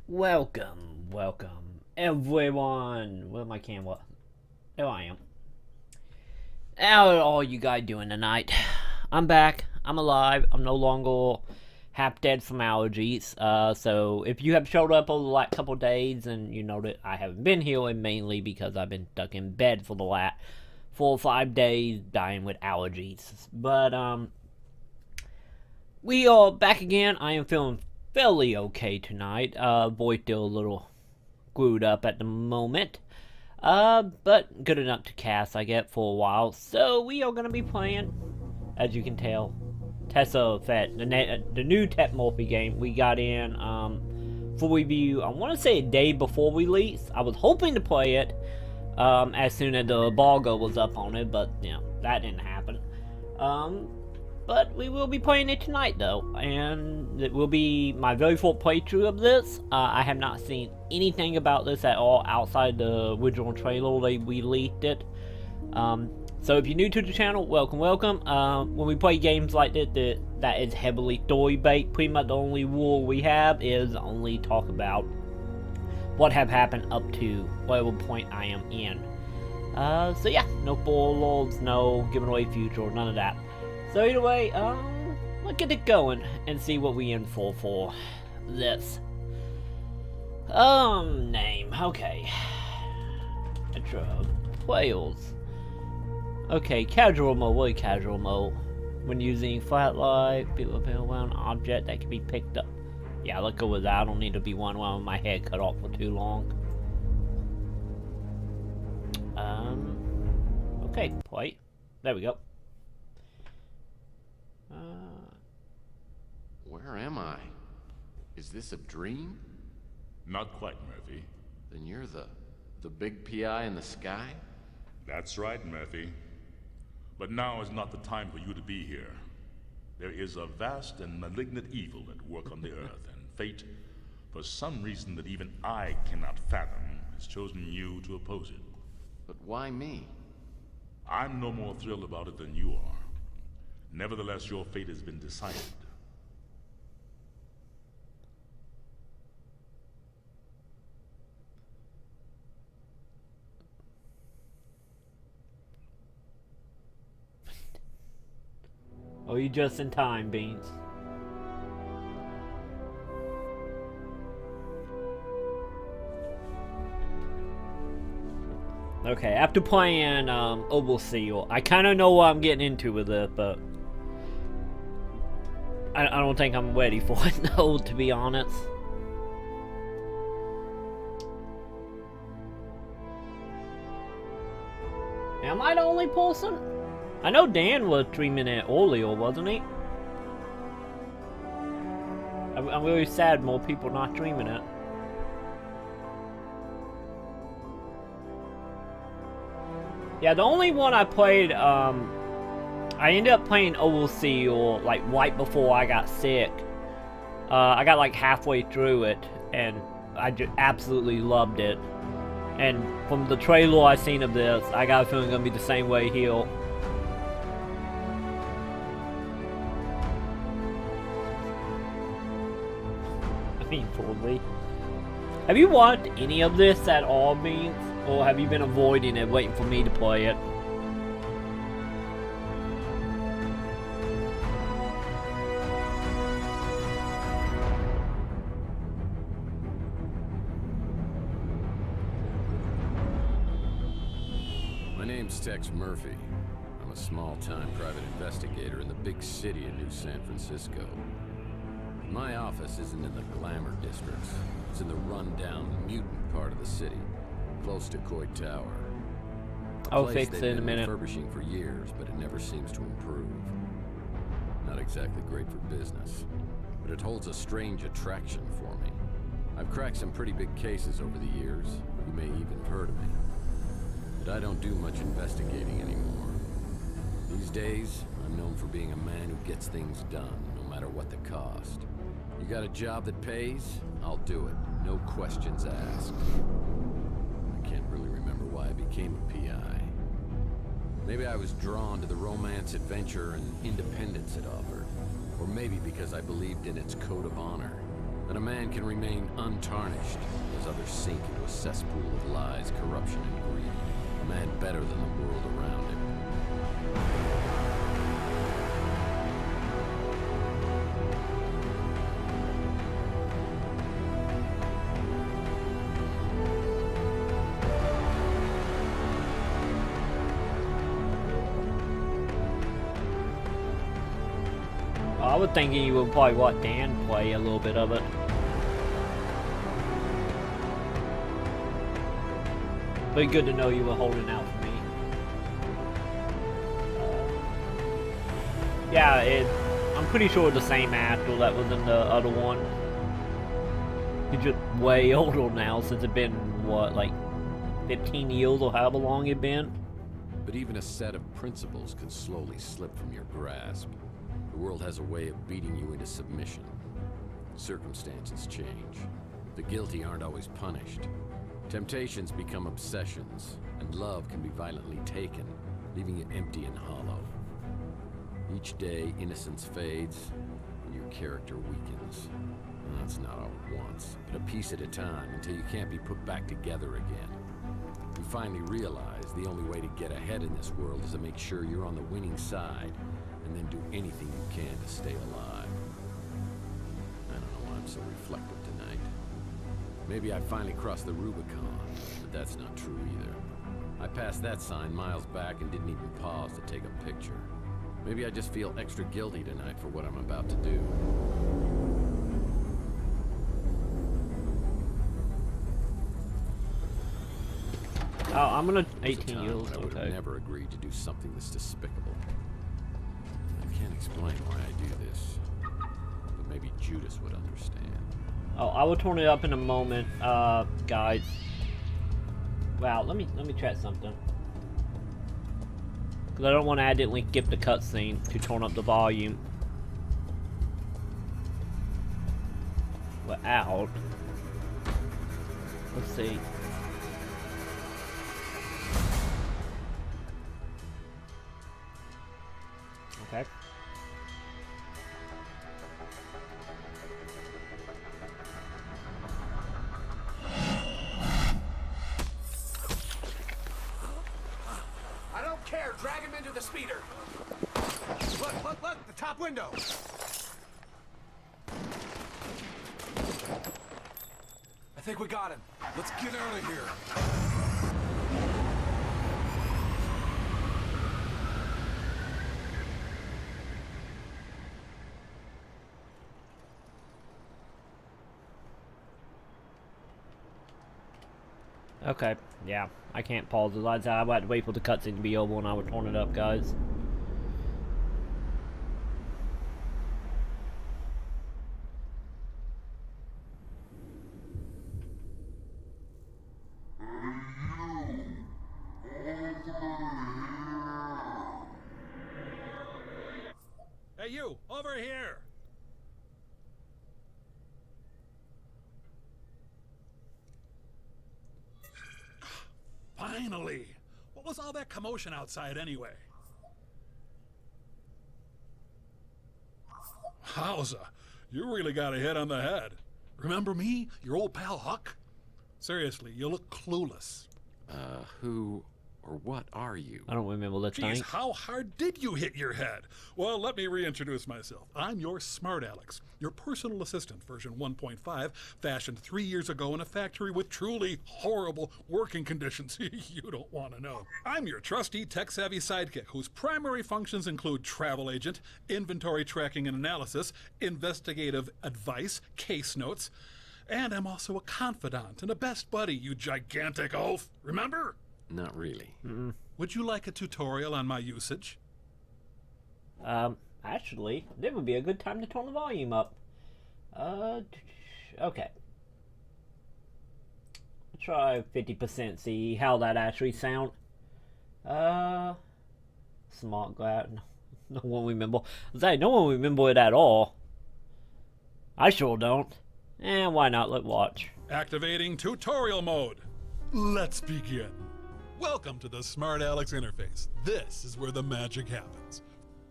Welcome, everyone. Where's my camera? There I am. How are all you guys doing tonight? I'm back. I'm alive. I'm no longer half dead from allergies. So if you have showed up over the last couple days and you know that I haven't been here, and mainly because I've been stuck in bed for the last 4 or 5 days dying with allergies. But we are back again. I am feeling fairly okay tonight. Voice still a little screwed up at the moment. But good enough to cast, I get, for a while. So we are gonna be playing, as you can tell, Tesla Effect, the new Tech Morphe game we got in for review. I want to say a day before release. I was hoping to play it as soon as the embargo was up on it, but you know that didn't happen. But we will be playing it tonight, though, and it will be my very first playthrough of this. I have not seen anything about this at all outside the original trailer they released it. So if you're new to the channel, welcome. When we play games like this that is heavily story-based, pretty much the only rule we have is only talk about what have happened up to whatever point I am in. So yeah, no spoilers, no giving away future, none of that. So either way, let's get it going and see what we in for this. Name, okay. ExtraPlayer. Okay, casual mode, really casual mode. When using flatlight, people appear around an object that can be picked up. Yeah, let's go with that. I don't need to be one with my head cut off for too long. Okay, play. There we go. Where am I? Is this a dream? Not quite, Murphy. Then you're the big PI in the sky? That's right, Murphy. But now is not the time for you to be here. There is a vast and malignant evil at work on the Earth, and fate, for some reason that even I cannot fathom, has chosen you to oppose it. But why me? I'm no more thrilled about it than you are. Nevertheless, your fate has been decided. Oh, you just in time, Beans. Okay, after playing Overseal, I kind of know what I'm getting into with it, but I don't think I'm ready for it, though, to be honest. Am I the only person? I know Dan was streaming it earlier, wasn't he? I'm really sad more people not streaming it. Yeah, the only one I played, I ended up playing Overseal like right before I got sick. I got like halfway through it, and I just absolutely loved it. And from the trailer I seen of this, I got a feeling it's gonna be the same way here. Probably. Have you watched any of this at all, Beans? Or have you been avoiding it, waiting for me to play it? My name's Tex Murphy. I'm a small-time private investigator in the big city of New San Francisco. My office isn't in the glamour districts. It's in the run-down, mutant part of the city, close to Coit Tower. I'll fix it in a minute. Refurbishing for years, but it never seems to improve. Not exactly great for business, but it holds a strange attraction for me. I've cracked some pretty big cases over the years. You may even have heard of me. But I don't do much investigating anymore. These days, I'm known for being a man who gets things done, no matter what the cost. You got a job that pays? I'll do it. No questions asked. I can't really remember why I became a PI. Maybe I was drawn to the romance, adventure, and independence it offered. Or maybe because I believed in its code of honor. Then a man can remain untarnished as others sink into a cesspool of lies, corruption, and greed. A man better than the world around him. I was thinking you would probably let Dan play a little bit of it. But good to know you were holding out for me. Yeah, I'm pretty sure the same actor that was in the other one. He's just way older now since it's been, what, like 15 years or however long it's been? But even a set of principles can slowly slip from your grasp. The world has a way of beating you into submission. Circumstances change. The guilty aren't always punished. Temptations become obsessions, and love can be violently taken, leaving you empty and hollow. Each day, innocence fades, and your character weakens. And that's not all at once, but a piece at a time until you can't be put back together again. You finally realize the only way to get ahead in this world is to make sure you're on the winning side, and then do anything you can to stay alive. I don't know why I'm so reflective tonight. Maybe I finally crossed the Rubicon, but that's not true either. I passed that sign miles back and didn't even pause to take a picture. Maybe I just feel extra guilty tonight for what I'm about to do. Oh, I'm gonna There's a 18 time years, when I would have okay. never agreed to do something this despicable. I can't explain why I do this, but maybe Judas would understand. Oh, I will turn it up in a moment, guys. Wow, let me try something. Cause I don't want to accidentally skip the cutscene to turn up the volume. We're out. Let's see. Okay. I don't care. Drag him into the speeder. Look, the top window. I think we got him. Let's get out of here. Okay, yeah, I can't pause the lights. I had to wait for the cutscene to be over and I would turn it up, guys. Hey, you, over here! Finally! What was all that commotion outside anyway? Howza, you really got a hit on the head. Remember me, your old pal Huck? Seriously, you look clueless. Who or what are you? I don't remember the Geez, thing. how hard did you hit your head? Well, let me reintroduce myself. I'm your smart Alex, your personal assistant, version 1.5, fashioned 3 years ago in a factory with truly horrible working conditions you don't want to know. I'm your trusty, tech-savvy sidekick, whose primary functions include travel agent, inventory tracking and analysis, investigative advice, case notes, and I'm also a confidant and a best buddy, you gigantic oaf. Remember? Not really. Would you like a tutorial on my usage? Actually, this would be a good time to turn the volume up. Okay. Try 50%, see how that actually sound. Smart glass. No one remember. No one remember it at all. I sure don't. Why not? Let's watch. Activating tutorial mode. Let's begin. Welcome to the Smart Alex interface. This is where the magic happens.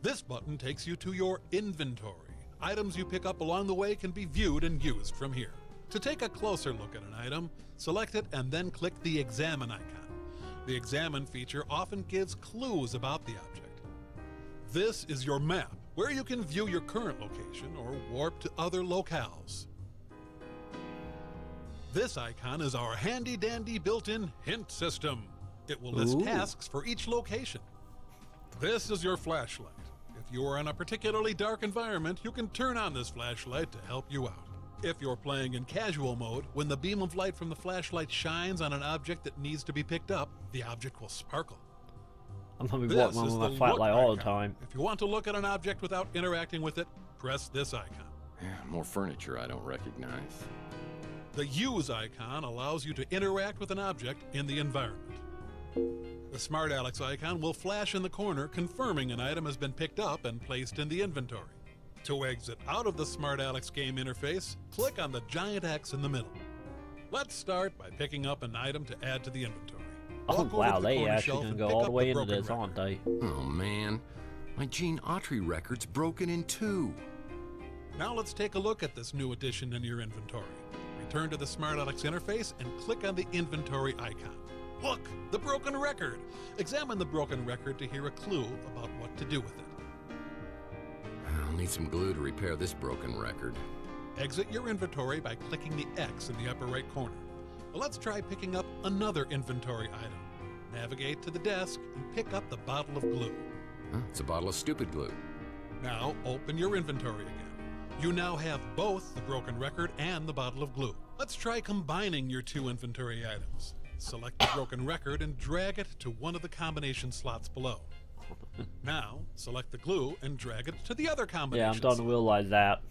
This button takes you to your inventory, Items you pick up along the way can be viewed and used from here. To take a closer look at an item, select it and then click the Examine icon. The Examine feature often gives clues about the object. This is your map, where you can view your current location or warp to other locales. This icon is our handy-dandy built-in hint system. It will list tasks for each location. This is your flashlight. If you are in a particularly dark environment, you can turn on this flashlight to help you out. If you're playing in casual mode, when the beam of light from the flashlight shines on an object that needs to be picked up, the object will sparkle. I'm gonna be walking around with my flashlight all the time. If you want to look at an object without interacting with it, press this icon. Yeah, more furniture I don't recognize. The Use icon allows you to interact with an object in the environment. The Smart Alex icon will flash in the corner, confirming an item has been picked up and placed in the inventory. To exit out of the Smart Alex game interface, click on the giant X in the middle. Let's start by picking up an item to add to the inventory. Oh Walk over wow, to the they corner actually shelf gonna and go pick all up the way into broken this, record. aren't they? Oh man, my Gene Autry record's broken in two. Now let's take a look at this new addition in your inventory. Return to the Smart Alex interface and click on the inventory icon. Look, the broken record. Examine the broken record to hear a clue about what to do with it. I'll need some glue to repair this broken record. Exit your inventory by clicking the X in the upper right corner. Let's try picking up another inventory item. Navigate to the desk and pick up the bottle of glue. Huh, it's a bottle of stupid glue. Now open your inventory again. You now have both the broken record and the bottle of glue. Let's try combining your two inventory items. Select the broken record and drag it to one of the combination slots below. Now, select the glue and drag it to the other combination Yeah, I'm starting to realize that.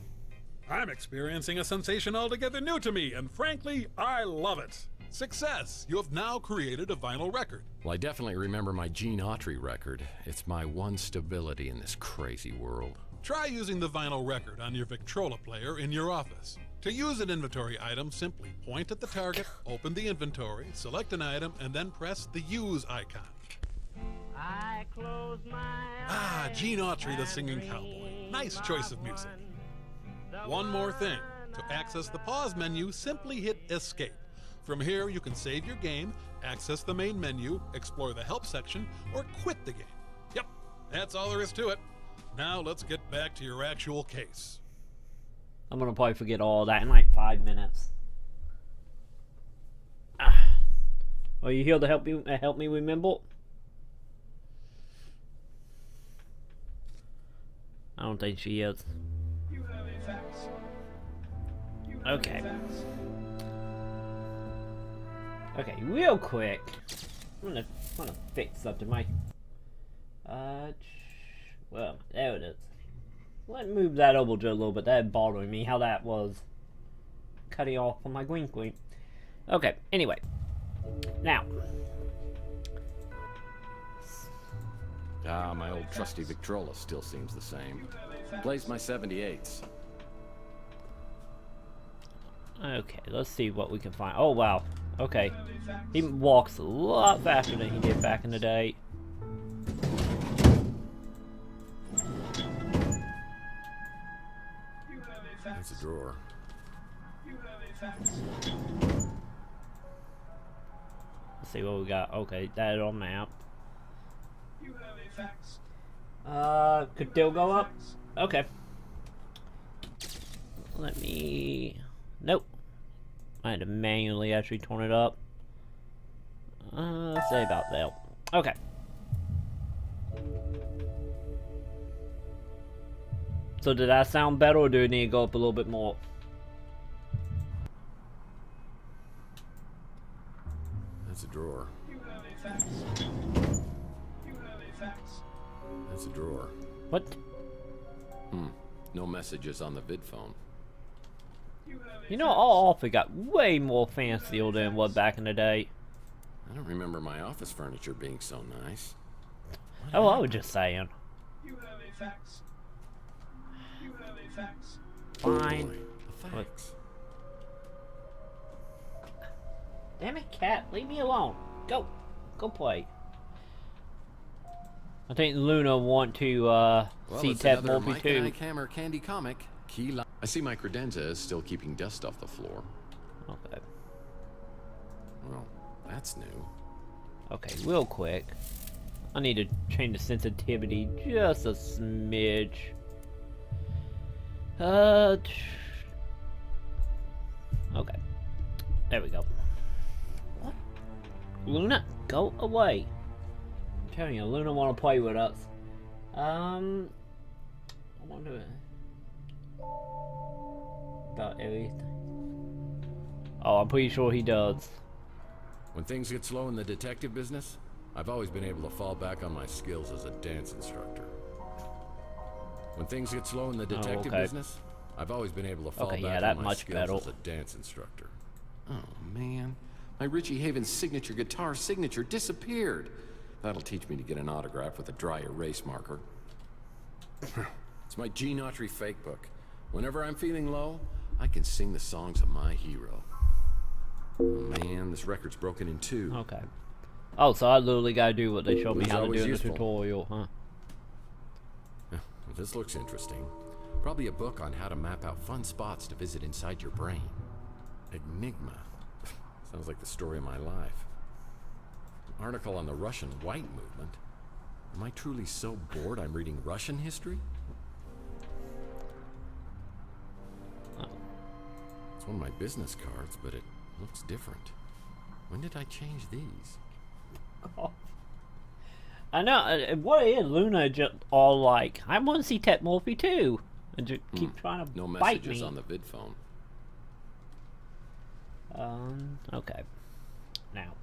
I'm experiencing a sensation altogether new to me, and frankly, I love it. Success! You have now created a vinyl record. Well, I definitely remember my Gene Autry record. It's my one stability in this crazy world. Try using the vinyl record on your Victrola player in your office. To use an inventory item, simply point at the target, open the inventory, select an item, and then press the Use icon. I close Ah, Gene Autry, the singing cowboy. Nice choice of music. One more thing. To access the pause menu, simply hit Escape. From here, you can save your game, access the main menu, explore the help section, or quit the game. Yep, that's all there is to it. Now let's get back to your actual case. I'm gonna probably forget all that in like 5 minutes. Are you here to help me remember? I don't think she is. Okay. Okay, real quick. I'm gonna fix something. Well, there it is. Let's move that over just a little bit. That bothering me how that was cutting off on my green screen. Okay, anyway. Now. Ah, my old trusty Victrola still seems the same. Plays my 78s. Okay, let's see what we can find. Oh, wow. Okay. He walks a lot faster than he did back in the day. There's a drawer. Let's see what we got. Okay, that is on map. Could still go up? Okay. Let me... Nope. I had to manually actually turn it up. Let's say about that. Okay. So did that sound better, or do we need to go up a little bit more? That's a drawer. That's a drawer. What? No messages on the vid phone. You know, our office got way more fancier than what back in the day. I don't remember my office furniture being so nice. Oh, I was just saying. Fine. Boy, thanks. Damn it, cat. Leave me alone. Go. Go play. I think Luna want to see it's Ted another Murphy Mike too. and Ike Hammer candy comic. I see my credenza is still keeping dust off the floor. Okay. Well, that's new. Okay, real quick. I need to change the sensitivity just a smidge. Okay. There we go. What? Luna, go away. I'm telling you, Luna wanna play with us. I wonder about everything. Oh, I'm pretty sure he does. When things get slow in the detective business, I've always been able to fall back on my skills as a dance instructor. When things get slow in the detective business, I've always been able to fall back on my skills as a dance instructor. Oh man, my Richie Havens signature guitar signature disappeared. That'll teach me to get an autograph with a dry erase marker. It's my Gene Autry fake book. Whenever I'm feeling low, I can sing the songs of my hero. Oh man, this record's broken in two. Okay. Oh, so I literally gotta do what they showed me how to do in the useful. tutorial, huh? Well, this looks interesting. Probably a book on how to map out fun spots to visit inside your brain. Enigma. Sounds like the story of my life. An article on the Russian White Movement. Am I truly so bored I'm reading Russian history? It's one of my business cards, but it looks different. When did I change these? Oh. I know, what is Luna just all like, I want to see Tet Morphy too. And just keep trying to No bite messages me. on the vid phone. Okay. Now.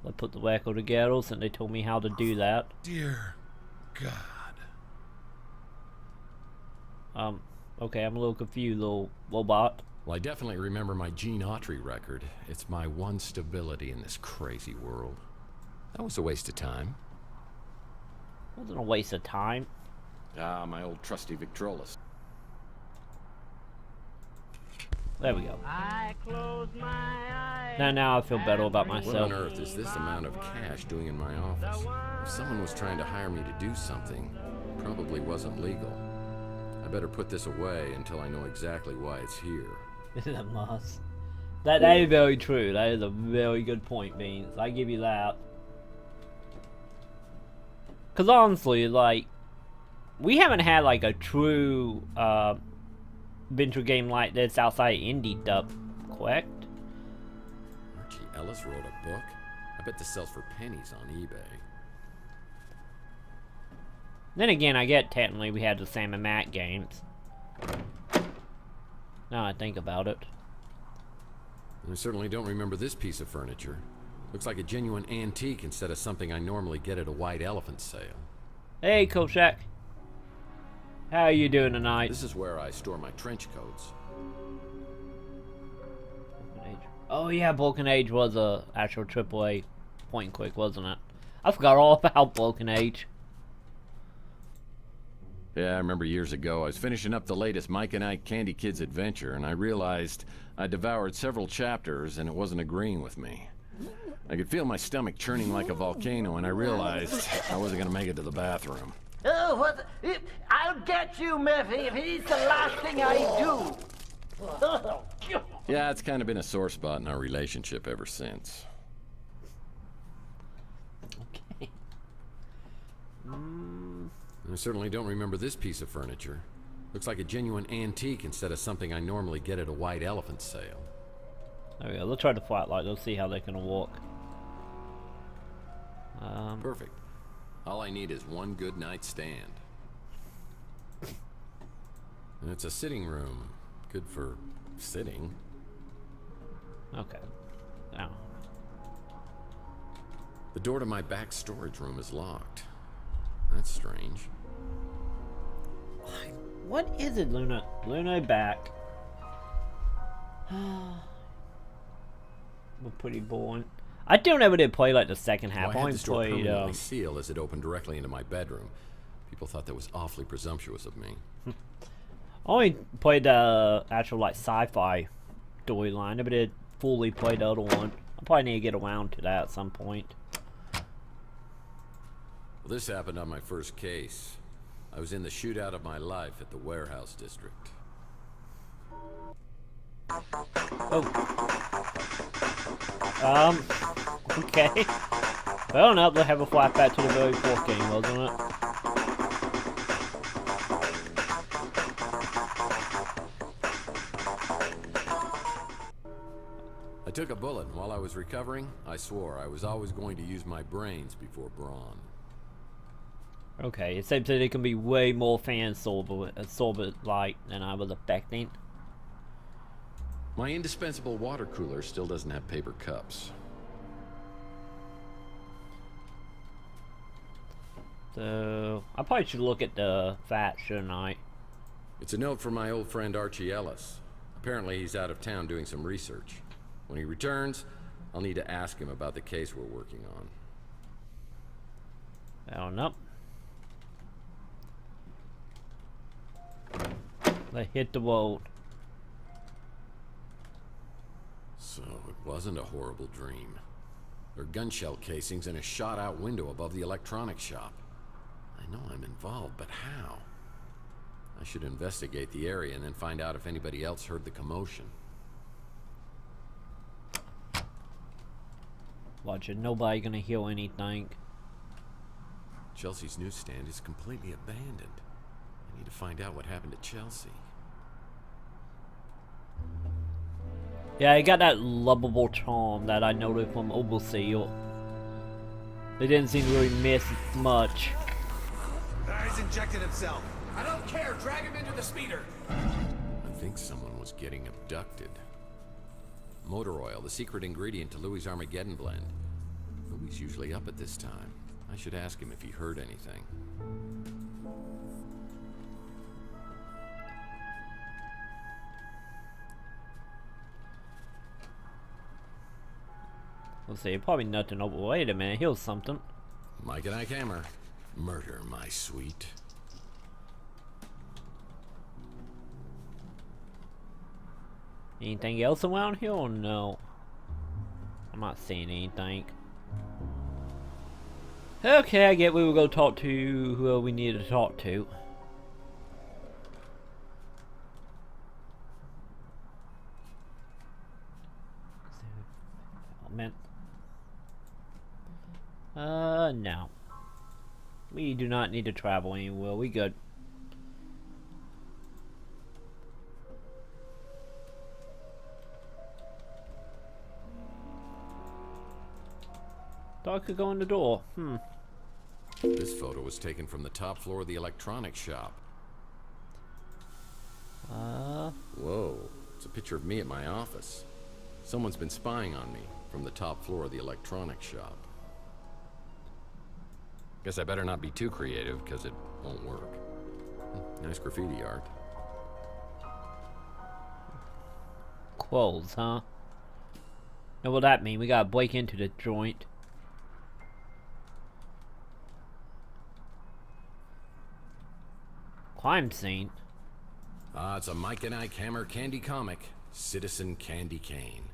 Let's put the record together since they told me how to do that. Dear God. Okay, I'm a little confused, little robot. Well, I definitely remember my Gene Autry record. It's my one stability in this crazy world. That was a waste of time. Wasn't a waste of time. Ah, my old trusty Victrolas. There we go. I close my eyes. Now I feel better about What myself. on earth is this amount of cash doing in my office? If someone was trying to hire me to do something, it probably wasn't legal. I better put this away until I know exactly why it's here. This is a must. That is very true. That is a very good point, Beans. I give you that. Cause honestly, like, we haven't had like a true venture game like this outside indie dub, correct? Archie Ellis wrote a book? I bet this sells for pennies on eBay. Then again, I get technically we had the Sam and Matt games. Now I think about it. I certainly don't remember this piece of furniture. Looks like a genuine antique instead of something I normally get at a white elephant sale. Hey, Koshak. How are you doing tonight? This is where I store my trench coats. Oh yeah, Broken Age was a actual AAA point and click, wasn't it? I forgot all about Broken Age. Yeah, I remember years ago, I was finishing up the latest Mike and Ike Candy Kids adventure, and I realized I devoured several chapters and it wasn't agreeing with me. I could feel my stomach churning like a volcano, and I realized I wasn't gonna make it to the bathroom. Oh, what? I'll get you, Murphy, if it's the last thing I do. Yeah, it's kind of been a sore spot in our relationship ever since. Okay. I certainly don't remember this piece of furniture. Looks like a genuine antique instead of something I normally get at a white elephant sale. There we go. Let's try the Flatlight. Let's see how they're gonna walk. Perfect. All I need is one good night's stand. And it's a sitting room. Good for sitting. Okay. Now. The door to my back storage room is locked. That's strange. What is it, Luna? Luna back. We're pretty boring. I don't ever did play like the second half. Well, I I had only this door played. permanently sealed as it opened directly into my bedroom. People thought that was awfully presumptuous of me. I only played the actual like sci-fi storyline. Never did fully play the other one. I probably need to get around to that at some point. Well, this happened on my first case. I was in the shootout of my life at the warehouse district. Oh. Okay. Well, no, they have a flashback to the very fourth game, wasn't it? I took a bullet, and while I was recovering, I swore I was always going to use my brains before brawn. Okay, it seems that it can be way more fan-sorbet-like than I was expecting. My indispensable water cooler still doesn't have paper cups. So, I probably should look at the facts, shouldn't I? It's a note from my old friend Archie Ellis. Apparently he's out of town doing some research. When he returns, I'll need to ask him about the case we're working on. I don't know. They hit the road. So it wasn't a horrible dream. There are gun shell casings in a shot-out window above the electronics shop. I know I'm involved, but how? I should investigate the area and then find out if anybody else heard the commotion. Watch it, nobody gonna hear anything. Chelsea's newsstand is completely abandoned. I need to find out what happened to Chelsea. Yeah, I got that lovable charm that I noted from Overseal. They didn't seem to really miss much. He's injected himself. I don't care. Drag him into the speeder. I think someone was getting abducted. Motor oil, the secret ingredient to Louis' Armageddon blend. Louis usually up at this time. I should ask him if he heard anything. Let's see, probably nothing over. Wait a minute, here's something. Mike and Ike Hammer. Murder, my sweet. Anything else around here or no? I'm not seeing anything. Okay, I get we will go talk to whoever we need to talk to. No. We do not need to travel anywhere. We good. Dog could go in the door. This photo was taken from the top floor of the electronics shop. Whoa. It's a picture of me at my office. Someone's been spying on me from the top floor of the electronics shop. Guess I better not be too creative, because it won't work. Nice graffiti art. Clothes, huh? Now what that mean? We gotta break into the joint. Crime scene. It's a Mike and Ike Hammer candy comic. Citizen Candy Cane.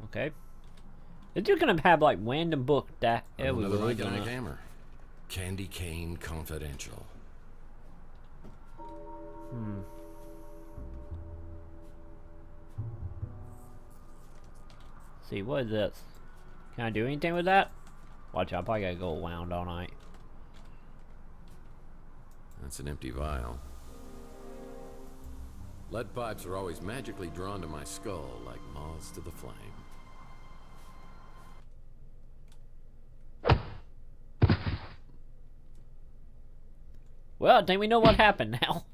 Okay. They're just gonna have like random book that Another everywhere. Mike and Ike Hammer. Candy Cane Confidential. See, what is this? Can I do anything with that? Watch out, I probably gotta go around all night. That's an empty vial. Lead pipes are always magically drawn to my skull like moths to the flame. Well, I think we know what happened now.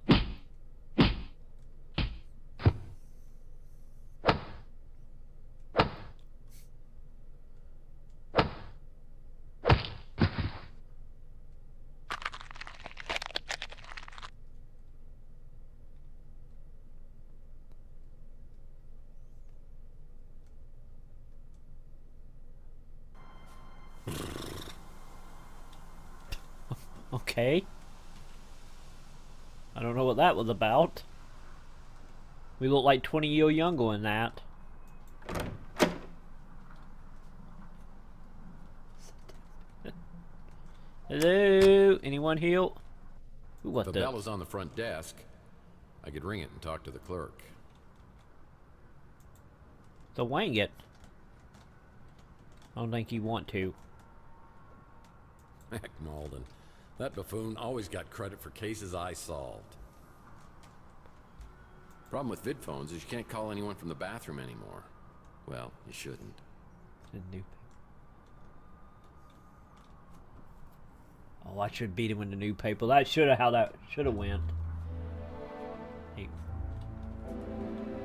Okay. I don't know what that was about. We look like 20 years younger in that. Hello? Anyone here? Who was The that? bell is on the front desk. I could ring it and talk to the clerk. So wang it. I don't think you want to. Heck, Malden. That buffoon always got credit for cases I solved. Problem with vid phones is you can't call anyone from the bathroom anymore. Well, you shouldn't. Oh, I should beat him in the newspaper. That should have how that should have went.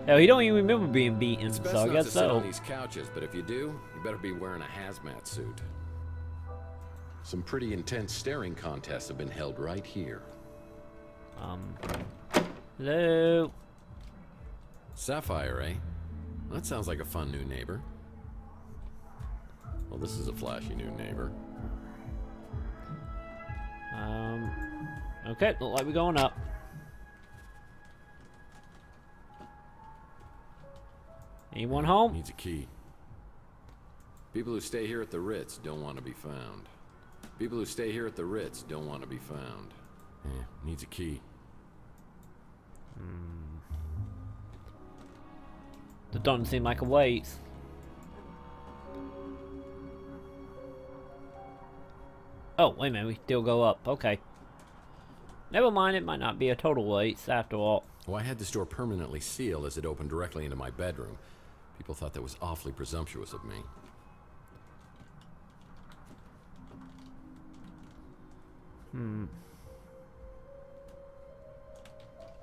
Hell, he don't even remember being beaten, It's best so I not guess to sit on so. these couches, but if you do, you better be wearing a hazmat suit. Some pretty intense staring contests have been held right here. Hello? Sapphire, eh? That sounds like a fun new neighbor. Well, this is a flashy new neighbor. Okay, look like we're going up. Anyone home? Needs a key. People who stay here at the Ritz don't want to be found. People who stay here at the Ritz don't want to be found. Needs a key. That doesn't seem like a wait. Oh, wait a minute, we still go up. Okay. Never mind, it might not be a total waste after all. Oh, I had this door permanently sealed as it opened directly into my bedroom. People thought that was awfully presumptuous of me.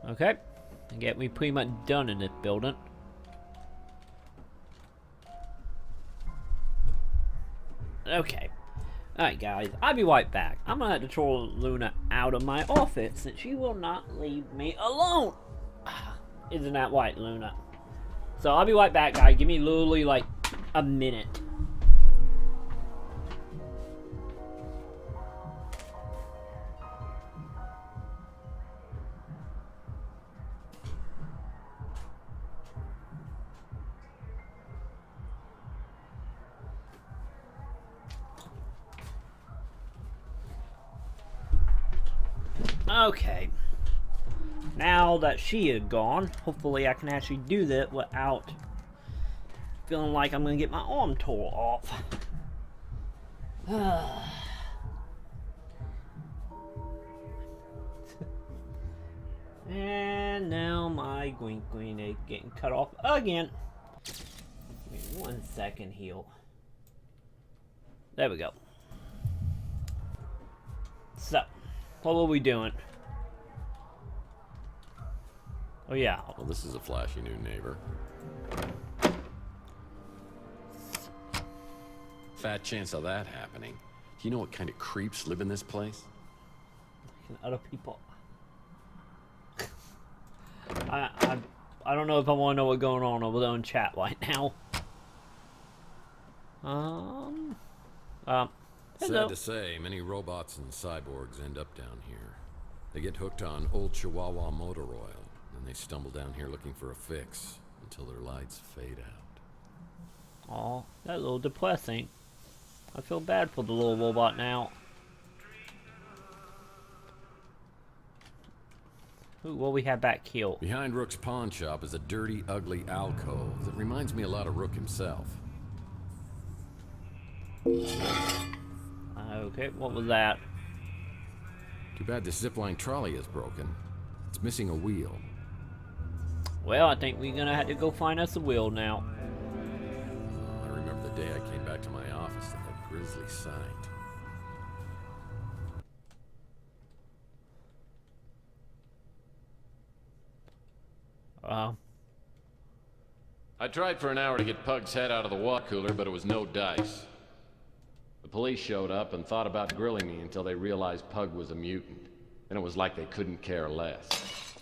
Okay. I get we pretty much done in this building. Okay. Alright guys, I'll be right back. I'm gonna have to throw Luna out of my office since she will not leave me alone. Isn't that right, Luna? So I'll be right back, guys. Give me literally like a minute. Okay. Now that she is gone, hopefully I can actually do that without feeling like I'm gonna get my arm tore off. And now my green is getting cut off again. Give me 1 second here. There we go. So, what were we doing? Oh yeah. Well, this is a flashy new neighbor. Fat chance of that happening. Do you know what kind of creeps live in this place? Other people. I don't know if I want to know what's going on over there in chat right now. Hello. Sad to say, many robots and cyborgs end up down here. They get hooked on old Chihuahua motor oil, and they stumble down here looking for a fix until their lights fade out. Aw, that's a little depressing. I feel bad for the little robot now. Ooh, what we have back here? Behind Rook's pawn shop is a dirty, ugly alcove that reminds me a lot of Rook himself. Okay, what was that? Too bad the zipline trolley is broken. It's missing a wheel. Well, I think we're gonna have to go find us a wheel now. I remember the day I came back to my office to that grisly sight. I tried for an hour to get Pug's head out of the water cooler, but it was no dice. The police showed up and thought about grilling me until they realized Pug was a mutant. And it was like they couldn't care less.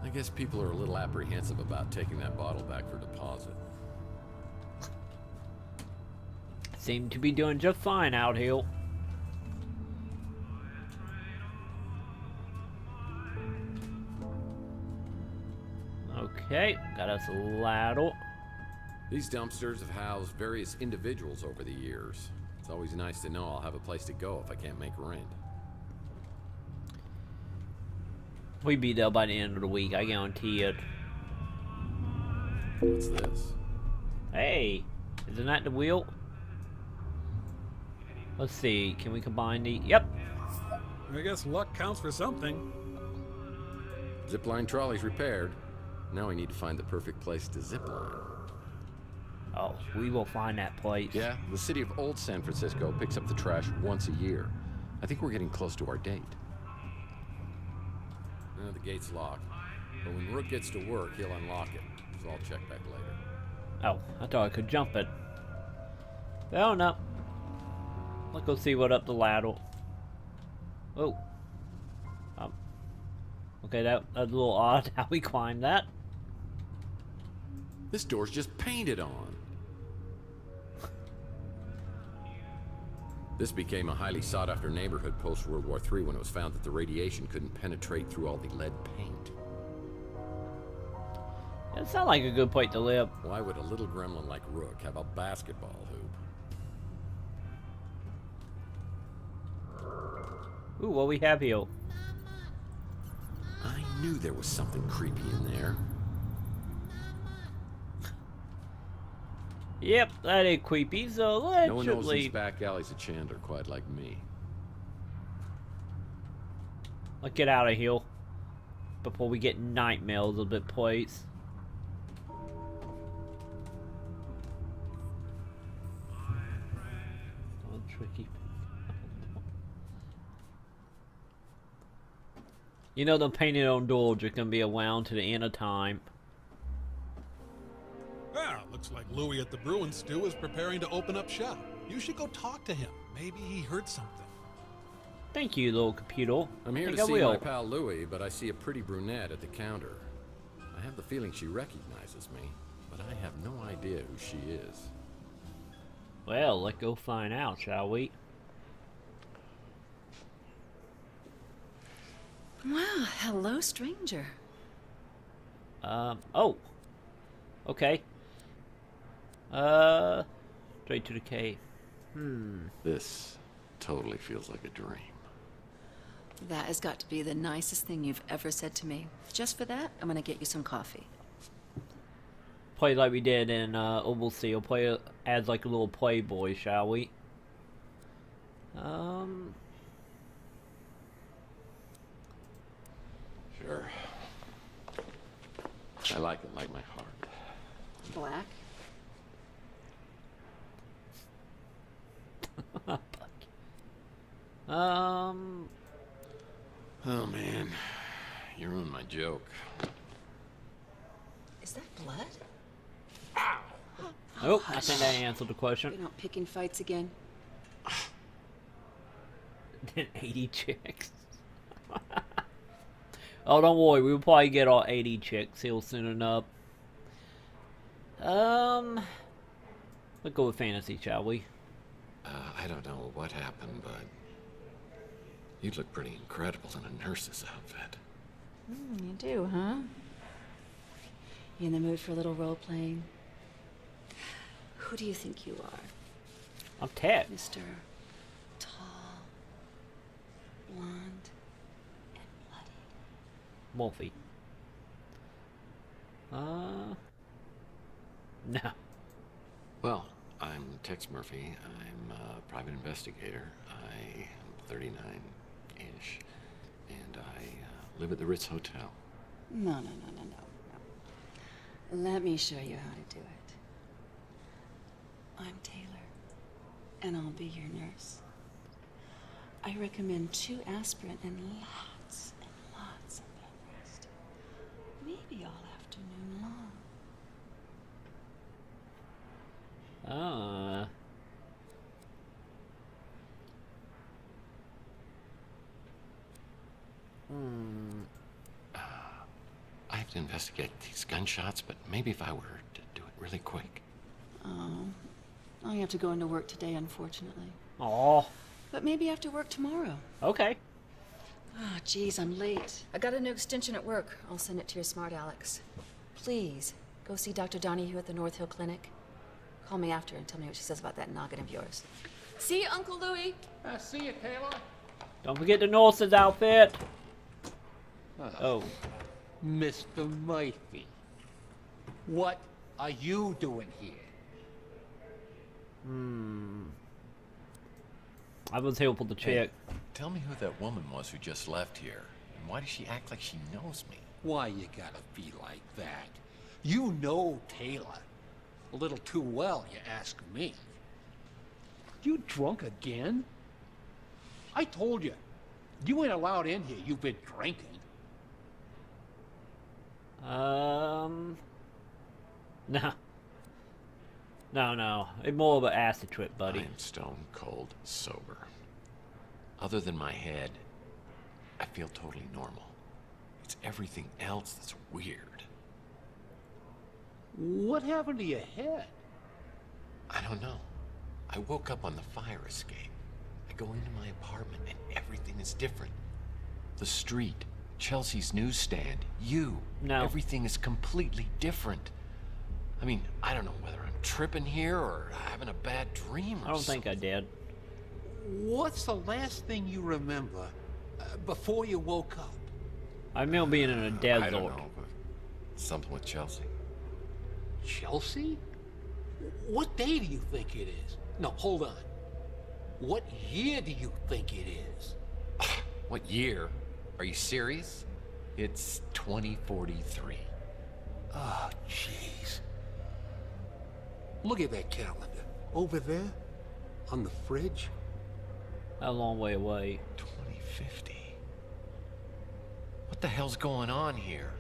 I guess people are a little apprehensive about taking that bottle back for deposit. Seem to be doing just fine out here. Okay, got us a ladder. These dumpsters have housed various individuals over the years. It's always nice to know I'll have a place to go if I can't make rent. We'll be there by the end of the week, I guarantee it. What's this? Hey, isn't that the wheel? Let's see, can we combine the... Yep. I guess luck counts for something. Zipline trolley's repaired. Now we need to find the perfect place to zipline. Oh, we will find that place. Yeah, the city of Old San Francisco picks up the trash once a year. I think we're getting close to our date. The gate's locked. But when Rook gets to work, he'll unlock it. So I'll check back later. Oh, I thought I could jump it. Well, no. Let's go see what up the ladder. Oh. Okay, that's a little odd how we climbed that. This door's just painted on. This became a highly sought-after neighborhood post-World War III when it was found that the radiation couldn't penetrate through all the lead paint. That sounds like a good place to live. Why would a little gremlin like Rook have a basketball hoop? Ooh, what we have here? I knew there was something creepy in there. Yep, that ain't creepy, so let's No one knows these leave. back alleys of Chandler quite like me. Let's get out of here before we get nightmares of the place. Oh, tricky. You know the painted on doors are gonna be around to the end of time. Ah, looks like Louis at the Bruin Stew is preparing to open up shop. You should go talk to him. Maybe he heard something. Thank you, little computer. I'm here Think to I see will. my pal Louis, but I see a pretty brunette at the counter. I have the feeling she recognizes me, but I have no idea who she is. Well, let's go find out, shall we? Wow, hello, stranger. Oh. Okay. Straight to the cave. This totally feels like a dream. That has got to be the nicest thing you've ever said to me. Just for that, I'm gonna get you some coffee. Play like we did in Overseer. Play as like a little playboy, shall we? Sure. I like it like my heart. Black? Oh man, you ruined my joke. Is that blood? Oh, I think that answered the You're question. not picking fights again? 80 chicks. Oh, don't worry. We'll probably get all 80 chicks here soon enough. Let's go with fantasy, shall we? I don't know what happened, but you look pretty incredible in a nurse's outfit. You do, huh? You in the mood for a little role-playing? Who do you think you are? I'm Ted. Mr. Tall, blonde, and bloody. Wolfie. No. Well, I'm Tex Murphy. I'm a private investigator. I am 39-ish, and I live at the Ritz Hotel. No. Let me show you how to do it. I'm Taylor, and I'll be your nurse. I recommend 2 aspirin and lots of bed rest. Maybe all afternoon long. I have to investigate these gunshots, but maybe if I were to do it really quick. Oh, I have to go into work today, unfortunately. Oh. But maybe after work tomorrow. Okay. Ah, geez, I'm late. I got a new extension at work. I'll send it to your smart Alex. Please, go see Dr. Donahue at the North Hill Clinic. Call me after and tell me what she says about that noggin of yours. See you, Uncle Louie. See you, Taylor. Don't forget the nurse's outfit. Oh. Mr. Murphy, what are you doing here? I was helpful to check. Tell me who that woman was who just left here. And why does she act like she knows me? Why you gotta be like that? You know Taylor. A little too well, you ask me. You drunk again? I told you. You ain't allowed in here. You've been drinking. No. No. It's more of an acid trip, buddy. I'm stone cold sober. Other than my head, I feel totally normal. It's everything else that's weird. What happened to your head? I don't know. I woke up on the fire escape. I go into my apartment and everything is different. The street, Chelsea's newsstand, you. No. Everything is completely different. I mean, I don't know whether I'm tripping here or having a bad dream or I don't think I did. What's the last thing you remember before you woke up? I remember being in a desert. I don't know, but something with Chelsea. Chelsea? What day do you think it is? No, hold on. What year do you think it is? What year? Are you serious? It's 2043. Oh, jeez. Look at that calendar. Over there, on the fridge. A long way away. 2050. What the hell's going on here?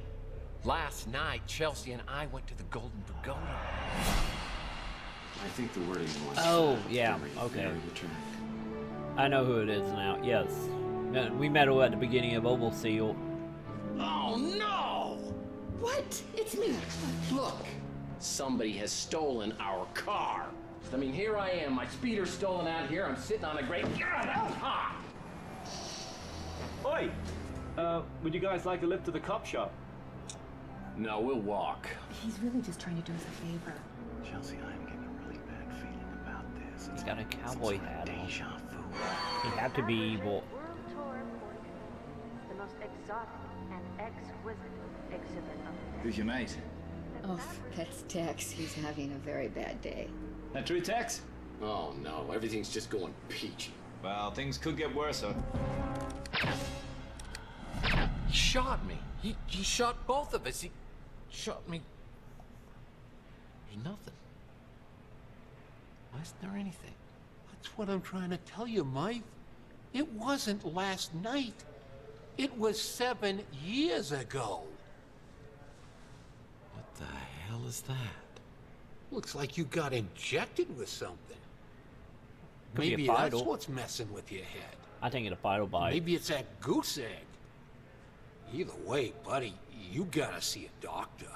Last night, Chelsea and I went to the Golden Pagoda. I think the wording was... Oh, yeah, okay. I know who it is now, yes. We met her at the beginning of Overseal. Oh, no! What? It's me. Look, somebody has stolen our car. I mean, here I am, my speeder's stolen out here, I'm sitting on a great... God, that was hot! Oi! Would you guys like a lift to the cop shop? No, we'll walk. He's really just trying to do us a favor. Chelsea, I'm getting a really bad feeling about this. He's got a cowboy hat on. Deja vu. He had to be evil. World Tour 40, the most exotic and exquisite exhibit of Who's your mate? Oh, that's Tex. He's having a very bad day. That true, Tex? Oh, no, everything's just going peachy. Well, things could get worse, huh? He shot me. He shot both of us. He shot me. There's nothing. Why isn't there anything? That's what I'm trying to tell you, Mike. It wasn't last night. It was 7 years ago. What the hell is that? Looks like you got injected with something. Could be a Maybe that's vital. what's messing with your head. I think it's a vital bite. Maybe it's that goose egg. Either way, buddy, you gotta see a doctor.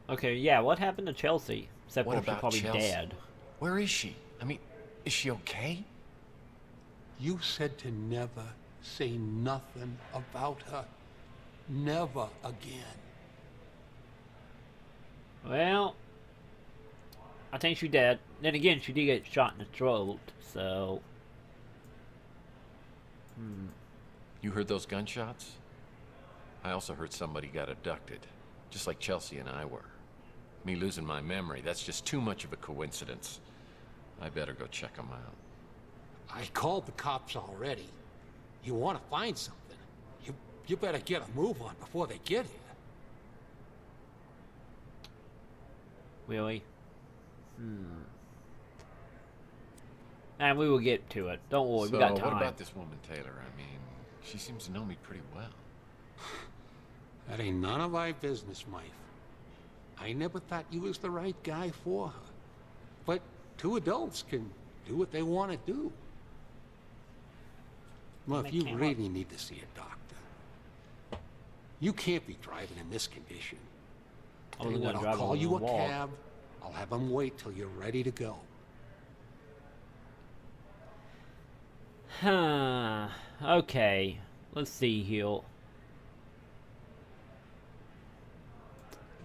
Okay, yeah, what happened to Chelsea? Except What for she's about probably Chelsea? dead. Where is she? I mean, is she okay? You said to never say nothing about her. Never again. Well, I think she's dead. Then again, she did get shot in the throat, so... You heard those gunshots? I also heard somebody got abducted, just like Chelsea and I were. Me losing my memory, that's just too much of a coincidence. I better go check them out. I called the cops already. You want to find something? You better get a move on before they get here. Really? And we will get to it. Don't worry, we got time. What about this woman, Taylor? I mean, she seems to know me pretty well. That ain't none of our business, Mike. I never thought you was the right guy for her. But two adults can do what they want to do. Well, if you really need to see a doctor, you can't be driving in this condition. I was gonna drive I'll call you a walk. cab. I'll have them wait till you're ready to go. Huh. Okay. Let's see here.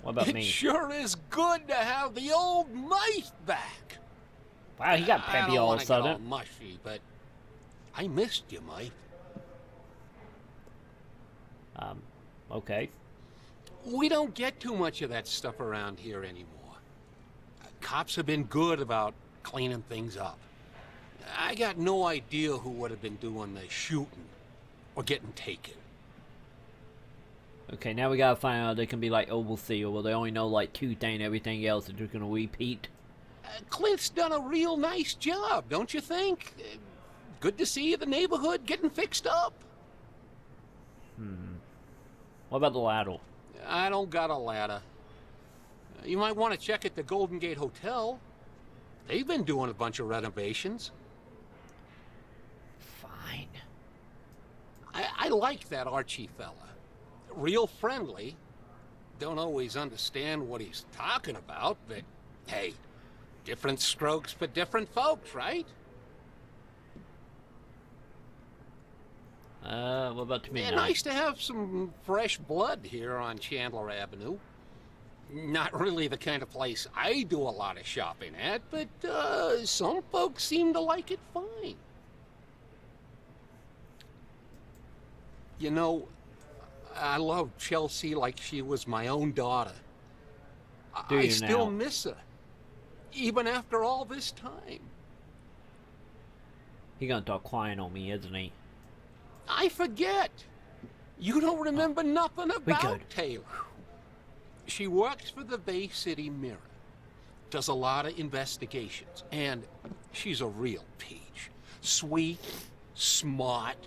What about me? It sure is good to have the old mice back. Wow, he got I peppy don't all of want a to get all sudden. mushy, but I missed you, Mike. Okay. We don't get too much of that stuff around here anymore. Cops have been good about cleaning things up. I got no idea who would have been doing the shooting or getting taken. Okay, now we gotta find out they can be like oversee, or will they only know like two things, everything else is just gonna repeat? Clint's done a real nice job, don't you think? Good to see the neighborhood getting fixed up. What about the ladder? I don't got a ladder. You might want to check at the Golden Gate Hotel. They've been doing a bunch of renovations. Fine. I like that Archie fella. Real friendly. Don't always understand what he's talking about, but hey, different strokes for different folks, right? What about to me Yeah, now? nice to have some fresh blood here on Chandler Avenue. Not really the kind of place I do a lot of shopping at, but some folks seem to like it fine. You know, I love Chelsea like she was my own daughter. Do I you still now? miss her, even after all this time. He gonna start crying on me, isn't he? I forget. You don't remember nothing We about good. Taylor. She works for the Bay City Mirror, does a lot of investigations, and she's a real peach. Sweet, smart,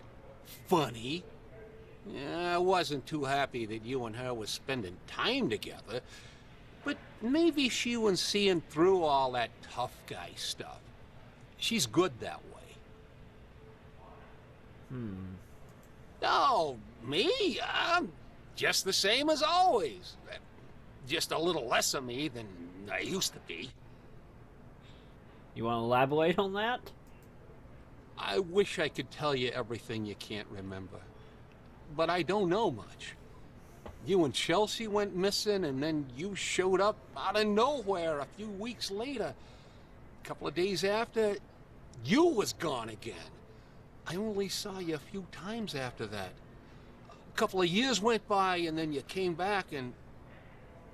funny. I wasn't too happy that you and her was spending time together, but maybe she was seeing through all that tough guy stuff. She's good that way. Oh, me? I'm just the same as always. Just a little less of me than I used to be. You want to elaborate on that? I wish I could tell you everything you can't remember. But I don't know much. You and Chelsea went missing, and then you showed up out of nowhere a few weeks later. A couple of days after, you was gone again. I only saw you a few times after that. A couple of years went by, and then you came back, and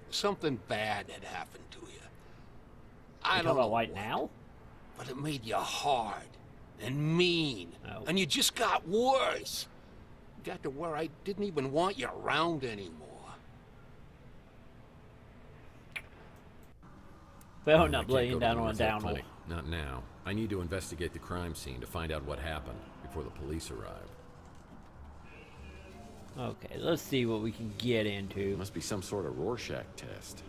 something bad had happened to you. I don't know right what, now? but it made you hard and mean, Oh. and you just got worse. Got to where I didn't even want you around anymore. Fair I enough, can't laying go to down the on a North End downhill. Clinic. Not now. I need to investigate the crime scene to find out what happened before the police arrive. Okay, let's see what we can get into. Must be some sort of Rorschach test.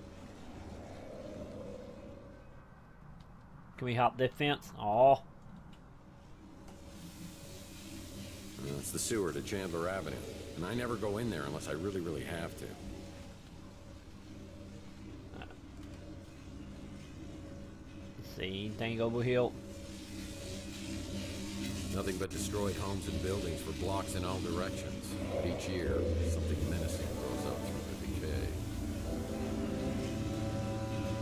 Can we hop this fence? Aw. It's the sewer to Chandler Avenue, and I never go in there unless I really, really have to. Let's see, anything over here? Nothing but destroyed homes and buildings for blocks in all directions. But each year, something menacing grows up through the decay.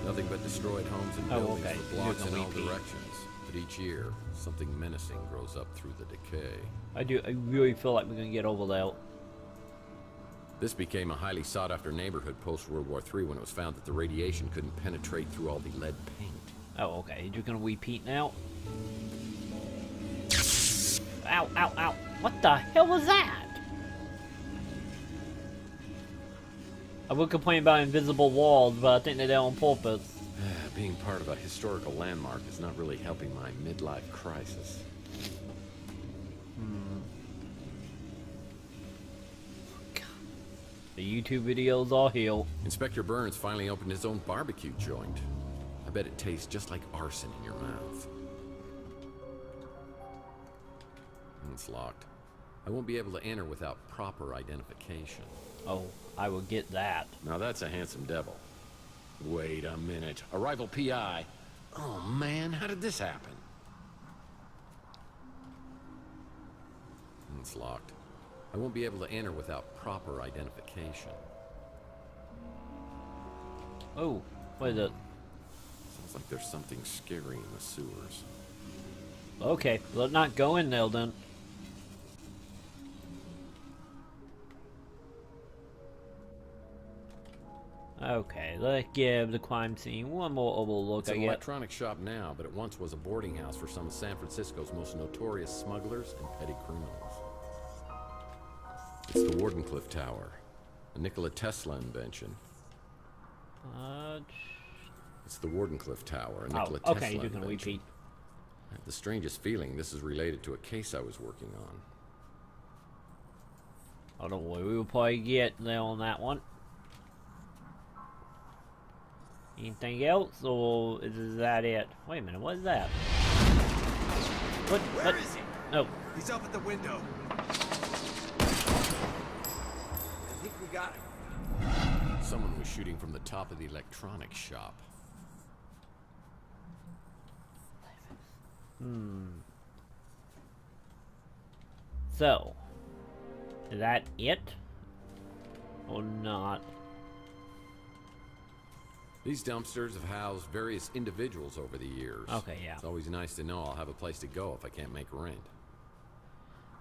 Nothing but destroyed homes and Oh, buildings okay. for blocks You're in gonna all repeat. directions. But each year, something menacing grows up through the decay. I really feel like we're gonna get over there. This became a highly sought-after neighborhood post-World War III when it was found that the radiation couldn't penetrate through all the lead paint. Oh, okay. You're gonna repeat now? Ow, ow, ow. What the hell was that? I would complain about invisible walls, but I think they're there on purpose. Being part of a historical landmark is not really helping my midlife crisis. The YouTube videos are here. Inspector Burns finally opened his own barbecue joint. I bet it tastes just like arson in your mouth. It's locked. I won't be able to enter without proper identification. Oh, I will get that. Now that's a handsome devil. Wait a minute. Arrival PI. Oh man, how did this happen? It's locked. I won't be able to enter without proper identification. Oh, what is it? Sounds like there's something scary in the sewers. Okay, let's not go in there then. Okay, let's give the crime scene one more overlook. It's an electronics shop now, but it once was a boarding house for some of San Francisco's most notorious smugglers and petty criminals. It's the Wardenclyffe Tower, a Nikola Tesla invention. It's the Wardenclyffe Tower, a Nikola Tesla okay, you can invention. repeat. I have the strangest feeling this is related to a case I was working on. Oh, don't worry, we'll probably get there on that one. Anything else, or is that it? Wait a minute, what is that? Where is he? Oh. He's up at the window. I think we got him. Someone was shooting from the top of the electronics shop. So, is that it? Or not? These dumpsters have housed various individuals over the years. Okay, yeah. It's always nice to know I'll have a place to go if I can't make rent.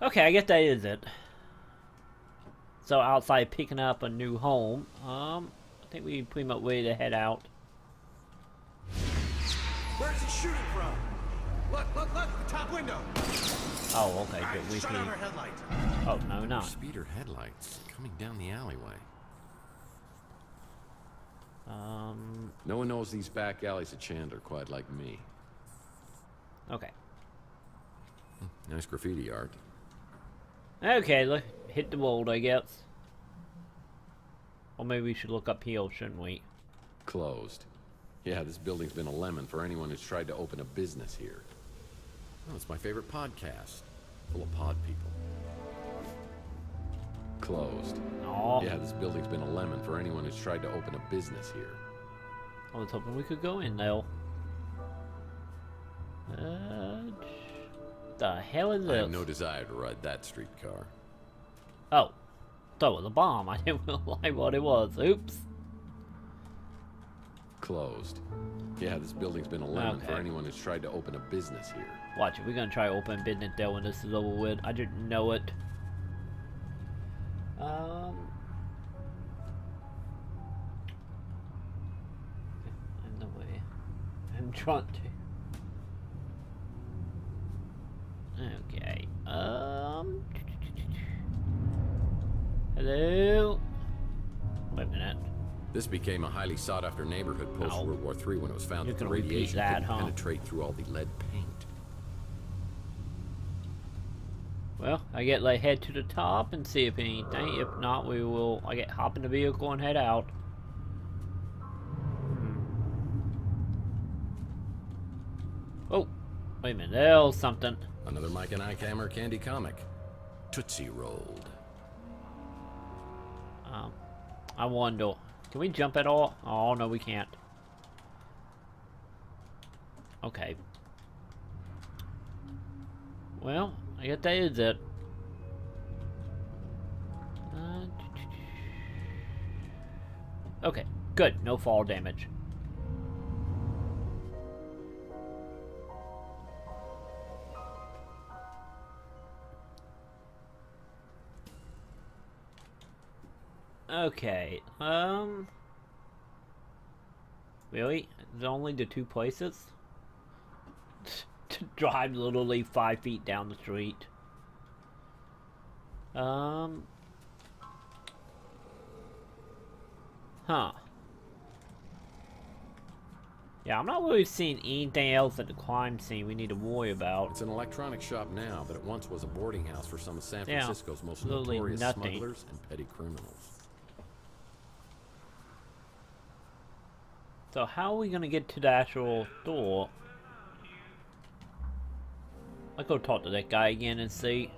Okay, I guess that is it. So outside picking up a new home, I think we pretty much ready to head out. Where's he shooting from? Look, the top window. Oh, okay, good. We Shut see. on our headlights. Oh, no, not. Speeder headlights coming down the alleyway. No one knows these back alleys of Chandler quite like me. Okay. Nice graffiti art. Okay, look, hit the road, I guess. Or maybe we should look up here, shouldn't we? Closed. Yeah, this building's been a lemon for anyone who's tried to open a business here. Oh, it's my favorite podcast. Full of pod people. Closed. Aw. Yeah, this building's been a lemon for anyone who's tried to open a business here. I was hoping we could go in, though. The hell is I this? have no desire to ride that streetcar. Oh. That was a bomb. I didn't realize what it was. Oops. Closed. Yeah, this building's been a lemon for anyone who's tried to open a business here. Watch it. We're going to try to open business there when this is over with. I didn't know it. In the way. I'm trying to. Okay. Hello? Wait a minute. This became a highly sought-after neighborhood post-World War III when it was found that the repeat radiation that, could huh? penetrate through all the lead paint. Well, I get like head to the top and see if anything. If not, we will hop in the vehicle and head out. Oh, wait a minute. There's something. Another Mike and Ike Hammer candy comic. Tootsie Rolled. I wonder. Can we jump at all? Oh, no, we can't. Okay. Well, I guess that is it. Okay, good. No fall damage. Okay, really? There's only the two places? To drive literally 5 feet down the street. Huh. Yeah, I'm not really seeing anything else at the crime scene we need to worry about. It's an electronics shop now, but it once was a boarding house for some of San Yeah, Francisco's most literally notorious nothing. smugglers and petty criminals. So how are we gonna get to the actual door? I'll go talk to that guy again and see.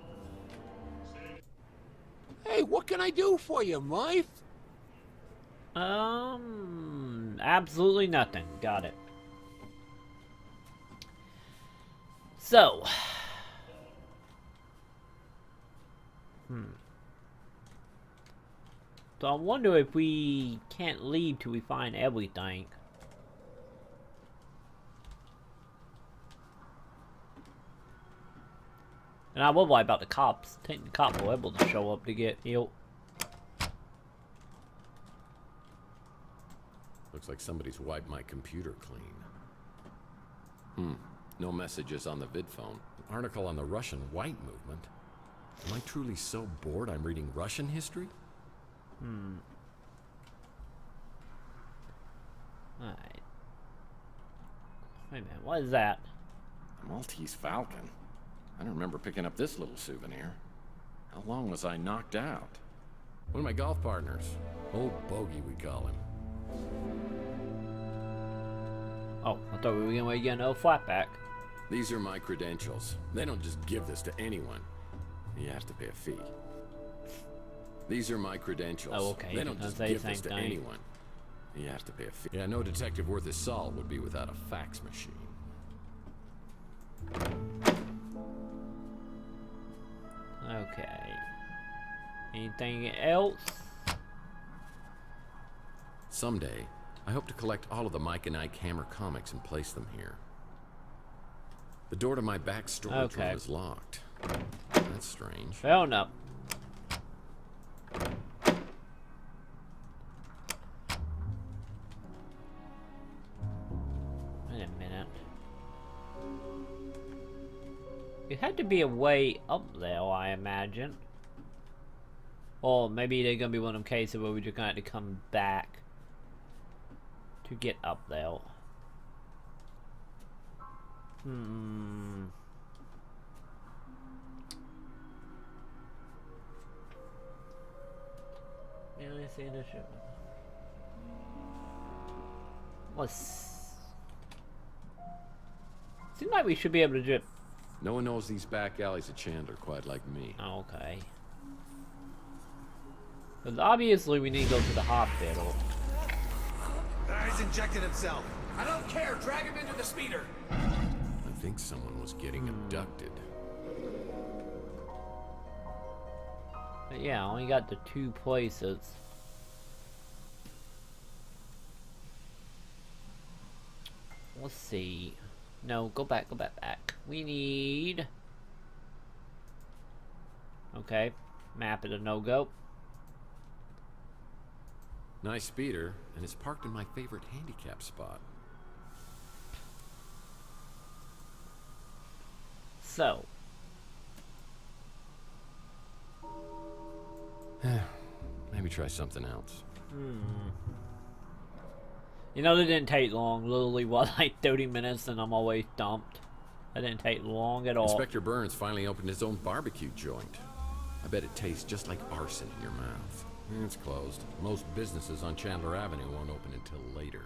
Hey, what can I do for you, Mike? Absolutely nothing. Got it. So. So I wonder if we can't leave till we find everything. And I was worried about the cops. Taking the cop were able to show up to get healed. Looks like somebody's wiped my computer clean. No messages on the vid phone. An article on the Russian white movement. Am I truly so bored I'm reading Russian history? Alright. Wait a minute, what is that? A Maltese Falcon? I don't remember picking up this little souvenir. How long was I knocked out? One of my golf partners. Old Bogey, we call him. Oh, I thought we were gonna get another flatback. These are my credentials. They don't just give this to anyone. You have to pay a fee. These are my credentials. Oh, okay. They don't just give this to anyone. You have to pay a fee. Yeah, no detective worth his salt would be without a fax machine. Okay. Anything else? Someday, I hope to collect all of the Mike and Ike Hammer comics and place them here. The door to my back storage room is locked. That's strange. Fair enough. Wait a minute. It had to be a way up there, I imagine. Or maybe they're gonna be one of them cases where we're just gonna have to come back to get up there. Yeah, I see the ship. Seems like we should be able to just. No one knows these back alleys of Chandler quite like me. Okay. Because obviously we need to go to the hospital. He's injected himself. I don't care. Drag him into the speeder. I think someone was getting abducted. But yeah, I only got the 2 places. Let's see. No, go back. We need... Okay. Map is a no-go. Nice speeder, and it's parked in my favorite handicap spot. So. Maybe try something else. You know, that didn't take long. Literally, what, like 30 minutes and I'm always dumped. That didn't take long at all. Inspector Burns finally opened his own barbecue joint. I bet it tastes just like arson in your mouth. It's closed. Most businesses on Chandler Avenue won't open until later.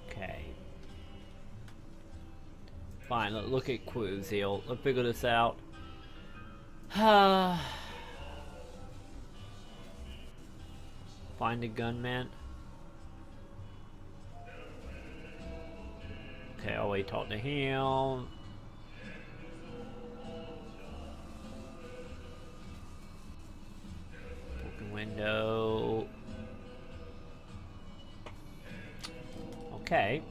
Okay. Fine, look at Quiz here. Let's figure this out. Find a gunman. Okay, I'll wait, talk to him. Broken window. Okay.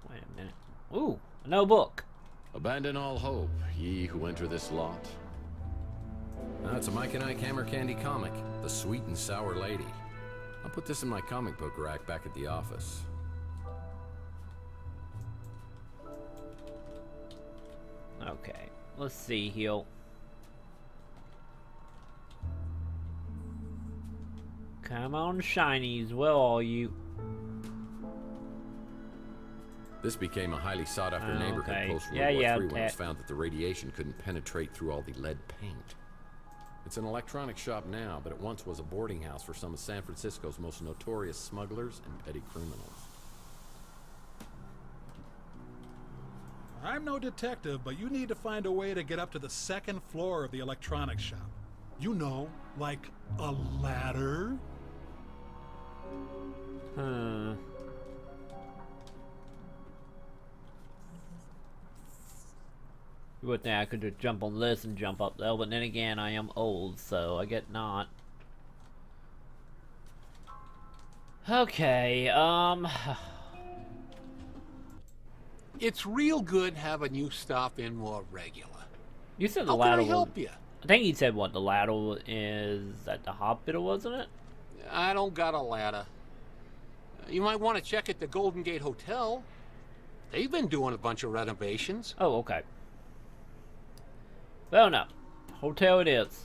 Wait a minute. Ooh, no book. Abandon all hope, ye who enter this lot. That's a Mike and Ike Hammer Candy comic, The Sweet and Sour Lady. I'll put this in my comic book rack back at the office. Okay, let's see here. Come on, shinies, where are you? This became a highly sought-after neighborhood post-World War III when it was found that the radiation couldn't penetrate through all the lead paint. It's an electronics shop now, but it once was a boarding house for some of San Francisco's most notorious smugglers and petty criminals. I'm no detective, but you need to find a way to get up to the 2nd floor of the electronics shop. You know, like a ladder? You would think I could just jump on this and jump up there, but then again, I am old, so I get not. Okay, It's real good having you stop in more regular. You said the How ladder can I help you? I think he said what, the ladder is at the hospital, wasn't it? I don't got a ladder. You might want to check at the Golden Gate Hotel. They've been doing a bunch of renovations. Oh, okay. Well, no. Hotel it is.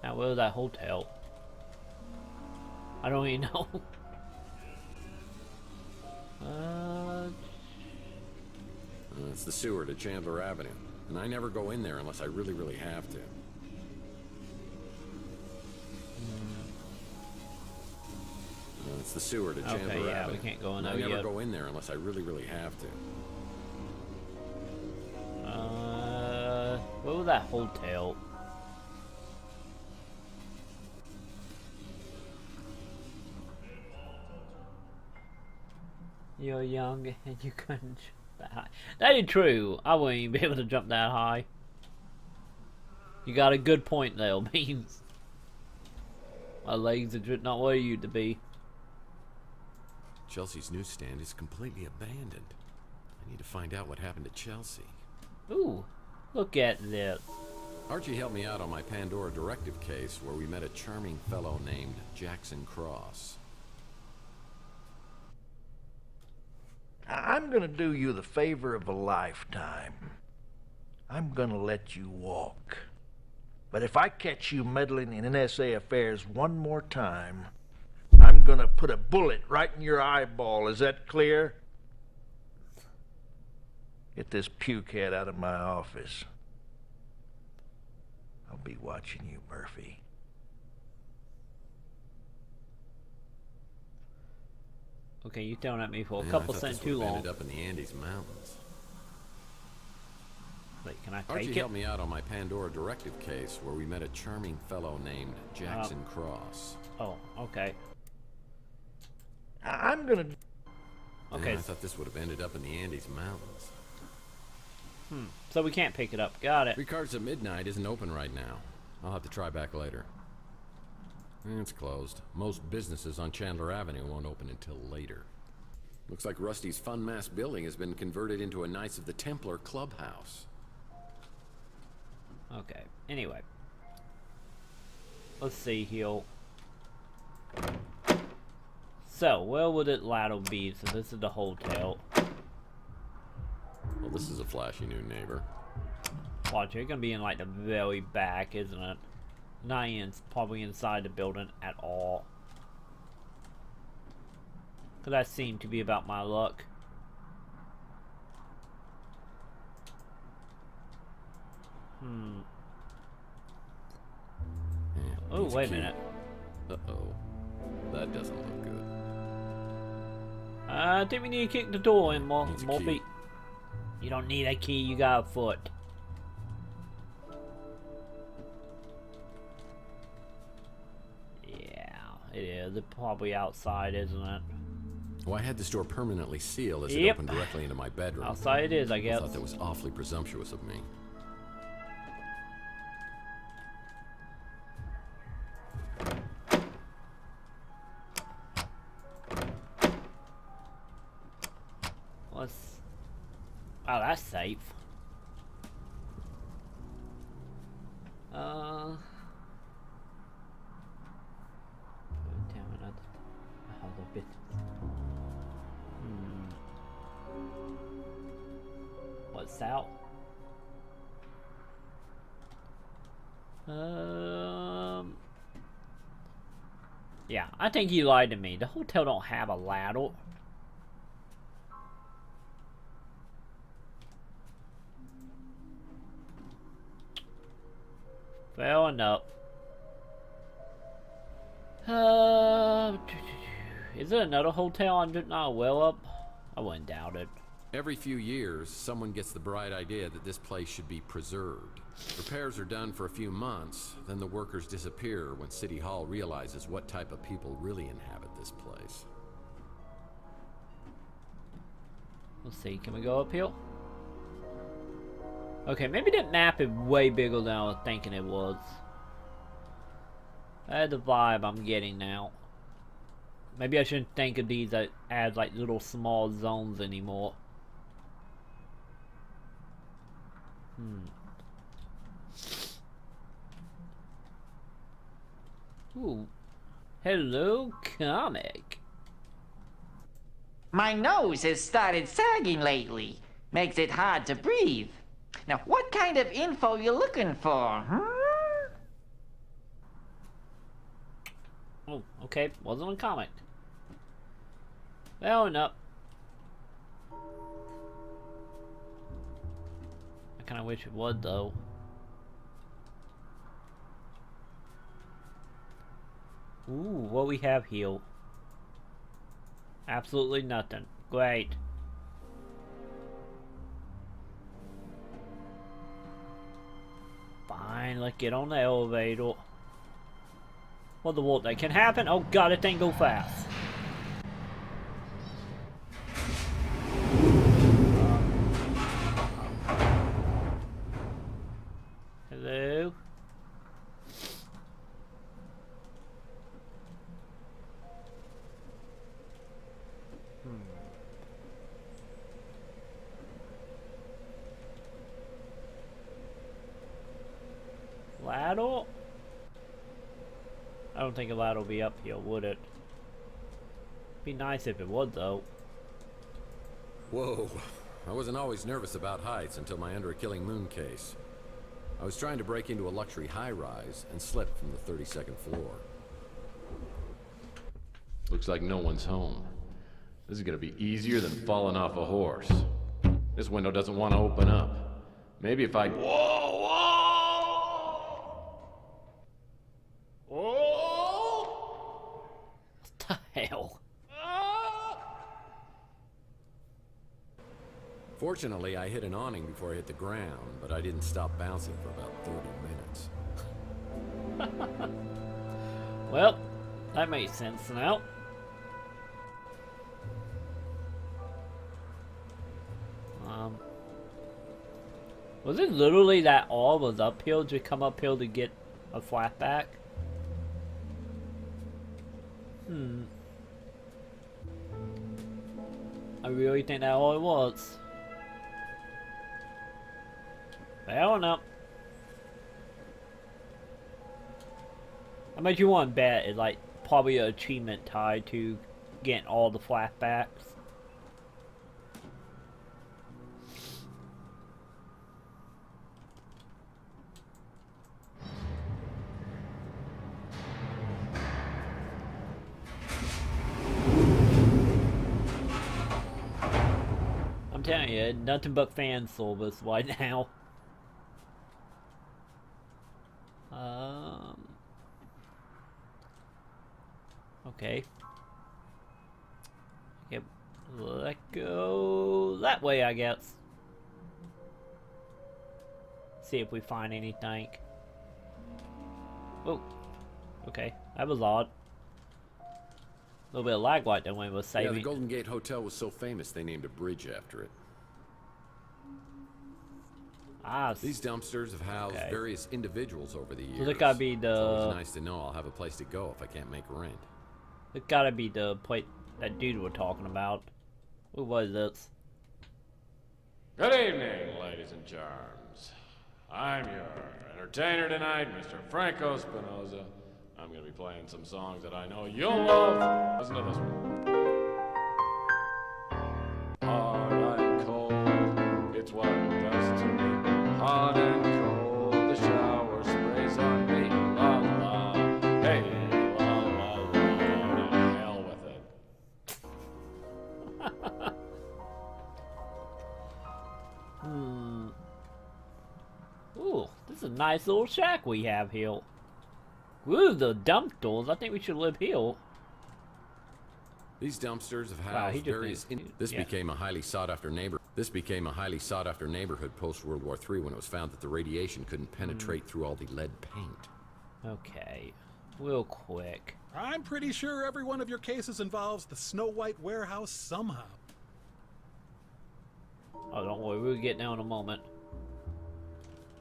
Now, where's that hotel? I don't even know. It's the sewer to Chandler Avenue, and I never go in there unless I really, really have to. It's the sewer to Chandler Okay, yeah, Avenue. we can't go in there I never yet. go in there unless I really, really have to. Where was that hotel? You're young and you couldn't jump that high. That is true. I wouldn't even be able to jump that high. You got a good point there, Beans. My legs are just not where you used to be. Chelsea's newsstand is completely abandoned. I need to find out what happened to Chelsea. Ooh, look at this. Archie helped me out on my Pandora directive case where we met a charming fellow named Jackson Cross. I'm gonna do you the favor of a lifetime. I'm gonna let you walk. But if I catch you meddling in NSA affairs one more time, I'm gonna put a bullet right in your eyeball. Is that clear? Get this pukehead out of my office. I'll be watching you, Murphy. Okay, you thrown at me for a Man, couple I thought cents this too would've long. ended up in the Andes Mountains. Wait, can I Archie take it? helped me out on my Pandora directive case where we met a charming fellow named Jackson Cross. Oh, okay. I'm gonna... Okay. Man, I thought this would have ended up in the Andes Mountains. So we can't pick it up. Got it. Ricard's at Midnight isn't open right now. I'll have to try back later. It's closed. Most businesses on Chandler Avenue won't open until later. Looks like Rusty's Fun Mass building has been converted into a Knights of the Templar clubhouse. Okay. Anyway. Let's see here. So, where would it ladder be? So this is the hotel. Well, this is a flashy new neighbor. Watch, it's gonna be in like the very back, isn't it? Not in, probably inside the building at all. Cause that seemed to be about my luck. Yeah, Oh, needs wait a key. minute. Uh-oh. That doesn't look good. I think we need to kick the door in, Needs a key. Morphy. You don't need a key, you got a foot. Yeah, it is. It's probably outside, isn't it? Well, I had this door permanently sealed as it Yep. opened directly into my bedroom. Outside it is, I I guess. thought that was awfully presumptuous of me. Let's... Oh, that's safe. Damn it, another bit. What's out? Yeah, I think he lied to me. The hotel don't have a ladder. Fair enough. Is it another hotel I'm just not well up? I wouldn't doubt it. Every few years, someone gets the bright idea that this place should be preserved. Repairs are done for a few months, then the workers disappear when City Hall realizes what type of people really inhabit this place. Let's see, can we go up here? Okay, maybe that map is way bigger than I was thinking it was. That's the vibe I'm getting now. Maybe I shouldn't think of these as like little small zones anymore. Ooh. Hello, comic. My nose has started sagging lately. Makes it hard to breathe. Now, what kind of info you looking for, huh? Oh, okay. Wasn't a comic. Well, enough. I kind of wish it would, though. Ooh, what we have here? Absolutely nothing. Great. Fine, let's get on the elevator. What the world that can happen? Oh god, it thing go fast. Hello? Ladder? I don't think a ladder will be up here, would it? Be nice if it would, though. Whoa. I wasn't always nervous about heights until my Under a Killing Moon case. I was trying to break into a luxury high-rise and slipped from the 32nd floor. Looks like no one's home. This is gonna be easier than falling off a horse. This window doesn't want to open up. Maybe if I... Whoa! What the hell? Fortunately, I hit an awning before I hit the ground, but I didn't stop bouncing for about 30 minutes. Well, that makes sense now. Was it literally that all was uphill to come uphill to get a flatback? I really think that all it was. I don't know. How much you want to bet is like probably an achievement tied to getting all the flashbacks. I'm telling you, nothing but fan service right now. Okay. Yep. Let go that way, I guess. See if we find anything. Oh. Okay. That was odd. A little bit of lag right there when it was saving. Yeah, the Golden Gate Hotel was so famous they named a bridge after it. These dumpsters have housed various individuals over the years. So that gotta be the... It's always nice to know I'll have a place to go if I can't make rent. It gotta be the place that dude we're talking about. Who was this? Good evening, ladies and charms. I'm your entertainer tonight, Mr. Franco Spinoza. I'm gonna be playing some songs that I know you'll love. Listen to this one. Hard and cold, it's what it does to me. Hot and cold, the shower sprays on me. La la, hey, la la la, to hell with it. Ooh, this is a nice little shack we have here. Ooh, the dump doors. I think we should live here. These dumpsters have housed various... This became a highly sought-after neighbor. This became a highly sought-after neighborhood post-World War III when it was found that the radiation couldn't penetrate through all the lead paint. Okay, real quick. I'm pretty sure every one of your cases involves the Snow White warehouse somehow. Oh, don't worry, we'll get there in a moment.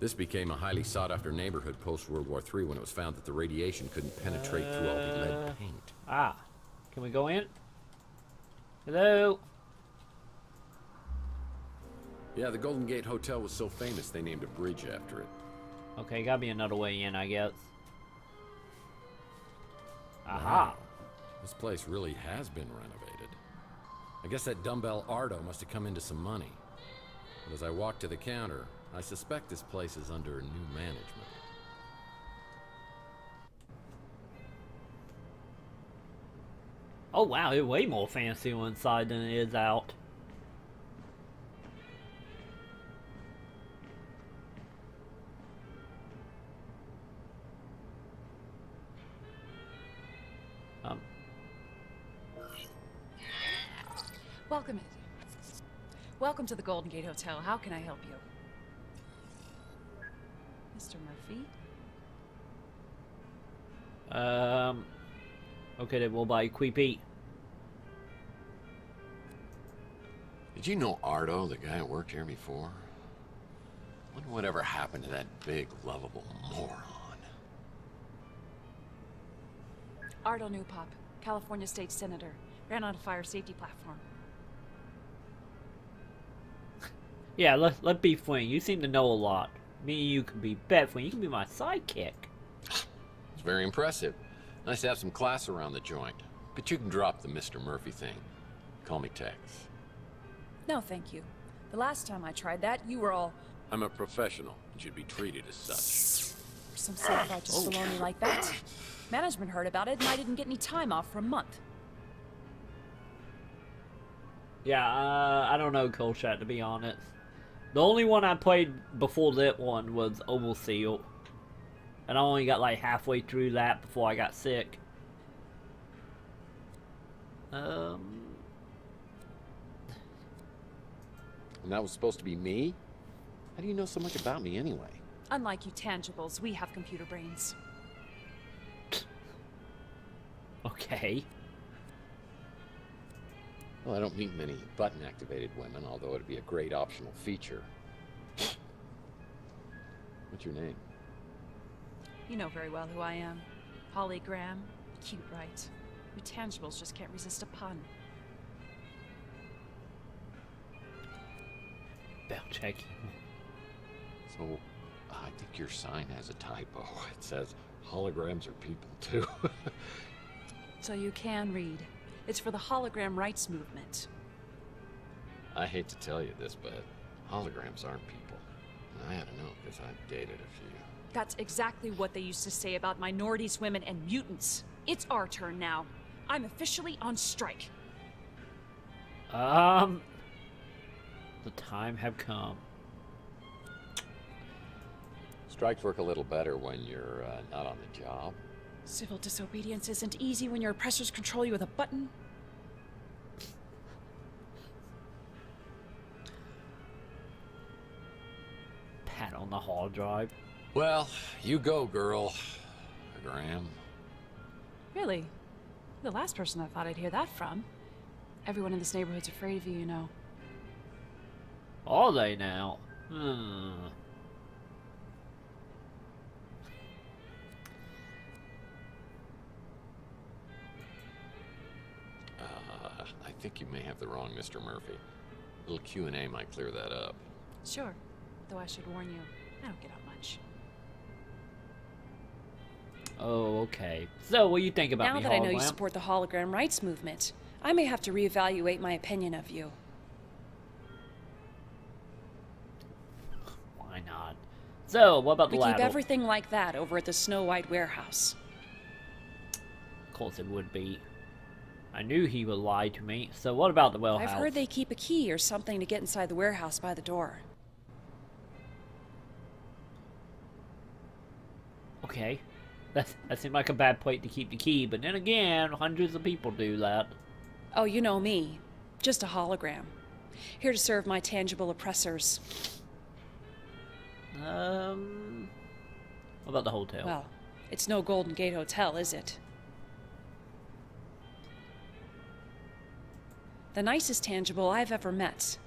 This became a highly sought-after neighborhood post-World War III when it was found that the radiation couldn't penetrate through all the lead paint. Ah, can we go in? Hello? Yeah, the Golden Gate Hotel was so famous they named a bridge after it. Okay, gotta be another way in, I guess. Aha! Wow. This place really has been renovated. I guess that dumbbell Ardo must have come into some money. But as I walk to the counter, I suspect this place is under new management. Oh wow, it's way more fancy inside than it is out. Welcome to the Golden Gate Hotel. How can I help you? Mr. Murphy? Okay, then we'll buy Queepy. Did you know Ardo, the guy who worked here before? Wonder whatever happened to that big, lovable moron. Ardo Newpop, California State Senator. Ran on a fire safety platform. Yeah, let's be frank. You seem to know a lot. Me and you can be best friends. You can be my sidekick. It's very impressive. Nice to have some class around the joint. But you can drop the Mr. Murphy thing. Call me Tex. No, thank you. The last time I tried that, you were all... I'm a professional and should be treated as such. For some self-righteous baloney like that. Management heard about it and I didn't get any time off for a month. Yeah, I don't know Kolchat, to be honest. The only one I played before that one was Overseal. And I only got like halfway through that before I got sick. And that was supposed to be me? How do you know so much about me anyway? Unlike you tangibles, we have computer brains. Okay. Well, I don't meet many button-activated women, although it'd be a great optional feature. What's your name? You know very well who I am. Holly Graham. Cute, right? You tangibles just can't resist a pun. Bell checking. So, I think your sign has a typo. It says holograms are people, too. So you can read. It's for the hologram rights movement. I hate to tell you this, but holograms aren't people. And I had to know because I've dated a few. That's exactly what they used to say about minorities, women, and mutants. It's our turn now. I'm officially on strike. The time have come. Strikes work a little better when you're not on the job. Civil disobedience isn't easy when your oppressors control you with a button. Pat on the hard drive. Well, you go, girl. Graham. Really? You're the last person I thought I'd hear that from. Everyone in this neighborhood's afraid of you, you know. Are they now? I think you may have the wrong Mr. Murphy. A little Q&A might clear that up. Sure. Though I should warn you, I don't get out much. Oh, okay. So, what do you think about now me, that I know you hologram? support the hologram rights movement, I may have to reevaluate my opinion of you. Why not? So, what about the We keep ladder? everything like that over at the Snow White warehouse. Of course it would be. I knew he would lie to me. So, what about the well house? I've heard they keep a key or something to get inside the warehouse by the door. Okay. That seemed like a bad place to keep the key, but then again, hundreds of people do that. Oh, you know me. Just a hologram. Here to serve my tangible oppressors. What about the hotel? Well, it's no Golden Gate Hotel, is it? The nicest tangible I've ever met.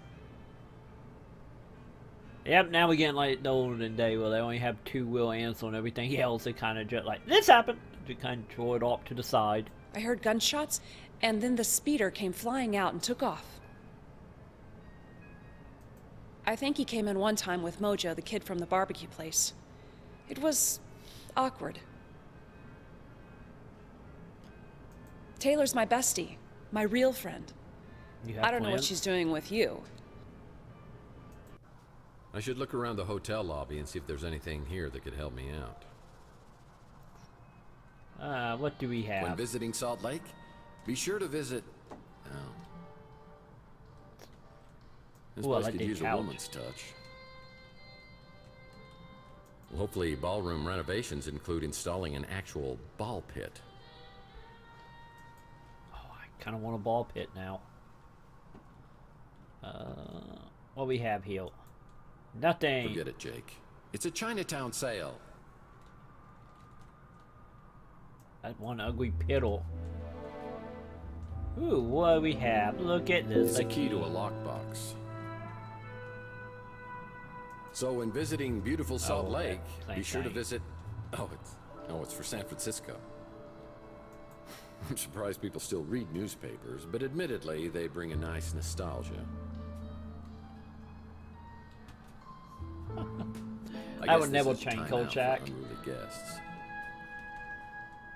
Yep, now we're getting like the olden day where they only have two-wheel answer and everything else. They kind of just like, this happened! To kind of throw it off to the side. I heard gunshots, and then the speeder came flying out and took off. I think he came in one time with Mojo, the kid from the barbecue place. It was awkward. Taylor's my bestie, my real friend. I don't know what she's doing with you. I should look around the hotel lobby and see if there's anything here that could help me out. What do we have? When visiting Salt Lake, be sure to visit... Oh. This place could use a woman's touch. Well, hopefully ballroom renovations include installing an actual ball pit. Oh, I kind of want a ball pit now. What we have here? Nothing. Forget it, Jake. It's a Chinatown sale. That one ugly piddle. Ooh, what do we have? Look at this. It's a key to a lockbox. So when visiting beautiful Salt Lake, be sure to visit... Oh, it's for San Francisco. I'm surprised people still read newspapers, but admittedly, they bring a nice nostalgia. I would never change Kolchak. Guests.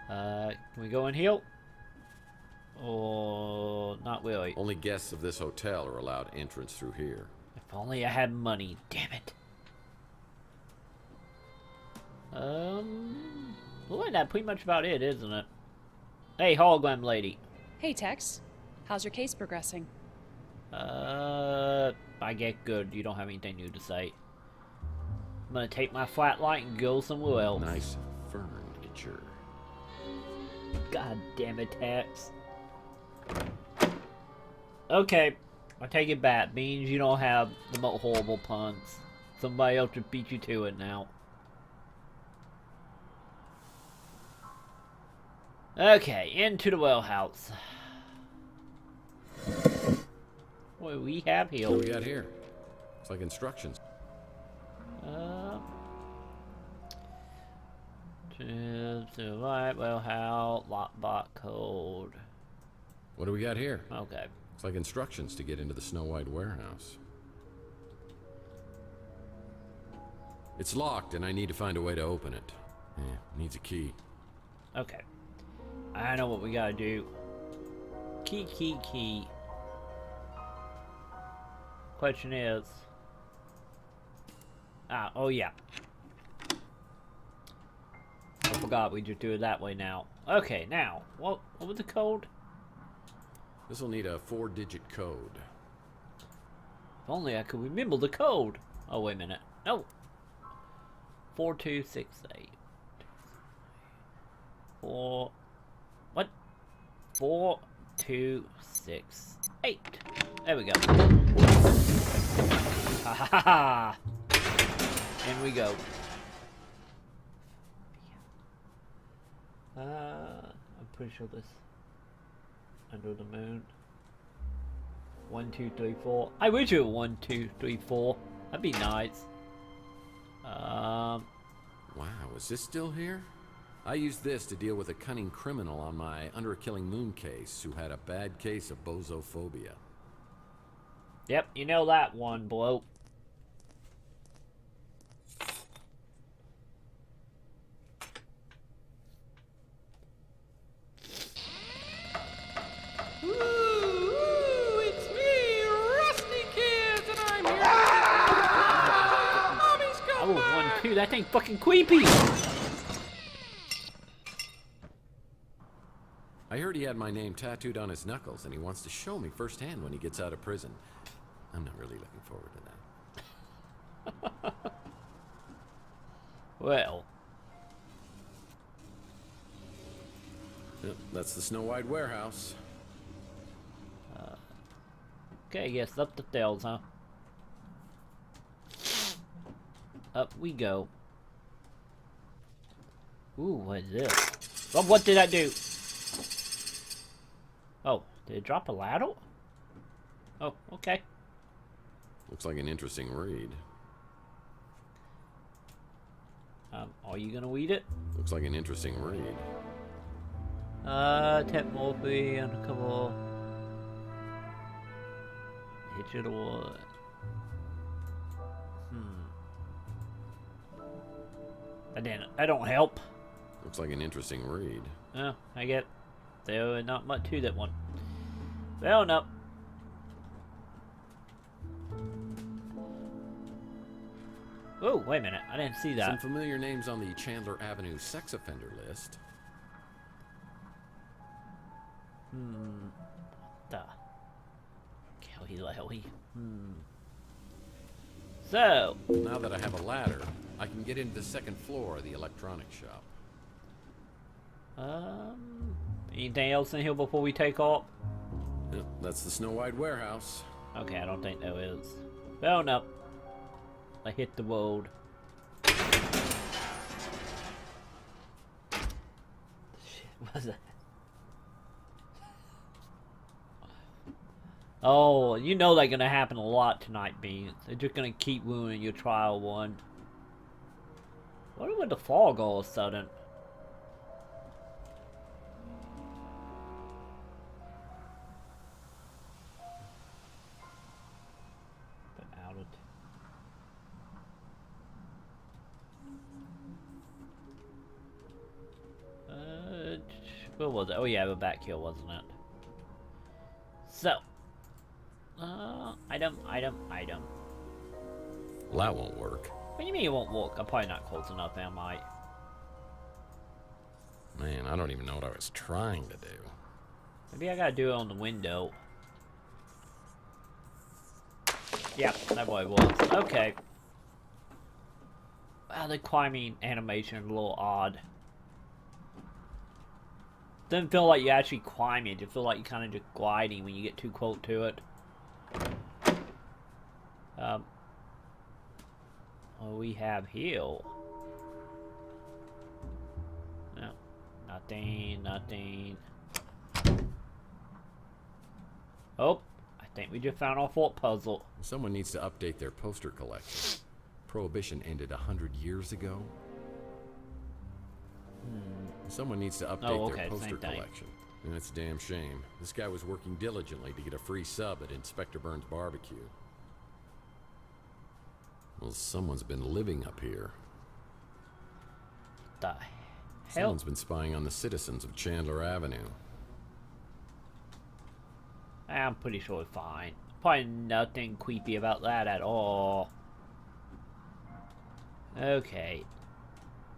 Can we go in here? Or not really? Only guests of this hotel are allowed entrance through here. If only I had money. Damn it. Well, that's pretty much about it, isn't it? Hey, hologram lady. Hey, Tex. How's your case progressing? I get good. You don't have anything new to say. I'm gonna take my flat light and go somewhere else. Nice furniture. God damn it, Tex. Okay, I take it back. Means you don't have the most horrible puns. Somebody else should beat you to it now. Okay, into the well house. What do we have here? What do we got here? It's like instructions. To right well house, lockbox code. What do we got here? Okay. It's like instructions to get into the Snow White warehouse. It's locked and I need to find a way to open it. Yeah, needs a key. Okay. I know what we gotta do. Key. Question is... oh yeah. I forgot we just do it that way now. Okay, now, what was the code? This will need a 4-digit code. If only I could remember the code. Oh, wait a minute. No. 4268. 4268. There we go. Ha ha ha! In we go. I'm pretty sure this under the moon. 1, 2, 3, 4. I wish it was 1, 2, 3, 4. That'd be nice. Wow, is this still here? I used this to deal with a cunning criminal on my Under a Killing Moon case who had a bad case of bozophobia. Yep, you know that one, bloke. Dude, that thing's fucking creepy! I heard he had my name tattooed on his knuckles, and he wants to show me firsthand when he gets out of prison. I'm not really looking forward to that. Well. Yep, that's the Snow White warehouse. Okay, yes, up the stairs, huh? Up we go. Ooh, what is this? Well, what did I do? Oh, did it drop a ladder? Oh, okay. Looks like an interesting read. Are you gonna read it? Looks like an interesting read. Tap Morphe and a couple digital. That don't help. Looks like an interesting read. Oh, I get there not much to that one. Well, no. Oh, wait a minute. I didn't see that. Some familiar names on the Chandler Avenue sex offender list. What the? Kelly. So. Now that I have a ladder, I can get into the second floor of the electronics shop. Anything else in here before we take off? Yep, that's the Snow White warehouse. Okay, I don't think there is. Well, no. I hit the road. Shit, what's that? Oh, you know that's gonna happen a lot tonight, Beans. They're just gonna keep ruining your trial one. What with the fog all of a sudden? Where was it? Oh yeah, we're back here, wasn't it? So, item. Well, that won't work. What do you mean it won't work? I'm probably not close enough, am I? Man, I don't even know what I was trying to do. Maybe I gotta do it on the window. Yep, that's what it was. Okay. Wow, the climbing animation is a little odd. Doesn't feel like you're actually climbing. You feel like you're kind of just gliding when you get too close to it. What we have here? No, nothing. Oh, I think we just found our fourth puzzle. Someone needs to update their poster collection. Prohibition ended 100 years ago. Someone needs to update their poster collection. And it's a damn shame. This guy was working diligently to get a free sub at Inspector Burns' barbecue. Well, someone's been living up here. The hell? Someone's been spying on the citizens of Chandler Avenue. I'm pretty sure it's fine. Probably nothing creepy about that at all. Okay.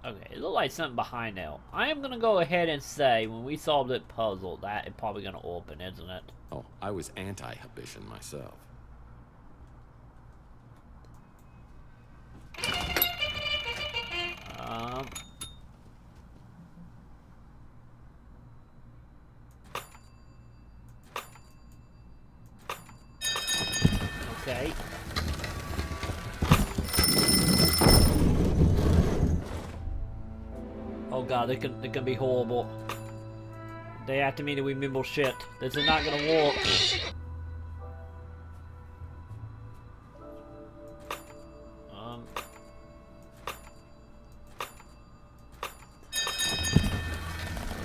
Okay, it looks like something behind there. I am gonna go ahead and say, when we solve that puzzle, that is probably gonna open, isn't it? Oh, I was anti-hibition myself. Okay. Oh god, they can be horrible. They have to mean that we mimble shit. This is not gonna work.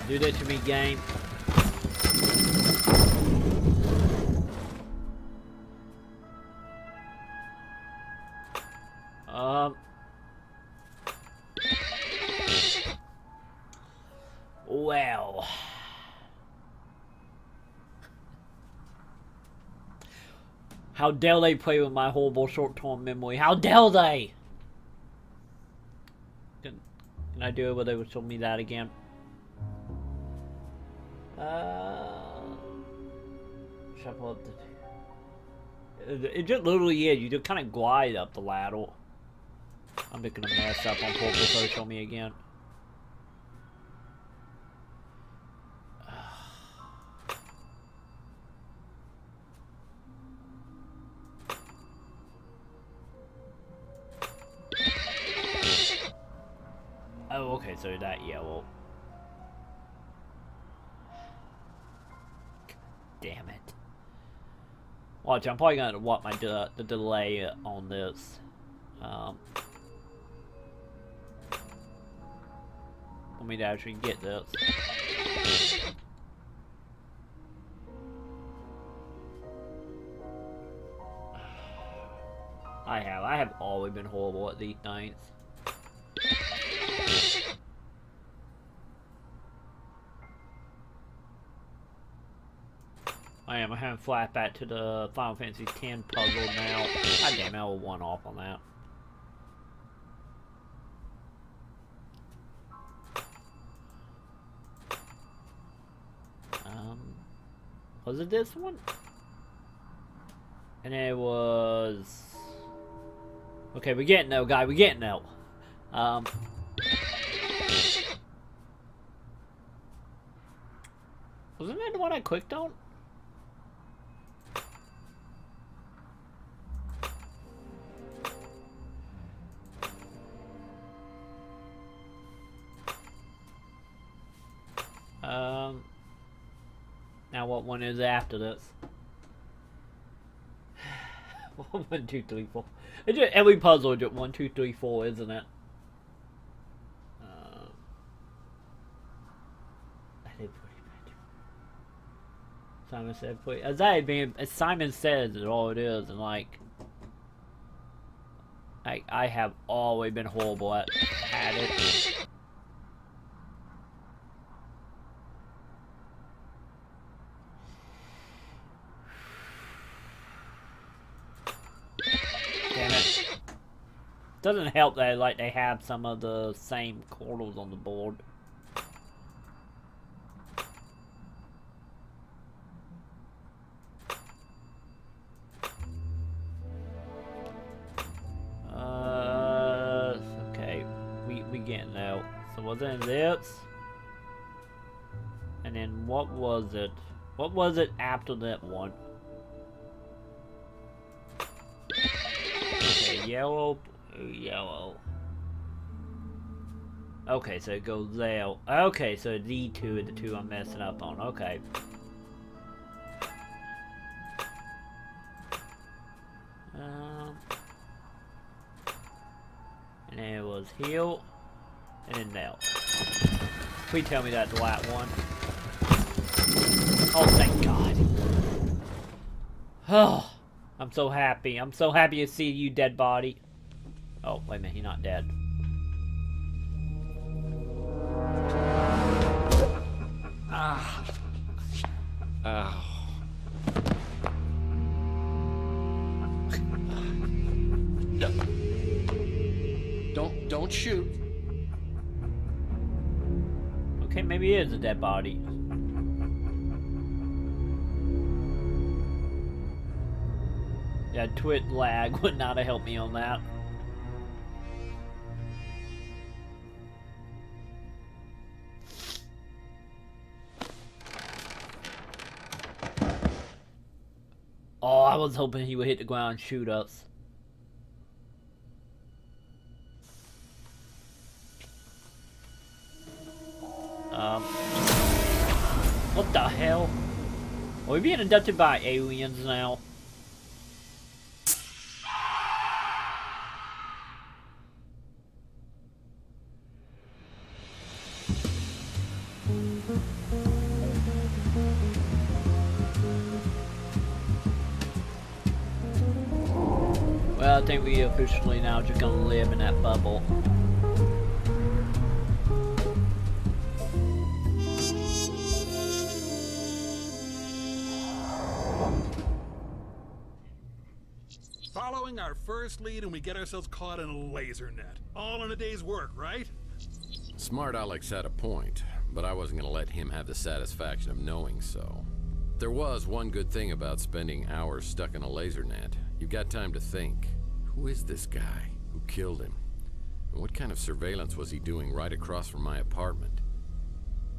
Do that to me, game. Well. How dare they play with my horrible short-term memory? How dare they? Can I do it where they would show me that again? Shuffle up the... It just literally is. You just kind of glide up the ladder. I'm just gonna mess up on purpose so they show me again. Okay, so that yellow. Damn it. Watch, I'm probably gonna want my the delay on this. Let me actually get this. I have always been horrible at these things. I am having flashback to the Final Fantasy X puzzle now. God damn it, I will one off on that. Was it this one? And it was... Okay, we're getting there, guy. We're getting there. Wasn't that the one I clicked on? Now what one is after this? 1, 2, 3, 4. It's just, every puzzle is just 1, 2, 3, 4, isn't it? I did pretty bad. Simon said, "Please." As Simon says, is all it is, and like, I have always been horrible at it. Doesn't help that like they have some of the same portals on the board. Okay, we getting out. So what's in this? And then what was it? What was it after that one? Okay, yellow. Yellow. Okay, so it goes there. Okay, so D2 are the two I'm messing up on. Okay. And then it was heal. And then now. Please tell me that's the last one. Oh, thank God. Oh, I'm so happy. I'm so happy to see you, dead body. Oh, wait a minute, he's not dead. Ah. Oh. Don't shoot. Okay, maybe it is a dead body. Yeah, twit lag would not have helped me on that. Oh, I was hoping he would hit the ground and shoot us. What the hell? Are we being abducted by aliens now? Well, I think we officially now just gonna live in that bubble. Following our first lead and we get ourselves caught in a laser net. All in a day's work, right? Smart Alex had a point, but I wasn't gonna let him have the satisfaction of knowing so. There was one good thing about spending hours stuck in a laser net. You got time to think. Who is this guy? Who killed him? And what kind of surveillance was he doing right across from my apartment?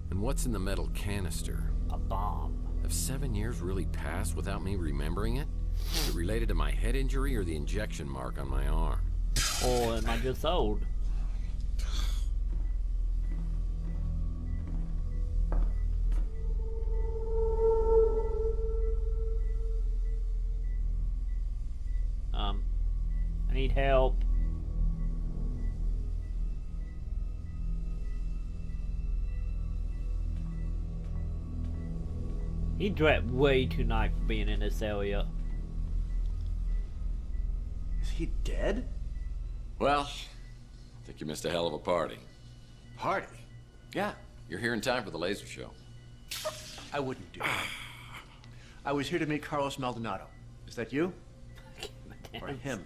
And what's in the metal canister? A bomb. Have 7 years really passed without me remembering it? Is it related to my head injury or the injection mark on my arm? Or am I just old? help. He drank way too nice for being in this area. Is he dead? Well, I think you missed a hell of a party. Party? Yeah, you're here in time for the laser show. I wouldn't do that. I was here to meet Carlos Maldonado. Is that you? Or him?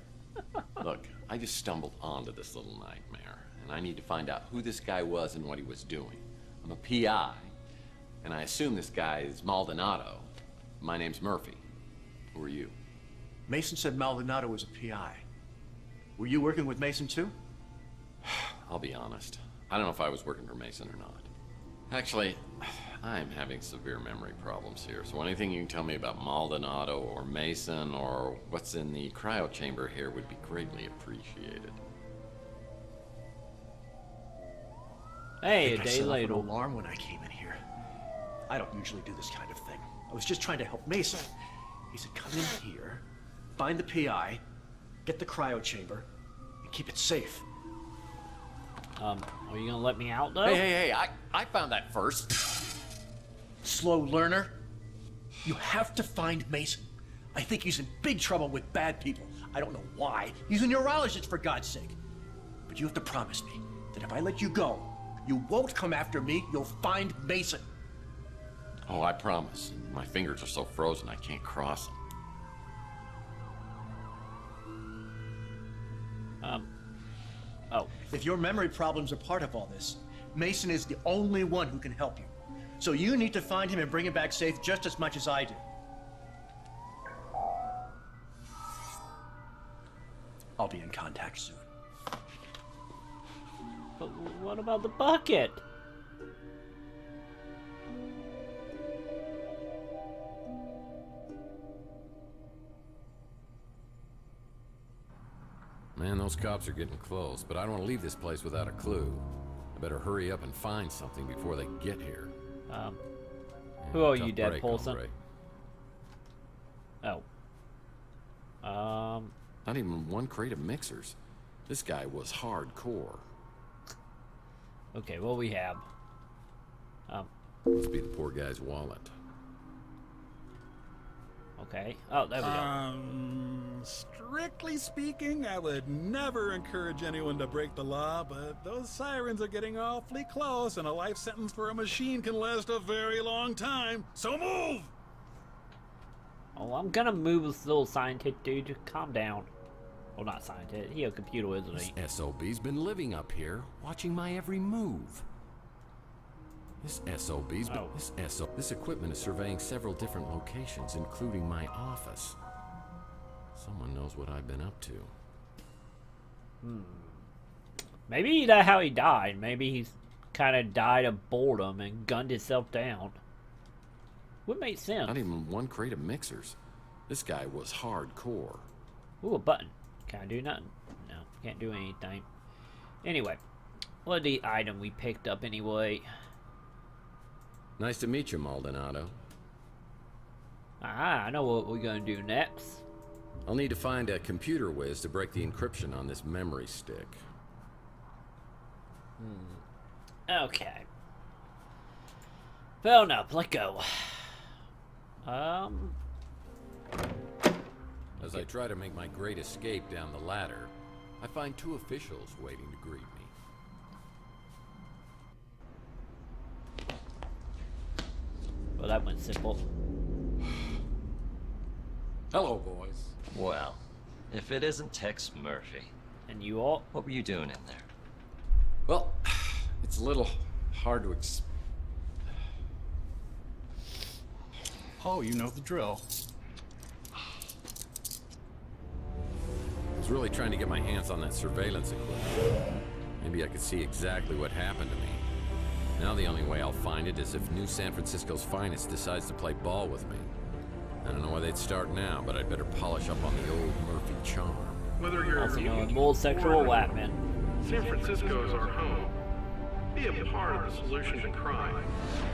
Look, I just stumbled onto this little nightmare, and I need to find out who this guy was and what he was doing. I'm a PI, and I assume this guy is Maldonado. My name's Murphy. Who are you? Mason said Maldonado was a PI. Were you working with Mason too? I'll be honest. I don't know if I was working for Mason or not. Actually, I'm having severe memory problems here, so anything you can tell me about Maldonado or Mason or what's in the cryo chamber here would be greatly appreciated. Hey, I a day set off later. an alarm when I came in here. I don't usually do this kind of thing. I was just trying to help Mason. He said, come in here, find the PI, get the cryo chamber, and keep it safe. Are you gonna let me out though? Hey, I found that first. Slow learner. You have to find Mason. I think he's in big trouble with bad people. I don't know why. He's a neurologist, for God's sake. But you have to promise me that if I let you go, you won't come after me. You'll find Mason. Oh, I promise. My fingers are so frozen I can't cross them. Oh. If your memory problems are part of all this, Mason is the only one who can help you. So you need to find him and bring him back safe just as much as I do. I'll be in contact soon. But what about the bucket? Man, those cops are getting close, but I don't want to leave this place without a clue. I better hurry up and find something before they get here. Who are tough you, Dead break, Paulson? hombre. Oh. Not even one crate of mixers. This guy was hardcore. Okay, what we have? Must be the poor guy's wallet. Okay. Oh, there we go. Strictly speaking, I would never encourage anyone to break the law, but those sirens are getting awfully close, and a life sentence for a machine can last a very long time. So move! Oh, I'm gonna move this little scientist dude. Just calm down. Well, not scientist. He a computer, isn't he? This SOB's been living up here, watching my every move. This SOB's been... This equipment is surveying several different locations, including my office. Someone knows what I've been up to. Maybe that's how he died. Maybe he's kind of died of boredom and gunned himself down. Would make sense. Not even one crate of mixers. This guy was hardcore. Ooh, a button. Can I do nothing? No, can't do anything. Anyway, what are the item we picked up anyway? Nice to meet you, Maldonado. Ah, I know what we're gonna do next. I'll need to find a computer whiz to break the encryption on this memory stick. Okay. Fair enough, let go. As I try to make my great escape down the ladder, I find two officials waiting to greet me. Well, that went simple. Hello, boys. Well, if it isn't Tex Murphy. And you all? What were you doing in there? Well, it's a little hard to Oh, you know the drill. I was really trying to get my hands on that surveillance equipment. Maybe I could see exactly what happened to me. Now the only way I'll find it is if New San Francisco's finest decides to play ball with me. I don't know why they'd start now, but I'd better polish up on the old Murphy charm. Whether you're Also known as Bull Sexual Whackman. San Francisco is our home. Be a part of the solution to crime.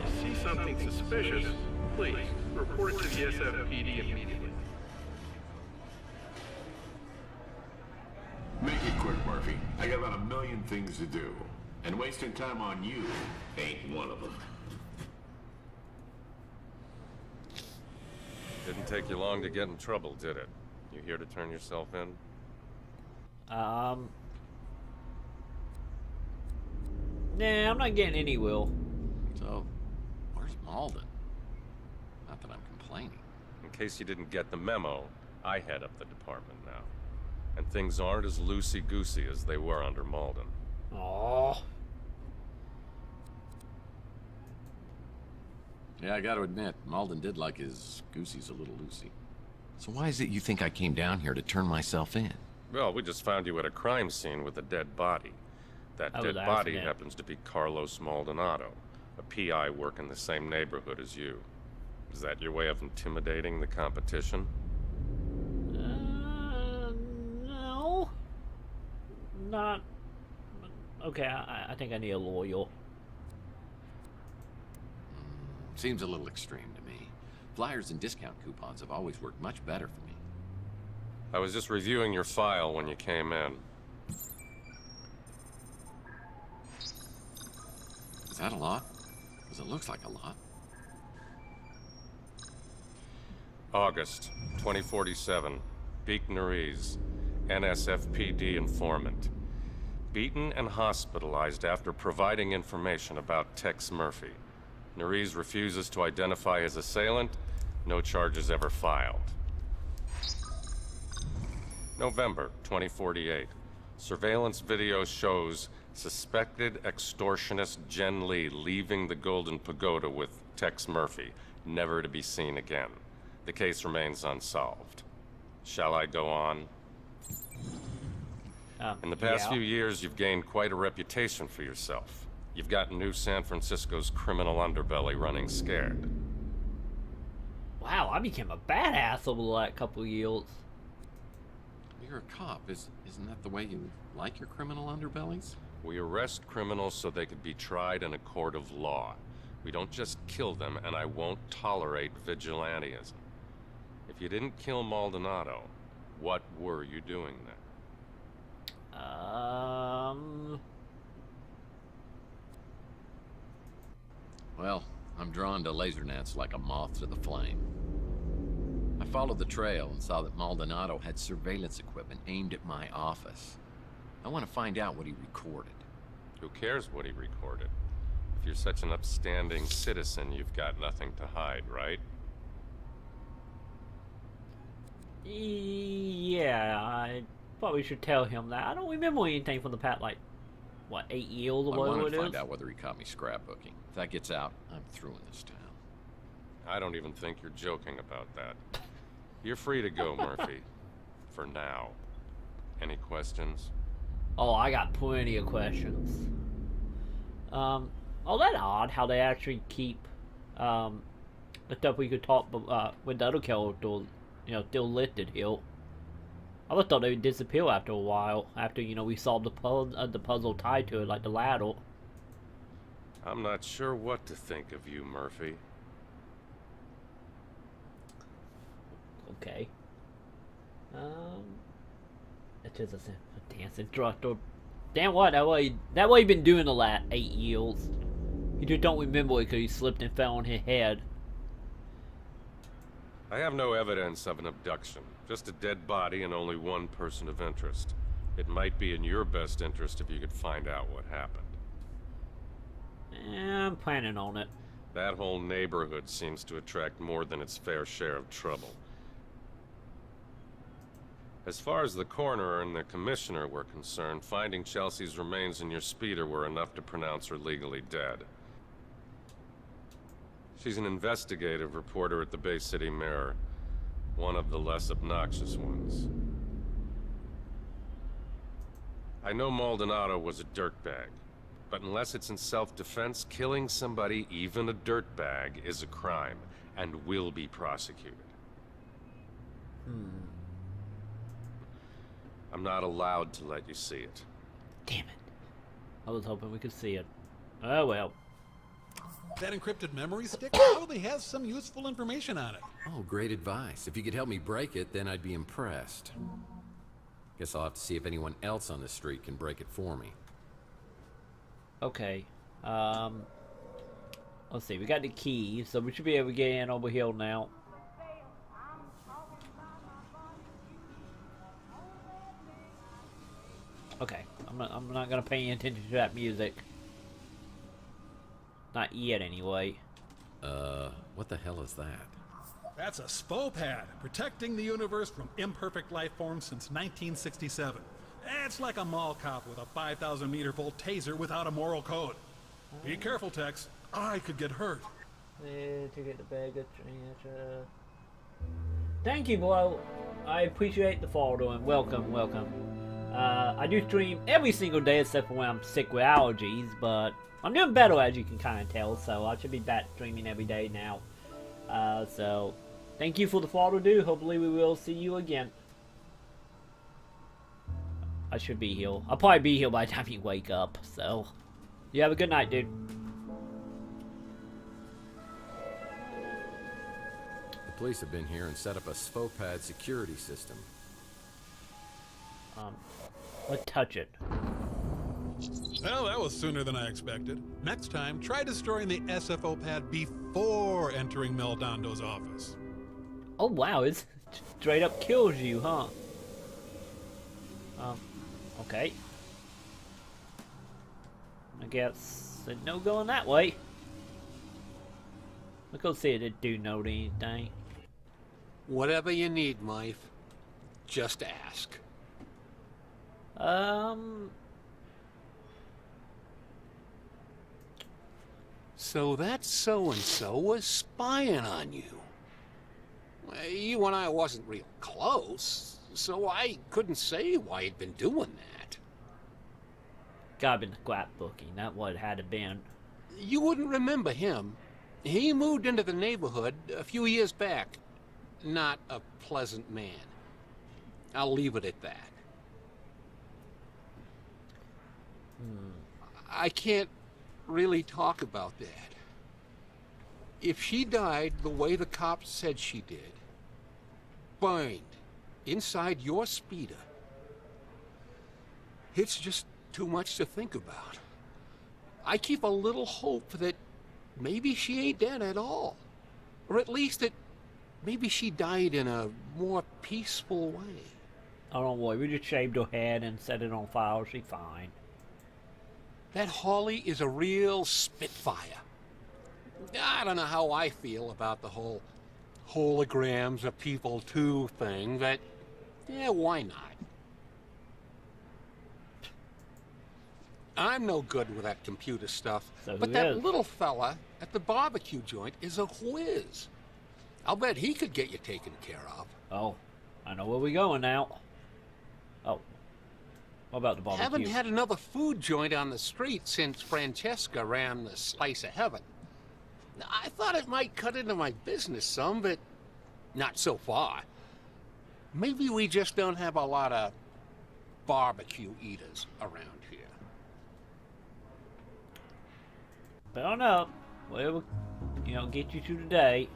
If you see something suspicious, please report it to the SFPD immediately. Murphy. I got about 1 million things to do. And wasting time on you ain't one of them. Didn't take you long to get in trouble, did it? You here to turn yourself in? Nah, I'm not getting any, Will. So, where's Malden? Not that I'm complaining. In case you didn't get the memo, I head up the department now. And things aren't as loosey-goosey as they were under Malden. Aww. Yeah, I gotta admit, Malden did like his goosies a little loosey. So why is it you think I came down here to turn myself in? Well, we just found you at a crime scene with a dead body. That dead body happens to be Carlos Maldonado, a PI working the same neighborhood as you. Is that your way of intimidating the competition? No. Not... Okay, I think I need a lawyer. Seems a little extreme to me. Flyers and discount coupons have always worked much better for me. I was just reviewing your file when you came in. Is that a lot? Because it looks like a lot. August 2047. Beek Nariz, NSFPD informant. Beaten and hospitalized after providing information about Tex Murphy. Nariz refuses to identify his assailant. No charges ever filed. November 2048. Surveillance video shows suspected extortionist Jen Lee leaving the Golden Pagoda with Tex Murphy, never to be seen again. The case remains unsolved. Shall I go on? In the past few years, you've gained quite a reputation for yourself. You've got New San Francisco's criminal underbelly running scared. Wow, I became a badass over the last couple of years. You're a cop. Isn't that the way you like your criminal underbellies? We arrest criminals so they could be tried in a court of law. We don't just kill them, and I won't tolerate vigilantism. If you didn't kill Maldonado, what were you doing then? Well, I'm drawn to laser nets like a moth to the flame. I followed the trail and saw that Maldonado had surveillance equipment aimed at my office. I want to find out what he recorded. Who cares what he recorded? If you're such an upstanding citizen, you've got nothing to hide, right? Yeah, I probably should tell him that. I don't remember anything from the past, like, what, 8 years or whatever it is? I want to find out whether he caught me scrapbooking. If that gets out, I'm through in this town. I don't even think you're joking about that. You're free to go, Murphy. For now. Any questions? Oh, I got plenty of questions. Oh, that's odd how they actually keep, the stuff we could talk, with the other characters, you know, still listed here. I just thought they would disappear after a while, after, you know, we solved the puzzle tied to it, like the ladder. I'm not sure what to think of you, Murphy. Okay. It's just a dance instructor. Damn what, that way he been doing the last 8 years. You just don't remember it because he slipped and fell on his head. I have no evidence of an abduction. Just a dead body and only one person of interest. It might be in your best interest if you could find out what happened. I'm planning on it. That whole neighborhood seems to attract more than its fair share of trouble. As far as the coroner and the commissioner were concerned, finding Chelsea's remains in your speeder were enough to pronounce her legally dead. She's an investigative reporter at the Bay City Mirror, one of the less obnoxious ones. I know Maldonado was a dirtbag, but unless it's in self-defense, killing somebody, even a dirtbag, is a crime and will be prosecuted. I'm not allowed to let you see it. Damn it. I was hoping we could see it. Oh well. That encrypted memory stick probably has some useful information on it. Oh, great advice. If you could help me break it, then I'd be impressed. Guess I'll have to see if anyone else on the street can break it for me. Okay. Let's see. We got the key, so we should be able to get in over here now. Okay. I'm not gonna pay any attention to that music. Not yet, anyway. What the hell is that? That's a SPO pad, protecting the universe from imperfect life forms since 1967. It's like a mall cop with a 5,000 meter volt taser without a moral code. Be careful, Tex. I could get hurt. To get the bag of Thank you, boy. I appreciate the follow and welcome. I do stream every single day except for when I'm sick with allergies, but I'm doing better, as you can kind of tell, so I should be back streaming every day now. So thank you for the follow, dude. Hopefully we will see you again. I should be here. I'll probably be here by the time you wake up, so you have a good night, dude. The police have been here and set up a SPO pad security system. Let's touch it. Well, that was sooner than I expected. Next time, try destroying the SFO pad before entering Meldondo's office. Oh wow, it straight up kills you, huh? Okay. I guess there's no going that way. Let's go see if it do know anything. Whatever you need, Mife, just ask. So that so-and-so was spying on you. You and I wasn't real close, so I couldn't say why he'd been doing that. Gotta been scrapbooking, that what it had to been. You wouldn't remember him. He moved into the neighborhood a few years back. Not a pleasant man. I'll leave it at that. I can't really talk about that. If she died the way the cops said she did, burned inside your speeder, it's just too much to think about. I keep a little hope that maybe she ain't dead at all. Or at least that maybe she died in a more peaceful way. Oh, don't worry, we just shaved her head and set it on fire, she's fine. That Holly is a real spitfire. I don't know how I feel about the whole holograms of people too thing, but yeah, why not? I'm no good with that computer stuff, but that little fella at the barbecue joint is a whiz. I'll bet he could get you taken care of. Oh, I know where we're going now. Oh, what about the barbecue? Haven't had another food joint on the street since Francesca ran the Slice of Heaven. I thought it might cut into my business some, but not so far. Maybe we just don't have a lot of barbecue eaters around here. But I don't know. Well, get you to today.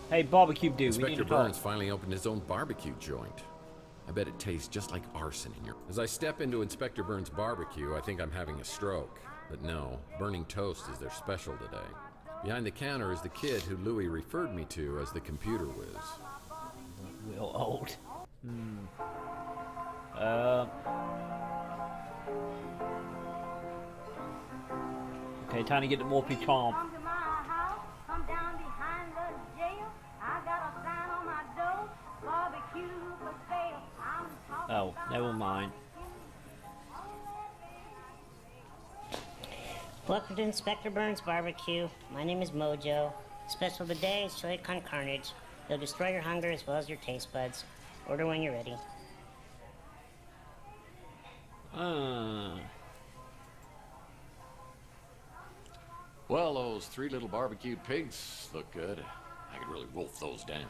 Hey, barbecue dude, we need to Inspector talk. Burns finally opened his own barbecue joint. I bet it tastes just like arson in your... As I step into Inspector Burns' barbecue, I think I'm having a stroke. But no, burning toast is their special today. Behind the counter is the kid who Louis referred me to as the computer whiz. Real old. Okay, time to get the Morphe Chomp. Oh, never mind. Welcome to Inspector Burns Barbecue. My name is Mojo. Special today is chili con carnage. It'll destroy your hunger as well as your taste buds. Order when you're ready. Well, those 3 little barbecued pigs look good. I could really wolf those down.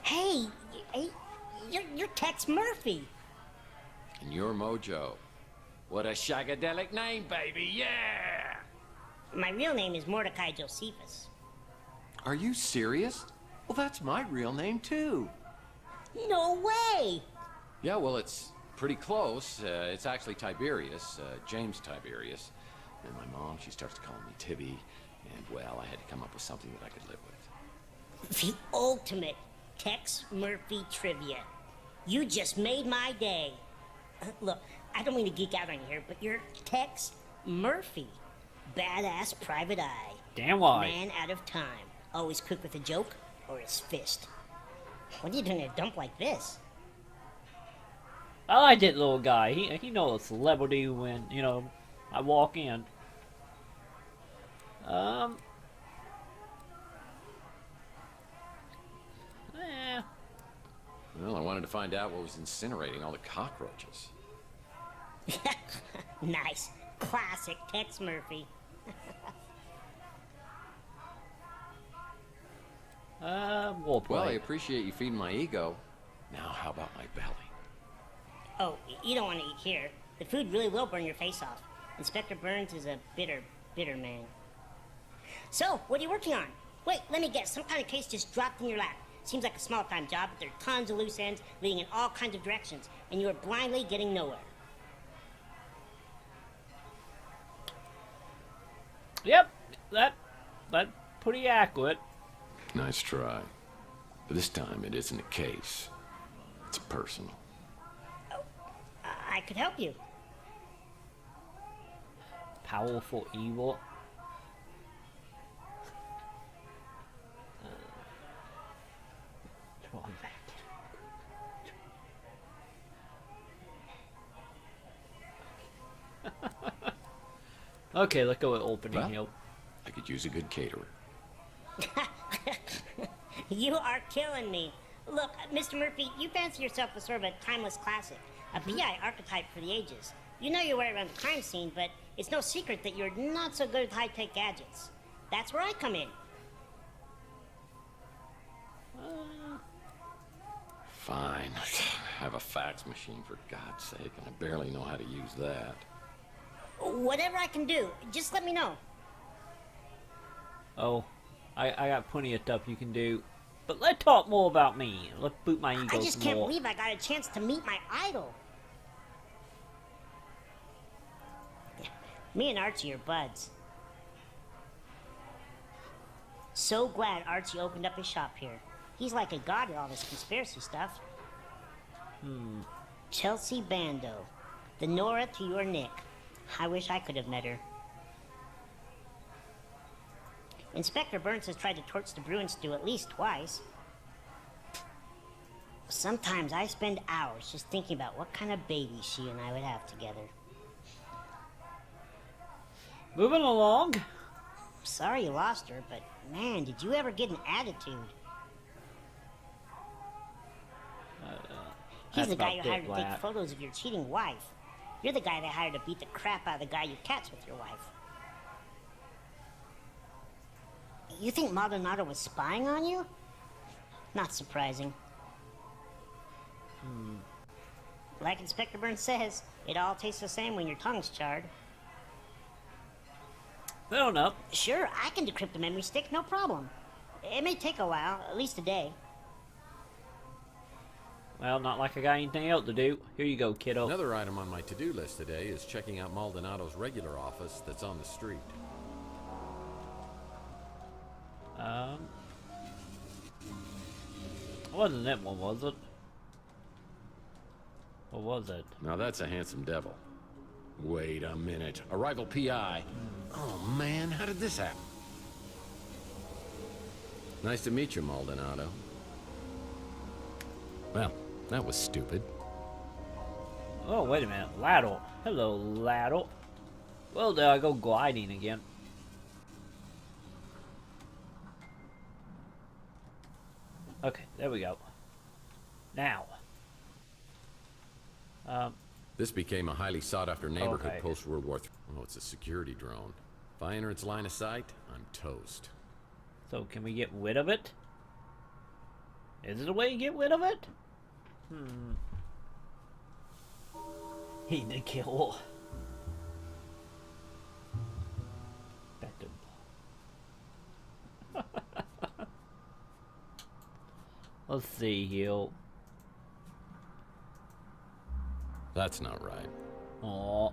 Hey, you're Tex Murphy. And you're Mojo. What a shagadelic name, baby, yeah! My real name is Mordecai Josephus. Are you serious? Well, that's my real name, too. No way! Yeah, well, it's pretty close. It's actually Tiberius, James Tiberius. And my mom, she starts calling me Tibby. And, well, I had to come up with something that I could live with. The ultimate Tex Murphy trivia. You just made my day. Look, I don't mean to geek out on you here, but you're Tex Murphy. Badass private eye. Damn right. Man out of time. Always quick with a joke or his fist. What are you doing in a dump like this? I like that little guy. He knows a celebrity when, you know, I walk in. Well, I wanted to find out what was incinerating all the cockroaches. Nice. Classic Tex Murphy. Well, I appreciate you feeding my ego. Now, how about my belly? Oh, you don't want to eat here. The food really will burn your face off. Inspector Burns is a bitter, bitter man. So, what are you working on? Wait, let me guess. Some kind of case just dropped in your lap. Seems like a small-time job, but there are tons of loose ends leading in all kinds of directions, and you are blindly getting nowhere. Yep, that's pretty accurate. Nice try. But this time, it isn't a case. It's personal. I could help you. Powerful evil. Okay, let's go with opening well, I could use a good caterer. You are killing me. Look, Mr. Murphy, you fancy yourself as sort of a timeless classic, a PI archetype for the ages. You know your way around the crime scene, but it's no secret that you're not so good with high-tech gadgets. That's where I come in. Fine. I have a fax machine, for God's sake, and I barely know how to use that. Whatever I can do, just let me know. Oh, I got plenty of stuff you can do. But let's talk more about me. Let's boot my ego I just can't more. believe I got a chance to meet my idol. Me and Archie are buds. So glad Archie opened up his shop here. He's like a god at all this conspiracy stuff. Chelsea Bando. The Nora to your Nick. I wish I could have met her. Inspector Burns has tried to torch the Bruin stew at least twice. Sometimes I spend hours just thinking about what kind of baby she and I would have together. Moving along. Sorry you lost her, but man, did you ever get an attitude? He's the guy you hired to take photos of your cheating wife. You're the guy they hired to beat the crap out of the guy you catch with your wife. You think Maldonado was spying on you? Not surprising. Like Inspector Burns says, it all tastes the same when your tongue's charred. Fair enough. Sure, I can decrypt a memory stick, no problem. It may take a while, at least a day. Well, not like I got anything else to do. Here you go, kiddo. Another item on my to-do list today is checking out Maldonado's regular office that's on the street. Wasn't that one, was it? What was it? Now that's a handsome devil. Wait a minute. A rival PI. Oh man, how did this happen? Nice to meet you, Maldonado. Well, that was stupid. Oh, wait a minute. Laddle. Hello, Laddle. Well, there I go gliding again. Okay, there we go. Now. This became a highly sought-after neighborhood Okay. post-World War III. Oh, it's a security drone. If I enter its line of sight, I'm toast. So, can we get rid of it? Is it a way to get rid of it? He did kill. Back to... Let's see here. That's not right. Aw.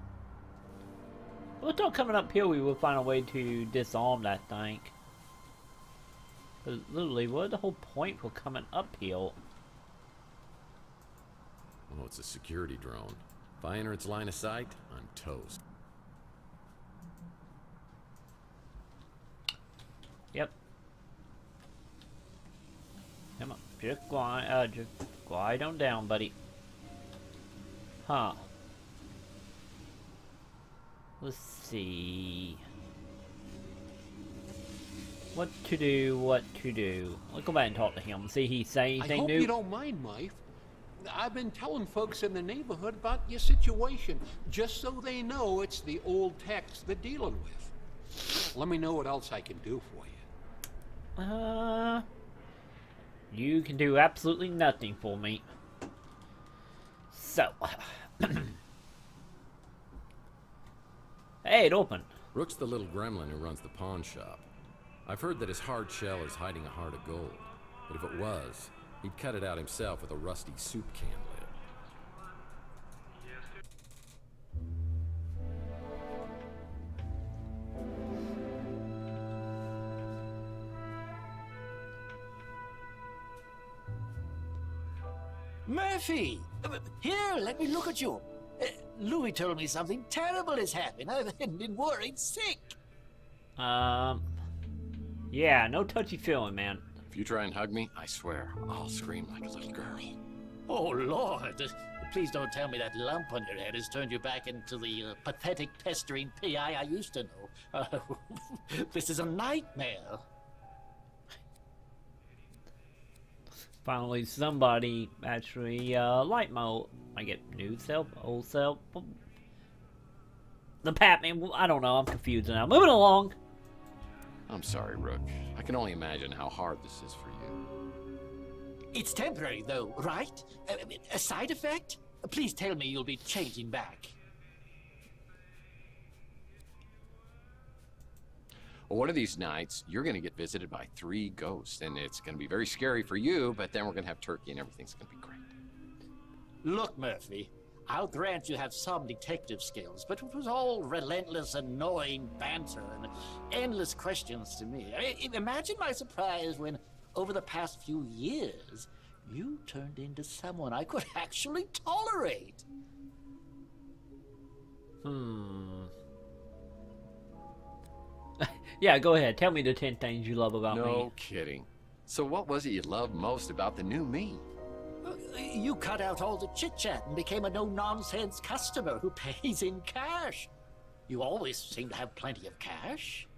Well, still coming up here, we will find a way to disarm that thing. 'Cause literally, what is the whole point for coming up here? Oh, it's a security drone. If I enter its line of sight, I'm toast. Yep. Come on, just glide on down, buddy. Huh. Let's see. What to do, what to do. Let's go back and talk to him. See if he say anything I hope new. you don't mind, Mike. I've been telling folks in the neighborhood about your situation, just so they know it's the old Tex they're dealing with. Let me know what else I can do for you. You can do absolutely nothing for me. So. Hey, it opened. Rook's the little gremlin who runs the pawn shop. I've heard that his hard shell is hiding a heart of gold. But if it was, he'd cut it out himself with a rusty soup can lid. Murphy! Here, let me look at you. Louis told me something terrible has happened. I've been worried sick. Yeah, no touchy feeling, man. If you try and hug me, I swear, I'll scream like a little girl. Oh, Lord. Please don't tell me that lump on your head has turned you back into the pathetic, pestering PI I used to know. This is a nightmare. Finally, somebody actually light mode. I get new self, old self. The Batman. I don't know. I'm confused now. Moving along. I'm sorry, Rook. I can only imagine how hard this is for you. It's temporary, though, right? A side effect? Please tell me you'll be changing back. Well, one of these nights, you're going to get visited by 3 ghosts, and it's going to be very scary for you, but then we're going to have turkey and everything's going to be great. Look, Murphy, I'll grant you have some detective skills, but it was all relentless, annoying banter and endless questions to me. Imagine my surprise when, over the past few years, you turned into someone I could actually tolerate. Yeah, go ahead. Tell me the 10 things you love about me. No kidding. So what was it you loved most about the new me? You cut out all the chit-chat and became a no-nonsense customer who pays in cash. You always seem to have plenty of cash.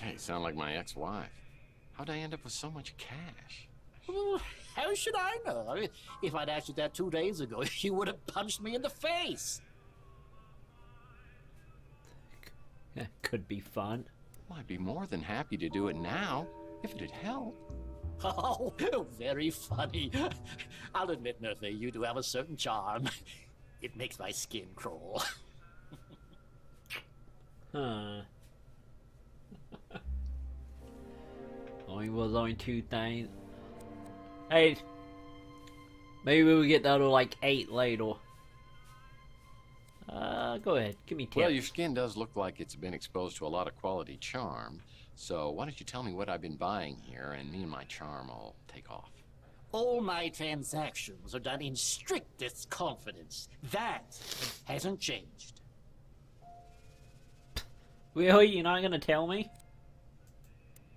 Hey, sound like my ex-wife. How'd I end up with so much cash? Well, how should I know? I mean, if I'd asked you that 2 days ago, you would have punched me in the face. That could be fun. Well, I'd be more than happy to do it now, if it'd help. Oh, very funny. I'll admit, Murphy, you do have a certain charm. It makes my skin crawl. Huh. Only 2 things. Hey, maybe we'll get the other like 8 later. Go ahead, give me 10. Well, your skin does look like it's been exposed to a lot of quality charm. So why don't you tell me what I've been buying here, and me and my charm will take off. All my transactions are done in strictest confidence. That hasn't changed. Really? You're not gonna tell me?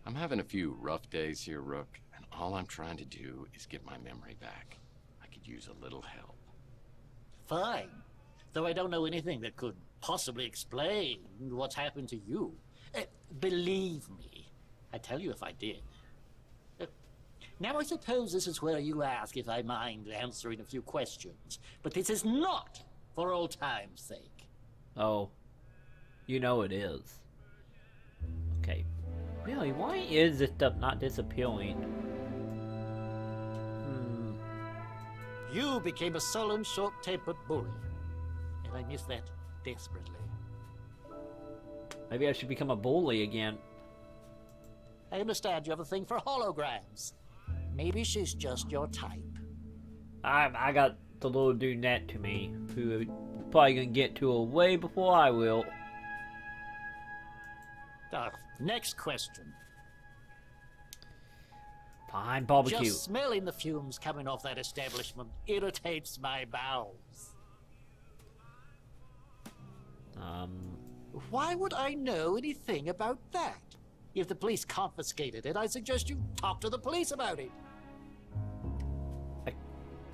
I'm having a few rough days here, Rook, and all I'm trying to do is get my memory back. I could use a little help. Fine. Though I don't know anything that could possibly explain what's happened to you. Believe me, I'd tell you if I did. Now I suppose this is where you ask if I mind answering a few questions. But this is not for old time's sake. Oh. You know it is. Okay. Really, why is this stuff not disappearing? You became a sullen, short-tempered bully. And I miss that desperately. Maybe I should become a bully again. I understand you have a thing for holograms. Maybe she's just your type. I got the little dude next to me who probably gonna get to her way before I will. Next question. Fine, barbecue. Just smelling the fumes coming off that establishment irritates my bowels. Why would I know anything about that? If the police confiscated it, I suggest you talk to the police about it. I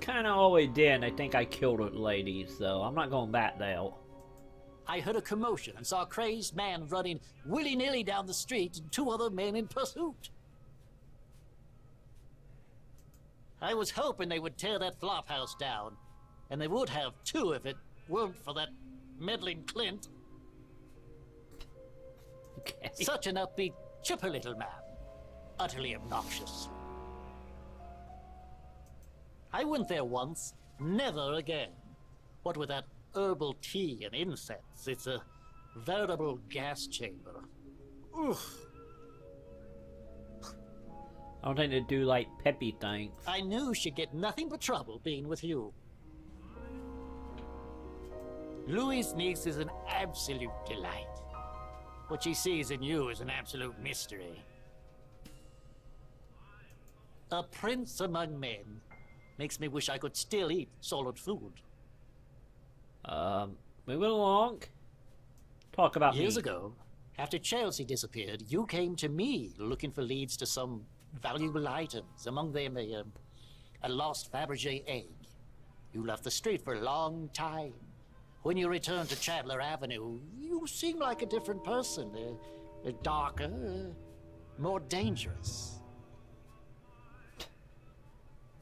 kinda always did, and I think I killed a lady, so I'm not going back there. I heard a commotion and saw a crazed man running willy-nilly down the street and 2 other men in pursuit. I was hoping they would tear that flop house down, and they would have too if it weren't for that meddling Clint. Okay. Such an upbeat, chipper little man. Utterly obnoxious. I went there once, never again. What with that herbal tea and incense, it's a veritable gas chamber. Oof. I don't think they do like peppy things. I knew she'd get nothing but trouble being with you. Louis' niece is an absolute delight. What she sees in you is an absolute mystery. A prince among men makes me wish I could still eat solid food. Moving along. Talk about Years me. ago, after Chelsea disappeared, you came to me looking for leads to some valuable items, among them a lost Fabergé egg. You left the street for a long time. When you returned to Chandler Avenue, you seemed like a different person, darker, more dangerous.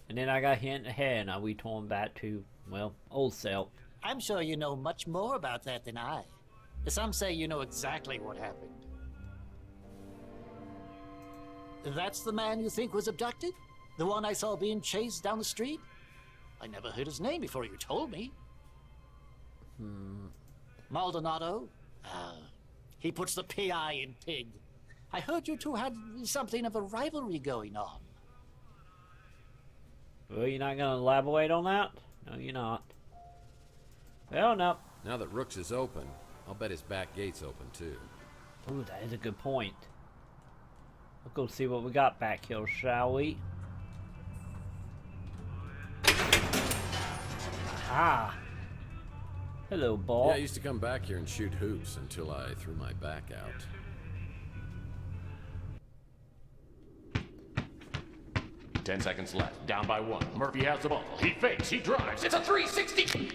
And then I got hit in the head, and I returned back to, well, old self. I'm sure you know much more about that than I. Some say you know exactly what happened. That's the man you think was abducted? The one I saw being chased down the street? I never heard his name before you told me. Maldonado? He puts the P.I. in pig. I heard you two had something of a rivalry going on. Well, you're not gonna elaborate on that? No, you're not. Well, no. Now that Rooks is open, I'll bet his back gate's open too. Ooh, that is a good point. Let's go see what we got back here, shall we? Aha! Hello, ball. Yeah, I used to come back here and shoot hoops until I threw my back out. Ten seconds left. Down by 1. Murphy has the ball. He fakes. He drives. It's a 360.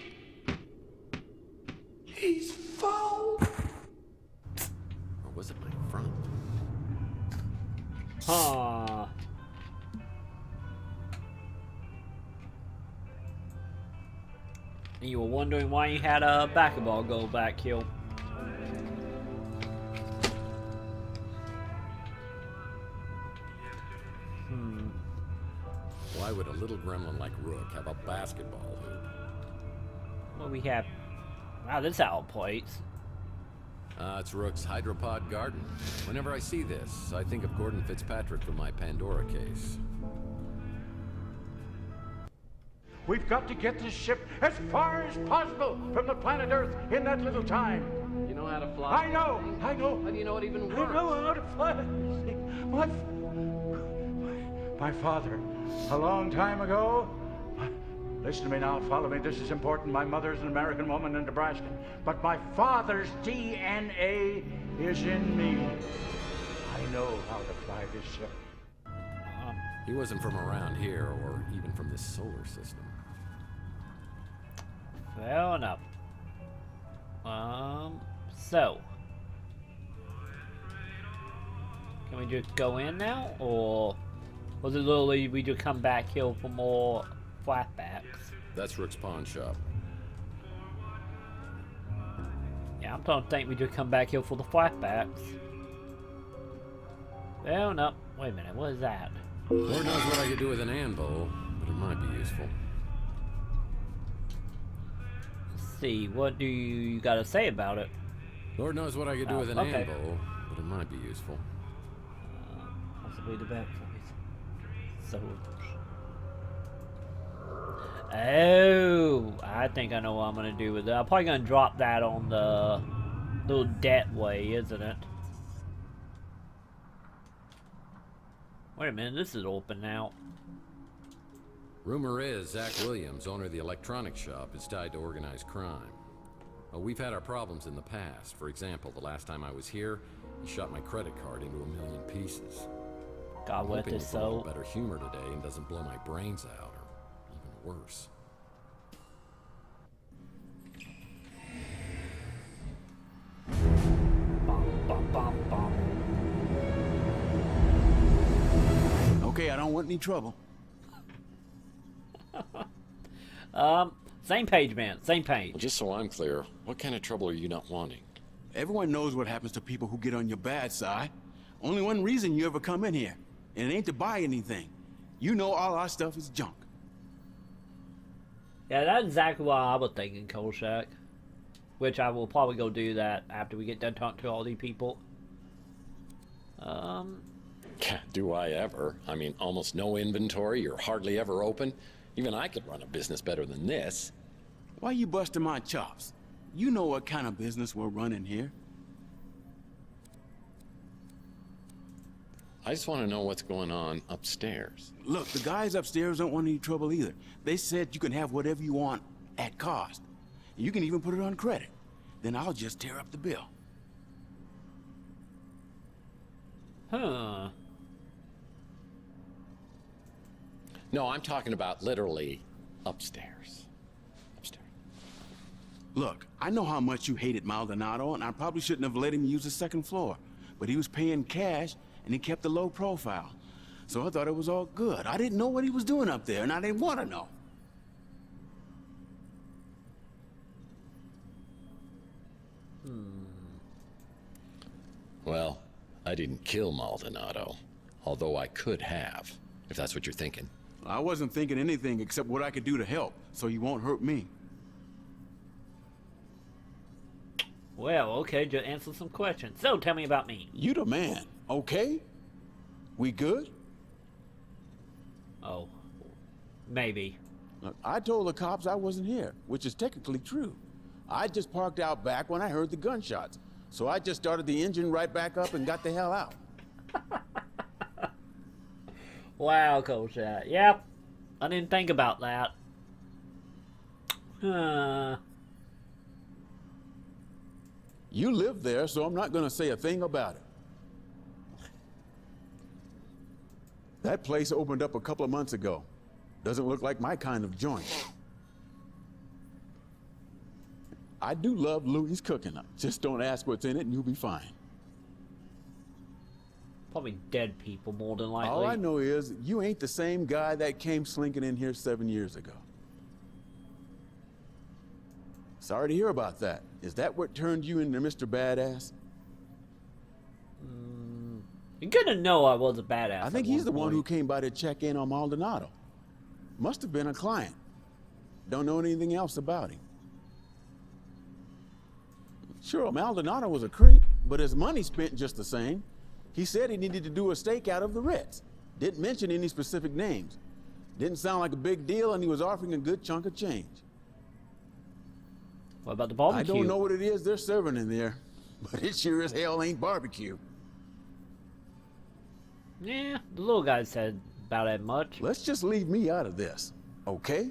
He's fouled. Or was it my front? Huh. And you were wondering why you had a basketball goal back here. Why would a little gremlin like Rook have a basketball hoop? What we have? Wow, this outplays. It's Rook's hydropod garden. Whenever I see this, I think of Gordon Fitzpatrick from my Pandora case. We've got to get this ship as far as possible from the planet Earth in that little time. You know how to fly? I know. How do you know it even works? I know how to fly. My father, a long time ago. Listen to me now, follow me. This is important. My mother's an American woman in Nebraska, but my father's DNA is in me. I know how to fly this ship. He wasn't from around here, or even from this solar system. Fair enough. So. Can we just go in now, or was it literally we just come back here for more flashbacks? That's Rook's pawn shop. Yeah, I'm trying to think we just come back here for the flashbacks. Well, no. Wait a minute, what is that? Lord knows what I could do with an anvil, but it might be useful. Let's see, what do you gotta say about it? Lord knows what I could do with an okay. ambo, but it might be useful. Possibly the back voice. So. Oh, I think I know what I'm gonna do with it. I'm probably gonna drop that on the little debt way, isn't it? Wait a minute, this is open now. Rumor is Zach Williams, owner of the electronics shop, is tied to organized crime. Oh, we've had our problems in the past. For example, the last time I was here, he shot my credit card into 1,000,000 pieces. God, I'm what hoping this he's a little so? better humor today and doesn't blow my brains out, or even worse. Okay, I don't want any trouble. Same page, man. Same page. Well, just so I'm clear, what kind of trouble are you not wanting? Everyone knows what happens to people who get on your bad side. Only one reason you ever come in here, and it ain't to buy anything. You know all our stuff is junk. Yeah, that's exactly what I was thinking, Kolchak. Which I will probably go do that after we get done talking to all these people. Do I ever? I mean, almost no inventory, you're hardly ever open. Even I could run a business better than this. Why you busting my chops? You know what kind of business we're running here. I just want to know what's going on upstairs. Look, the guys upstairs don't want any trouble either. They said you can have whatever you want at cost. You can even put it on credit. Then I'll just tear up the bill. Huh. No, I'm talking about literally upstairs. Look, I know how much you hated Maldonado, and I probably shouldn't have let him use the second floor. But he was paying cash, and he kept a low profile. So I thought it was all good. I didn't know what he was doing up there, and I didn't want to know. Well, I didn't kill Maldonado, although I could have, if that's what you're thinking. I wasn't thinking anything except what I could do to help, so you won't hurt me. Well, okay, just answer some questions. So, tell me about me. You the man, okay? We good? Oh, maybe. Look, I told the cops I wasn't here, which is technically true. I just parked out back when I heard the gunshots. So I just started the engine right back up and got the hell out. Wow, Kolchak. Yep. I didn't think about that. You live there, so I'm not going to say a thing about it. That place opened up a couple of months ago. Doesn't look like my kind of joint. I do love Louie's cooking up. Just don't ask what's in it and you'll be fine. Probably dead people, more than likely. All I know is you ain't the same guy that came slinking in here 7 years ago. Sorry to hear about that. Is that what turned you into Mr. Badass? You're gonna know I was a badass. I think he's the one who came by to check in on Maldonado. Must have been a client. Don't know anything else about him. Sure, Maldonado was a creep, but his money spent just the same. He said he needed to do a stakeout of the Ritz. Didn't mention any specific names. Didn't sound like a big deal, and he was offering a good chunk of change. What about the barbecue? I don't know what it is they're serving in there, but it sure as hell ain't barbecue. Yeah, the little guy said about that much. Let's just leave me out of this, okay?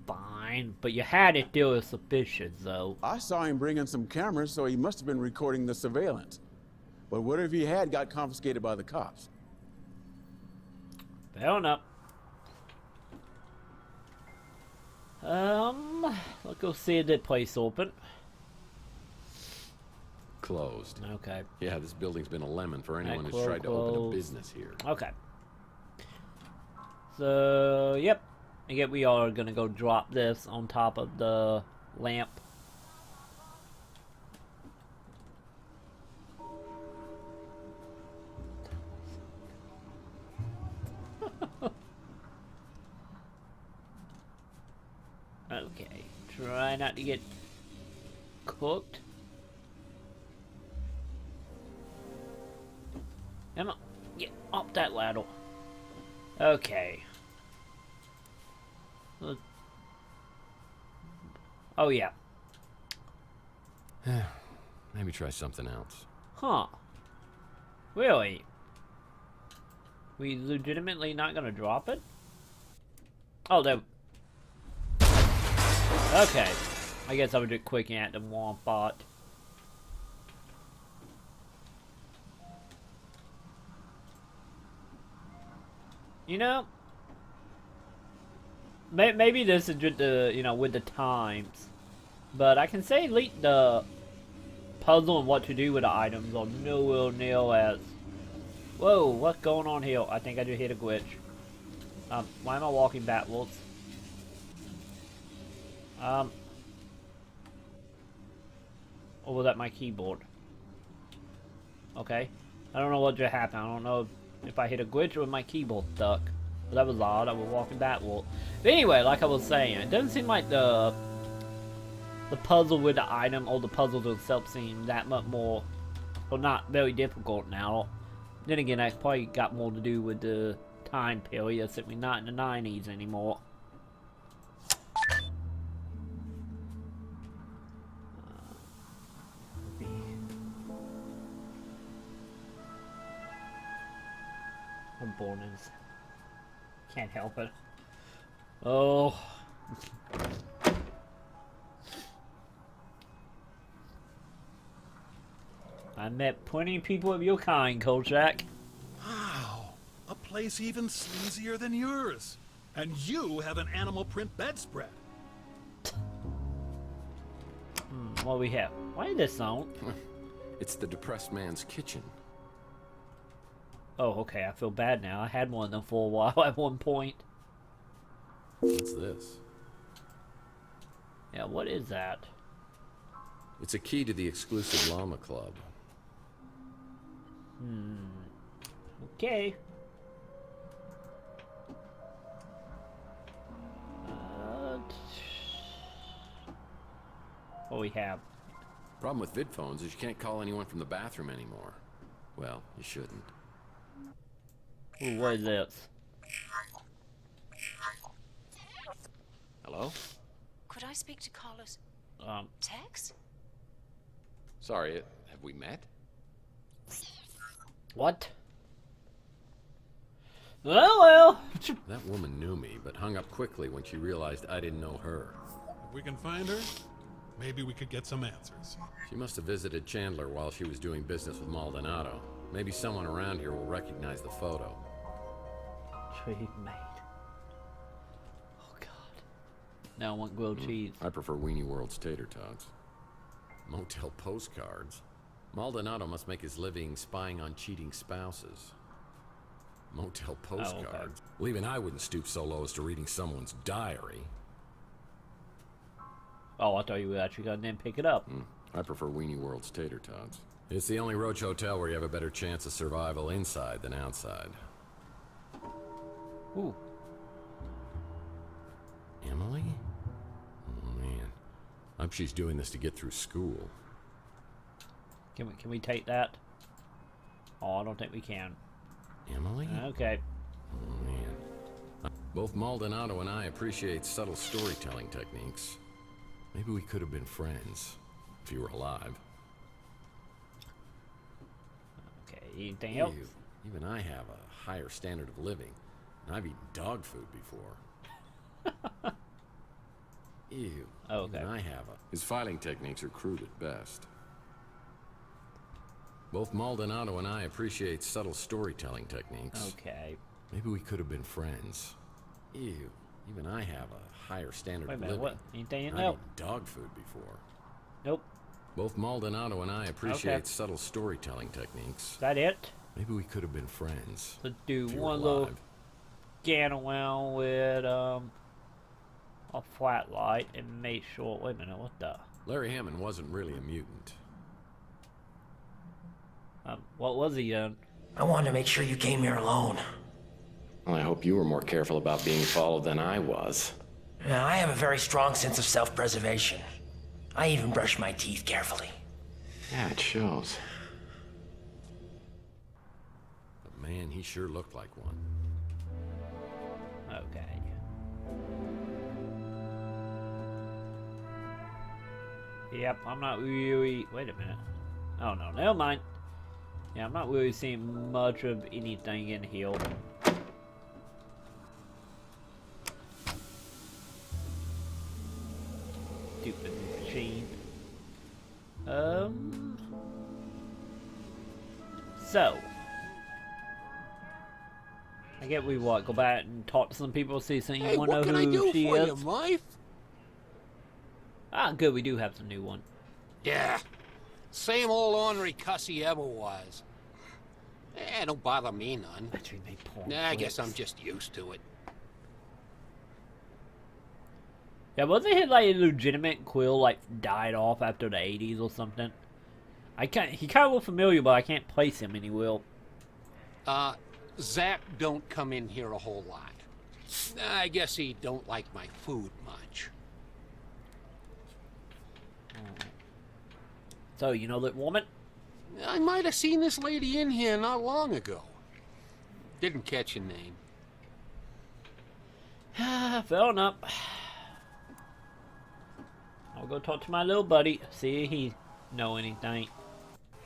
Fine, but you had it still as suspicious, though. I saw him bringing some cameras, so he must have been recording the surveillance. But whatever he had got confiscated by the cops. Fair enough. Let's go see if that place open. Closed. Okay. Yeah, this building's been a lemon for anyone who's tried to open a business here. Okay. So, yep. I guess we are gonna go drop this on top of the lamp. Okay. Try not to get cooked. Emma, get up that ladder. Okay. Oh, yeah. Maybe try something else. Huh. Really? We legitimately not gonna drop it? Oh, there. Okay. I guess I would just quick at the one bot. You know, maybe this is just the, you know, with the times, but I can say the puzzle and what to do with the items are nowhere near as. Whoa, what's going on here? I think I just hit a glitch. Why am I walking backwards? Or was that my keyboard? Okay. I don't know what just happened. I don't know if I hit a glitch or my keyboard stuck. But that was odd. I was walking backwards. But anyway, like I was saying, it doesn't seem like the puzzle with the item or the puzzle themselves seem that much more, or not very difficult now. Then again, that's probably got more to do with the time period, since we're not in the 90s anymore. Bonus. Can't help it. Oh. I met plenty of people of your kind, Kolchak. Wow. A place even sleazier than yours. And you have an animal print bedspread. What we have? Why is this sound? It's the depressed man's kitchen. Oh, okay, I feel bad now. I had one of them for a while at one point. What's this? Yeah, what is that? It's a key to the exclusive llama club. Okay. What we have? Problem with vid phones is you can't call anyone from the bathroom anymore. Well, you shouldn't. Ooh, what is this? Hello? Could I speak to Carlos? Tex? Sorry, have we met? What? Well. That woman knew me, but hung up quickly when she realized I didn't know her. If we can find her, maybe we could get some answers. She must have visited Chandler while she was doing business with Maldonado. Maybe someone around here will recognize the photo. Trade mate. Oh, God. Now I want grilled cheese. I prefer Weenie World's tater tots. Motel postcards. Maldonado must make his living spying on cheating spouses. Motel postcards. Oh, okay. Well, even I wouldn't stoop so low as to reading someone's diary. Oh, I thought you were actually gonna then pick it up. I prefer Weenie World's tater tots. It's the only roach hotel where you have a better chance of survival inside than outside. Ooh. Emily? Oh, man. I hope she's doing this to get through school. Can we take that? Oh, I don't think we can. Emily? Okay. Oh, man. Both Maldonado and I appreciate subtle storytelling techniques. Maybe we could have been friends, if you were alive. Okay, anything else? Even I have a higher standard of living, and I've eaten dog food before. Ew. Oh, okay. Even I have a... His filing techniques are crude at best. Both Maldonado and I appreciate subtle storytelling techniques. Okay. Maybe we could have been friends. Ew. Even I have a higher standard Wait a of minute, living. what? Anything I've else? eaten dog food before. Nope. Both Maldonado and I appreciate Okay. subtle storytelling techniques. Is that it? Maybe we could have been friends. Let's do if you one were little alive. scan around with a flat light and make sure. Wait a minute, what the? Larry Hammond wasn't really a mutant. What was he then? I wanted to make sure you came here alone. Well, I hope you were more careful about being followed than I was. Now, I have a very strong sense of self-preservation. I even brush my teeth carefully. Yeah, it shows. man, he sure looked like one. Okay. Yep, I'm not really... Wait a minute. Oh no, never mind. Yeah, I'm not really seeing much of anything in here. Stupid machine. So. I get we what? Go back and talk to some people, see if you want to know who she is. You, Life? Ah, good. We do have some new one. Yeah. Same old ornery cuss he ever was. Eh, don't bother me none. Nah, I guess I'm just used to it. Yeah, wasn't it like a legitimate Quill like died off after the 80s or something? He kind of looked familiar, but I can't place him anywhere. Zach don't come in here a whole lot. I guess he don't like my food much. So, you know that woman? I might have seen this lady in here not long ago. Didn't catch your name. Fair enough. I'll go talk to my little buddy, see if he know anything.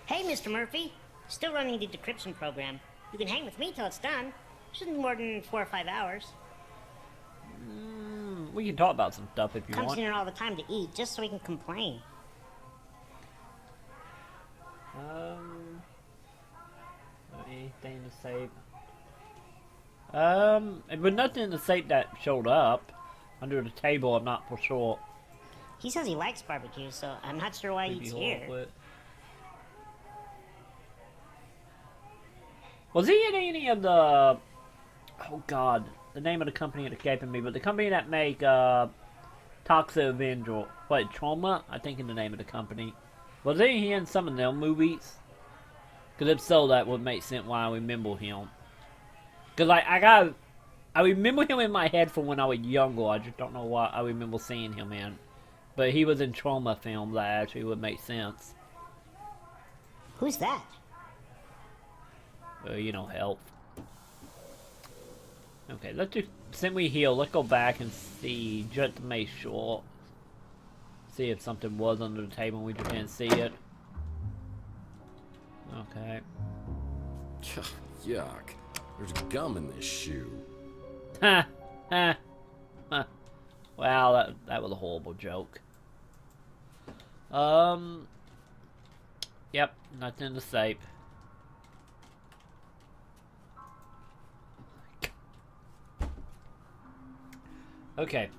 Hey, Mr. Murphy. Still running the decryption program. You can hang with me till it's done. Shouldn't be more than 4 or 5 hours. We can talk about some stuff if you Comes want. in here all the time to eat, just so he can complain. Anything to say? But nothing in the safe that showed up. Under the table, I'm not for sure. He says he likes barbecue, so I'm not sure why he's here. Was he in any of the... Oh god, the name of the company is escaping me, but the company that make Toxic Avenger, what, Trauma? I think in the name of the company. Was he in some of them movies? Because if so, that would make sense why I remember him. Because like, I remember him in my head from when I was younger, I just don't know why I remember seeing him in. But he was in Trauma films, that actually would make sense. Who's that? You know, help. Okay, let's just, since we heal, let's go back and see, just to make sure. See if something was under the table and we just didn't see it. Okay. Yuck. There's gum in this shoe. Ha! Ha! Ha! Wow, that was a horrible joke. Yep, nothing to say. Okay,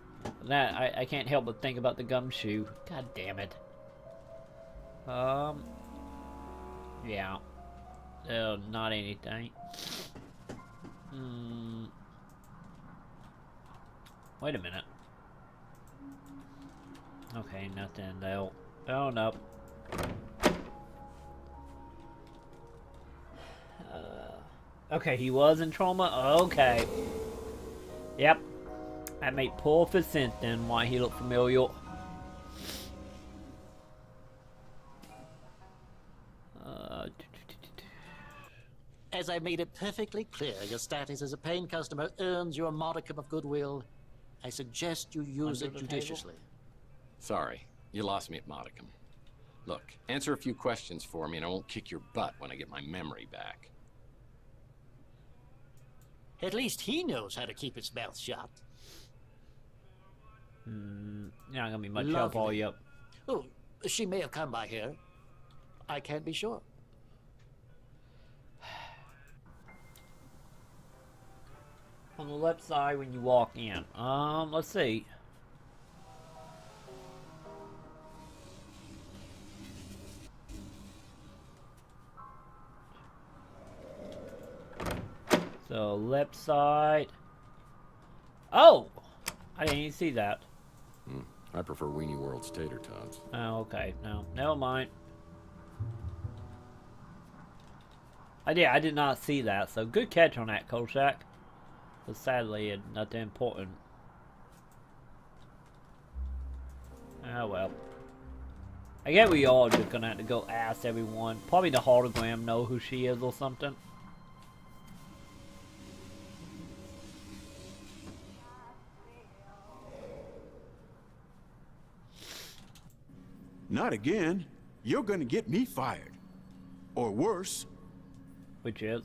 that I can't help but think about the gumshoe. God damn it. Yeah. Not anything. Wait a minute. Okay, nothing. They'll. Oh no. Okay, he was in Trauma. Okay. Yep. That made perfect sense then why he looked familiar. As I made it perfectly clear, your status as a paying customer earns you a modicum of goodwill. I suggest you use it judiciously. Sorry, you lost me at modicum. Look, answer a few questions for me and I won't kick your butt when I get my memory back. At least he knows how to keep his mouth shut. Not gonna be much help all you up. Oh, she may have come by here. I can't be sure. On the left side when you walk in. Let's see. So left side. Oh, I didn't even see that. I prefer Weenie World's tater tots. Oh, okay. No, never mind. I did not see that. So good catch on that, Kolchak. But sadly, it's nothing important. Oh well. I guess we all just gonna have to go ask everyone. Probably the hologram know who she is or something. Not again. You're gonna get me fired. Or worse. Which is?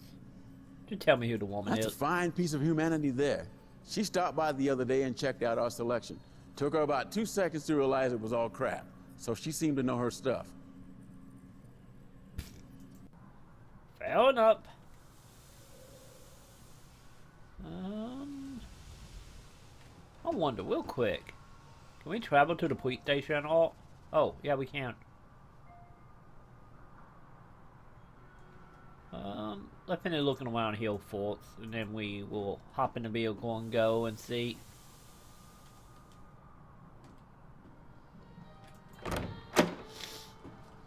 Just tell me who the woman That's is. a fine piece of humanity there. She stopped by the other day and checked out our selection. Took her about 2 seconds to realize it was all crap. So she seemed to know her stuff. Fair enough. I wonder, real quick, can we travel to the police station at all? Oh, yeah, we can. Let's finish looking around here first, and then we will hop in the vehicle and go and see.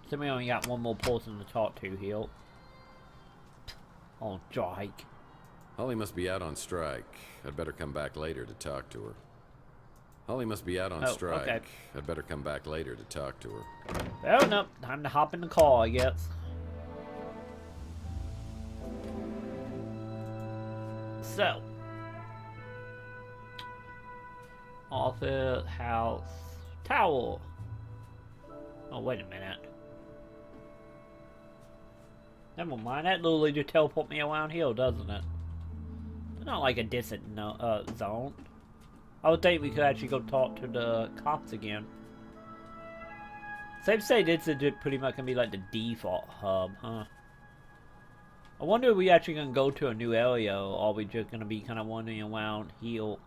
So we only got one more person to talk to here. On strike. Holly must be out on strike. I'd better come back later to talk to her. Holly must be out on strike. Okay. I'd better come back later to talk to her. Fair enough. Time to hop in the car, I guess. So. Office, house, tower. Oh, wait a minute. Never mind, that literally just teleport me around here, doesn't it? It's not like a distant zone. I would think we could actually go talk to the cops again. Safe to say this is just pretty much gonna be like the default hub, huh? I wonder if we actually gonna go to a new area, or are we just gonna be kind of wandering around here?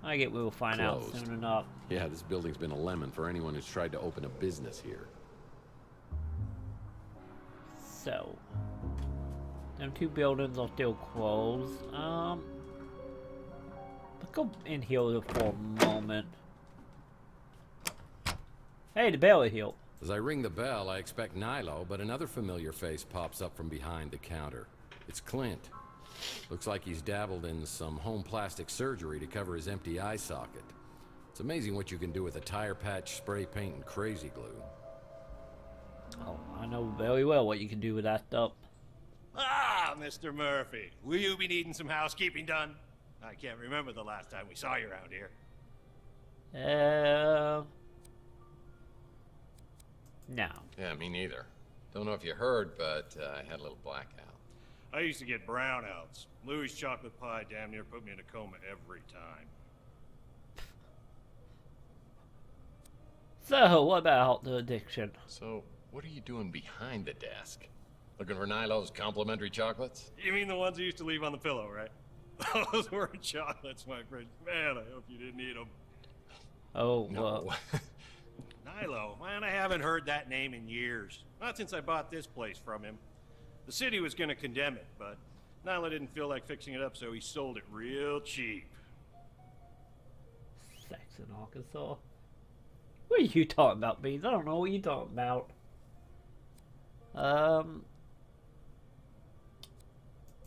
I get we'll find out soon enough. Yeah, this building's been a lemon for anyone who's tried to open a business here. So, them two buildings are still closed. Let's go in here for a moment. Hey, the bell is here. As I ring the bell, I expect Nilo, but another familiar face pops up from behind the counter. It's Clint. Looks like he's dabbled in some home plastic surgery to cover his empty eye socket. It's amazing what you can do with a tire patch, spray paint, and crazy glue. Oh, I know very well what you can do with that stuff. Ah, Mr. Murphy. Will you be needing some housekeeping done? I can't remember the last time we saw you around here. No. Yeah, me neither. Don't know if you heard, but I had a little blackout. I used to get brownouts. Louis' chocolate pie damn near put me in a coma every time. So, what about the addiction? So, what are you doing behind the desk? Looking for Nilo's complimentary chocolates? You mean the ones you used to leave on the pillow, right? Those weren't chocolates, my friend. Man, I hope you didn't eat them. Oh, no. Nilo, man, I haven't heard that name in years. Not since I bought this place from him. The city was going to condemn it, but Nilo didn't feel like fixing it up, so he sold it real cheap. Sex in Arkansas? What are you talking about, Beans? I don't know what you're talking about.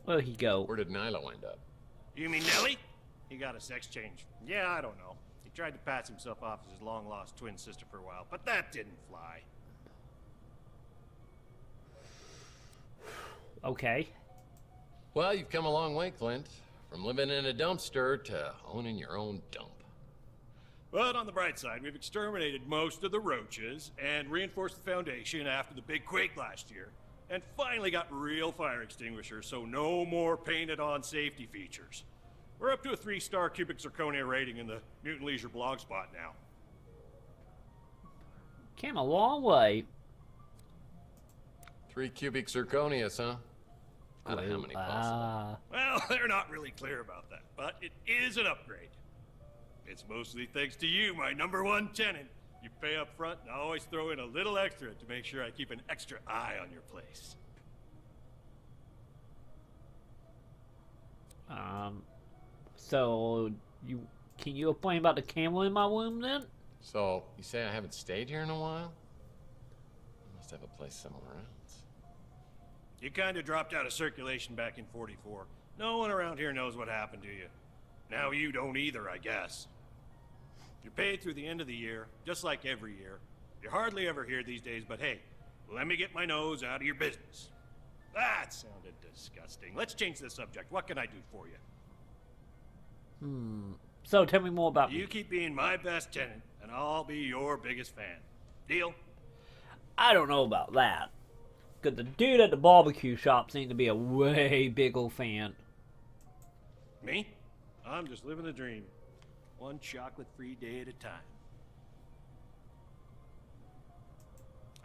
Where'd he go? Where did Nilo end up? You mean Nellie? He got a sex change. Yeah, I don't know. He tried to pass himself off as his long-lost twin sister for a while, but that didn't fly. Okay. Well, you've come a long way, Clint. From living in a dumpster to owning your own dump. But on the bright side, we've exterminated most of the roaches and reinforced the foundation after the big quake last year. And finally got real fire extinguishers, so no more painted-on safety features. We're up to a 3-star cubic zirconia rating in the Mutant Leisure blog spot now. Came a long way. 3 cubic zirconias, huh? Out of how many possible? Well, they're not really clear about that, but it is an upgrade. It's mostly thanks to you, my #1 tenant. You pay up front, and I always throw in a little extra to make sure I keep an extra eye on your place. So can you explain about the camera in my room then? So, you say I haven't stayed here in a while? I must have a place somewhere else. You kind of dropped out of circulation back in '44. No one around here knows what happened to you. Now you don't either, I guess. You're paid through the end of the year, just like every year. You hardly ever hear these days, but hey, let me get my nose out of your business. That sounded disgusting. Let's change the subject. What can I do for you? So tell me more about You me. keep being my best tenant, and I'll be your biggest fan. Deal? I don't know about that. Because the dude at the barbecue shop seemed to be a way bigger fan. Me? I'm just living the dream. One chocolate-free day at a time.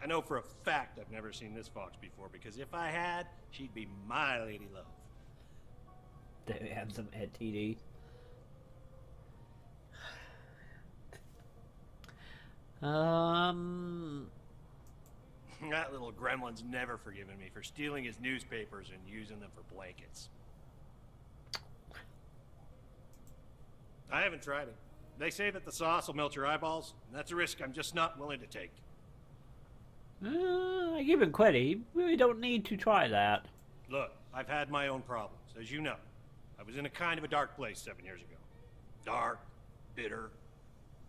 I know for a fact I've never seen this fox before, because if I had, she'd be my lady love. They have some TD. That little gremlin's never forgiven me for stealing his newspapers and using them for blankets. I haven't tried it. They say that the sauce will melt your eyeballs, and that's a risk I'm just not willing to take. I give him credit. He really don't need to try that. Look, I've had my own problems, as you know. I was in a kind of a dark place 7 years ago. Dark, bitter,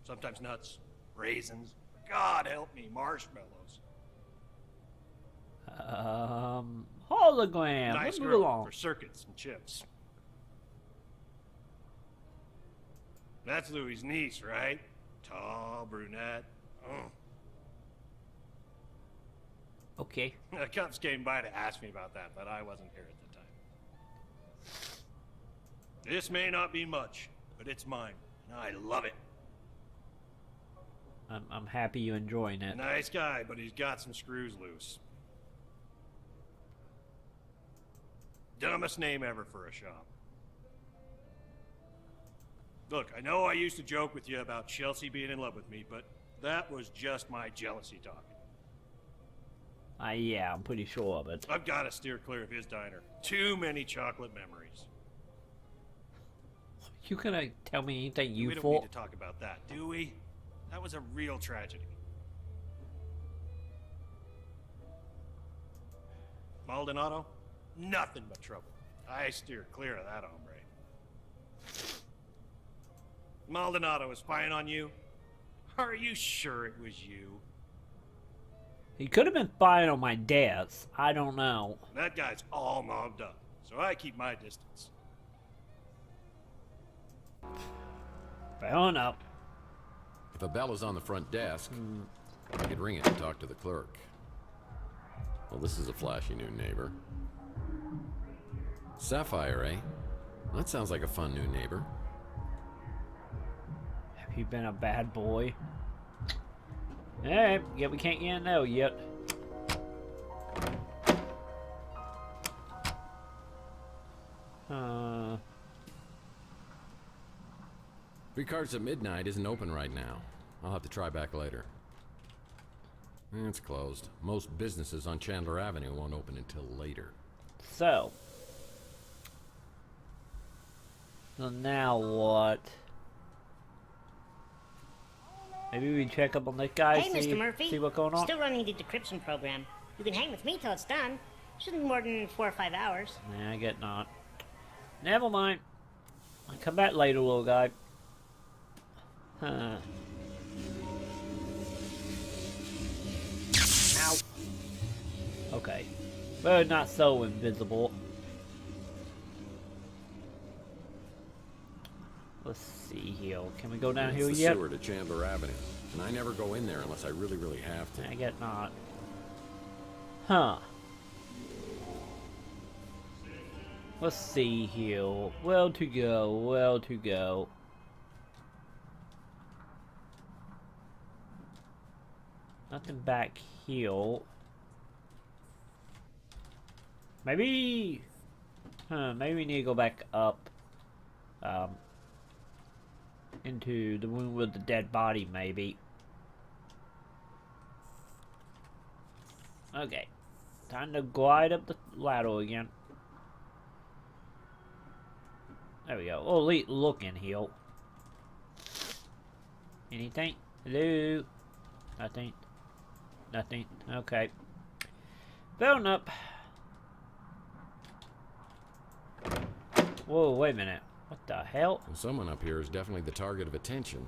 sometimes nuts, raisins. God help me, marshmallows. Hologram. Nice Let's move girl along. for circuits and chips. That's Louie's niece, right? Tall, brunette. Oh. Okay. The cops came by to ask me about that, but I wasn't here at the time. This may not be much, but it's mine, and I love it. I'm happy you're enjoying it. Nice guy, but he's got some screws loose. Dumbest name ever for a shop. Look, I know I used to joke with you about Chelsea being in love with me, but that was just my jealousy talking. Yeah, I'm pretty sure of it. I've got to steer clear of his diner. Too many chocolate memories. You gonna tell me anything We don't useful? need to talk about that, do we? That was a real tragedy. Maldonado? Nothing but trouble. I steer clear of that hombre. Maldonado was spying on you? Are you sure it was you? He could have been spying on my dad's. I don't know. That guy's all mobbed up, so I keep my distance. Fair enough. If a bell is on the front desk, I could ring it and talk to the clerk. Well, this is a flashy new neighbor. Sapphire, eh? That sounds like a fun new neighbor. Have you been a bad boy? Hey, yeah, we can't get in there yet. Free Cards at Midnight isn't open right now. I'll have to try back later. It's closed. Most businesses on Chandler Avenue won't open until later. So now what? Maybe we check up on this guy, Hey, see Mr. Murphy. what's going on. Still running the decryption program. You can hang with me till it's done. Shouldn't be more than 4 or 5 hours. Nah, I get not. Never mind. I'll come back later, little guy. Huh. Ow. Okay. But not so invisible. Let's see here. Can we go down here It's the yet? sewer to Chandler Avenue, and I never go in there unless I really, really have to. I get not. Huh. Let's see here. Well to go, well to go. Nothing back here. Maybe... maybe we need to go back up. Into the room with the dead body, maybe. Okay. Time to glide up the ladder again. There we go. Oh, look in here. Anything? Hello? Nothing. Nothing. Okay. Fair enough. Whoa, wait a minute. What the hell? Well, someone up here is definitely the target of attention.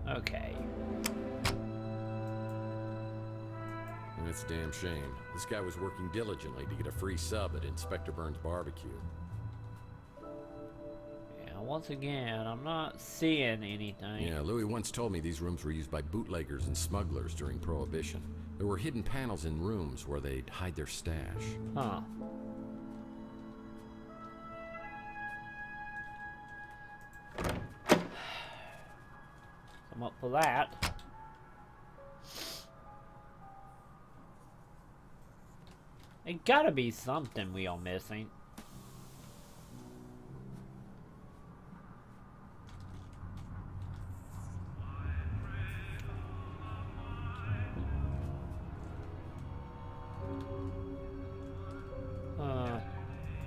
Okay. That's a damn shame. This guy was working diligently to get a free sub at Inspector Burns' barbecue. once again, I'm not seeing anything. Yeah, Louis once told me these rooms were used by bootleggers and smugglers during Prohibition. There were hidden panels in rooms where they'd hide their stash. Huh. I'm up for that. It gotta be something we are missing.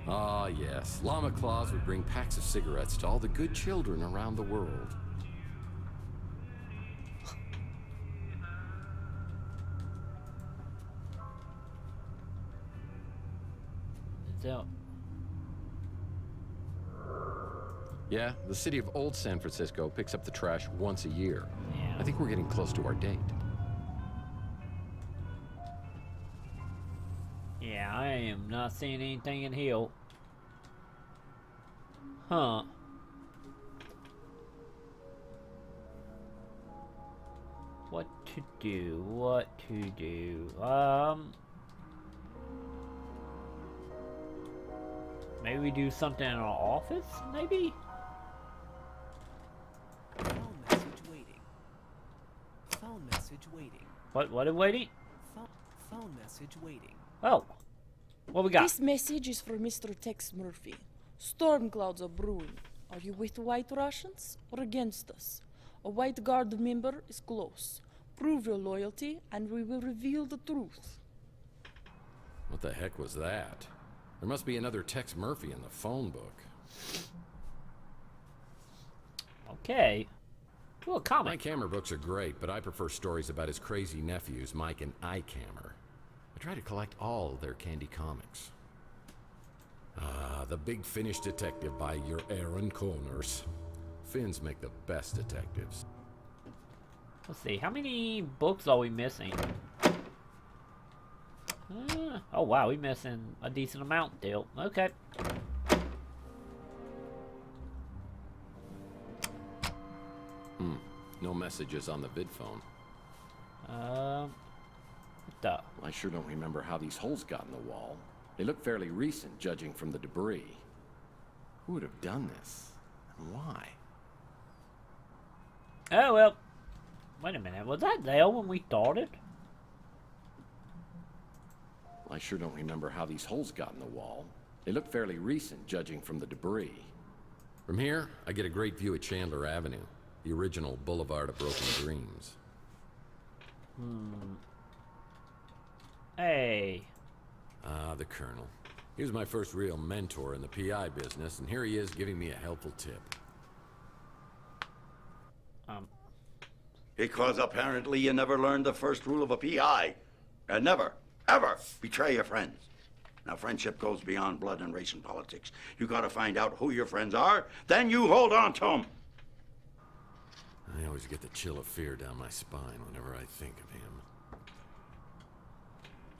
Ah, yes. Llama Claus would bring packs of cigarettes to all the good children around the world. So. Yeah, the city of Old San Francisco picks up the trash once a year. Yeah. I think we're getting close to our date. Yeah, I am not seeing anything in here. Huh. What to do? What to do? Maybe we do something in our office? Maybe? Phone message waiting. Phone message waiting. What are waiting? Phone message waiting. Oh. What we got? This message is for Mr. Tex Murphy. Storm clouds are brewing. Are you with the White Russians or against us? A White Guard member is close. Prove your loyalty and we will reveal the truth. What the heck was that? There must be another Tex Murphy in the phone book. Okay. Cool comic. Mike Hammer books are great, but I prefer stories about his crazy nephews, Mike and Ike Hammer. I try to collect all their Candy comics. Ah, The Big Finish Detective by your Aaron Connors. Finns make the best detectives. Let's see, how many books are we missing? Oh wow, we're missing a decent amount still. Okay. No messages on the vid phone. What the? I sure don't remember how these holes got in the wall. They look fairly recent, judging from the debris. Who would have done this? And why? Oh well. Wait a minute, was that there when we started? I sure don't remember how these holes got in the wall. They look fairly recent, judging from the debris. From here, I get a great view of Chandler Avenue, the original Boulevard of Broken Dreams. Hey. Ah, the Colonel. He was my first real mentor in the PI business, and here he is giving me a helpful tip. Because apparently you never learned the first rule of a PI. And never, ever betray your friends. Now, friendship goes beyond blood and race and politics. You gotta find out who your friends are, then you hold on to them. I always get the chill of fear down my spine whenever I think of him.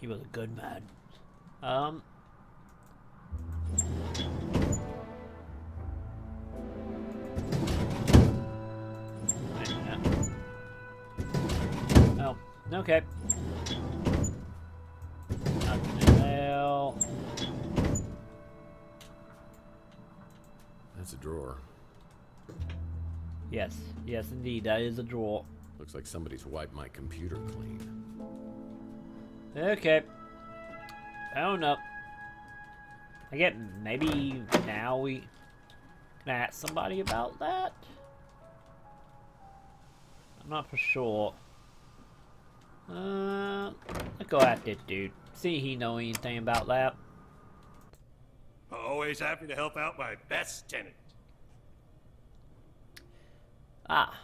He was a good man. Oh, okay. Nothing there. That's a drawer. Yes, yes indeed, that is a drawer. Looks like somebody's wiped my computer clean. Okay. I don't know. I get maybe now we can ask somebody about that? I'm not for sure. Let's go at this dude. See if he know anything about that. Always happy to help out my best tenant. Ah.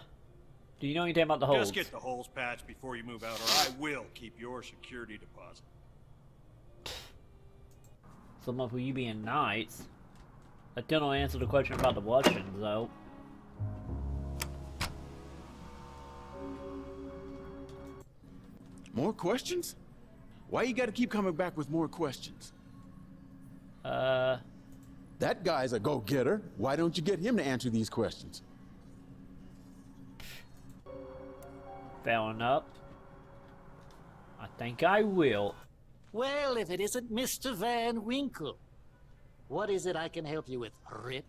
Do you know anything about the holes? Just get the holes patched before you move out, or I will keep your security deposit. Some of you being nice. I still don't answer the question about the Russians, though. More questions? Why you gotta keep coming back with more questions? That guy's a go-getter. Why don't you get him to answer these questions? Fair enough. I think I will. Well, if it isn't Mr. Van Winkle. What is it I can help you with, Rip?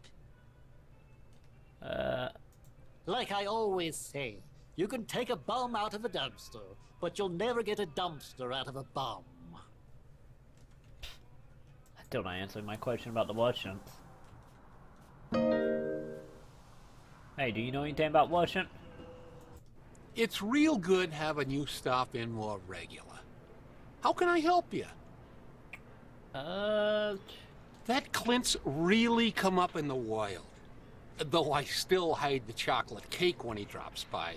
Like I always say, you can take a bum out of a dumpster, but you'll never get a dumpster out of a bum. Still not answering my question about the Washingtons. Hey, do you know anything about Washington? It's real good having you stop in more regular. How can I help you? That Clint's really come up in the wild. Though I still hide the chocolate cake when he drops by.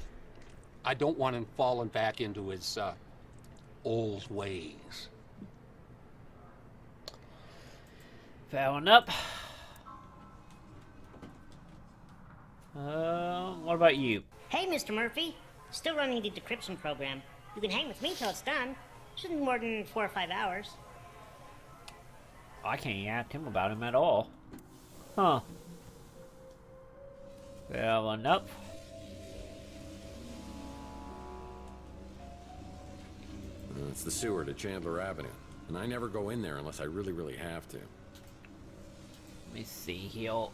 I don't want him falling back into his, old ways. Fair enough. What about you? Hey, Mr. Murphy. Still running the decryption program. You can hang with me till it's done. Shouldn't be more than 4 or 5 hours. I can't ask him about him at all. Huh. Fair enough. It's the sewer to Chandler Avenue. And I never go in there unless I really, really have to. Let me see here.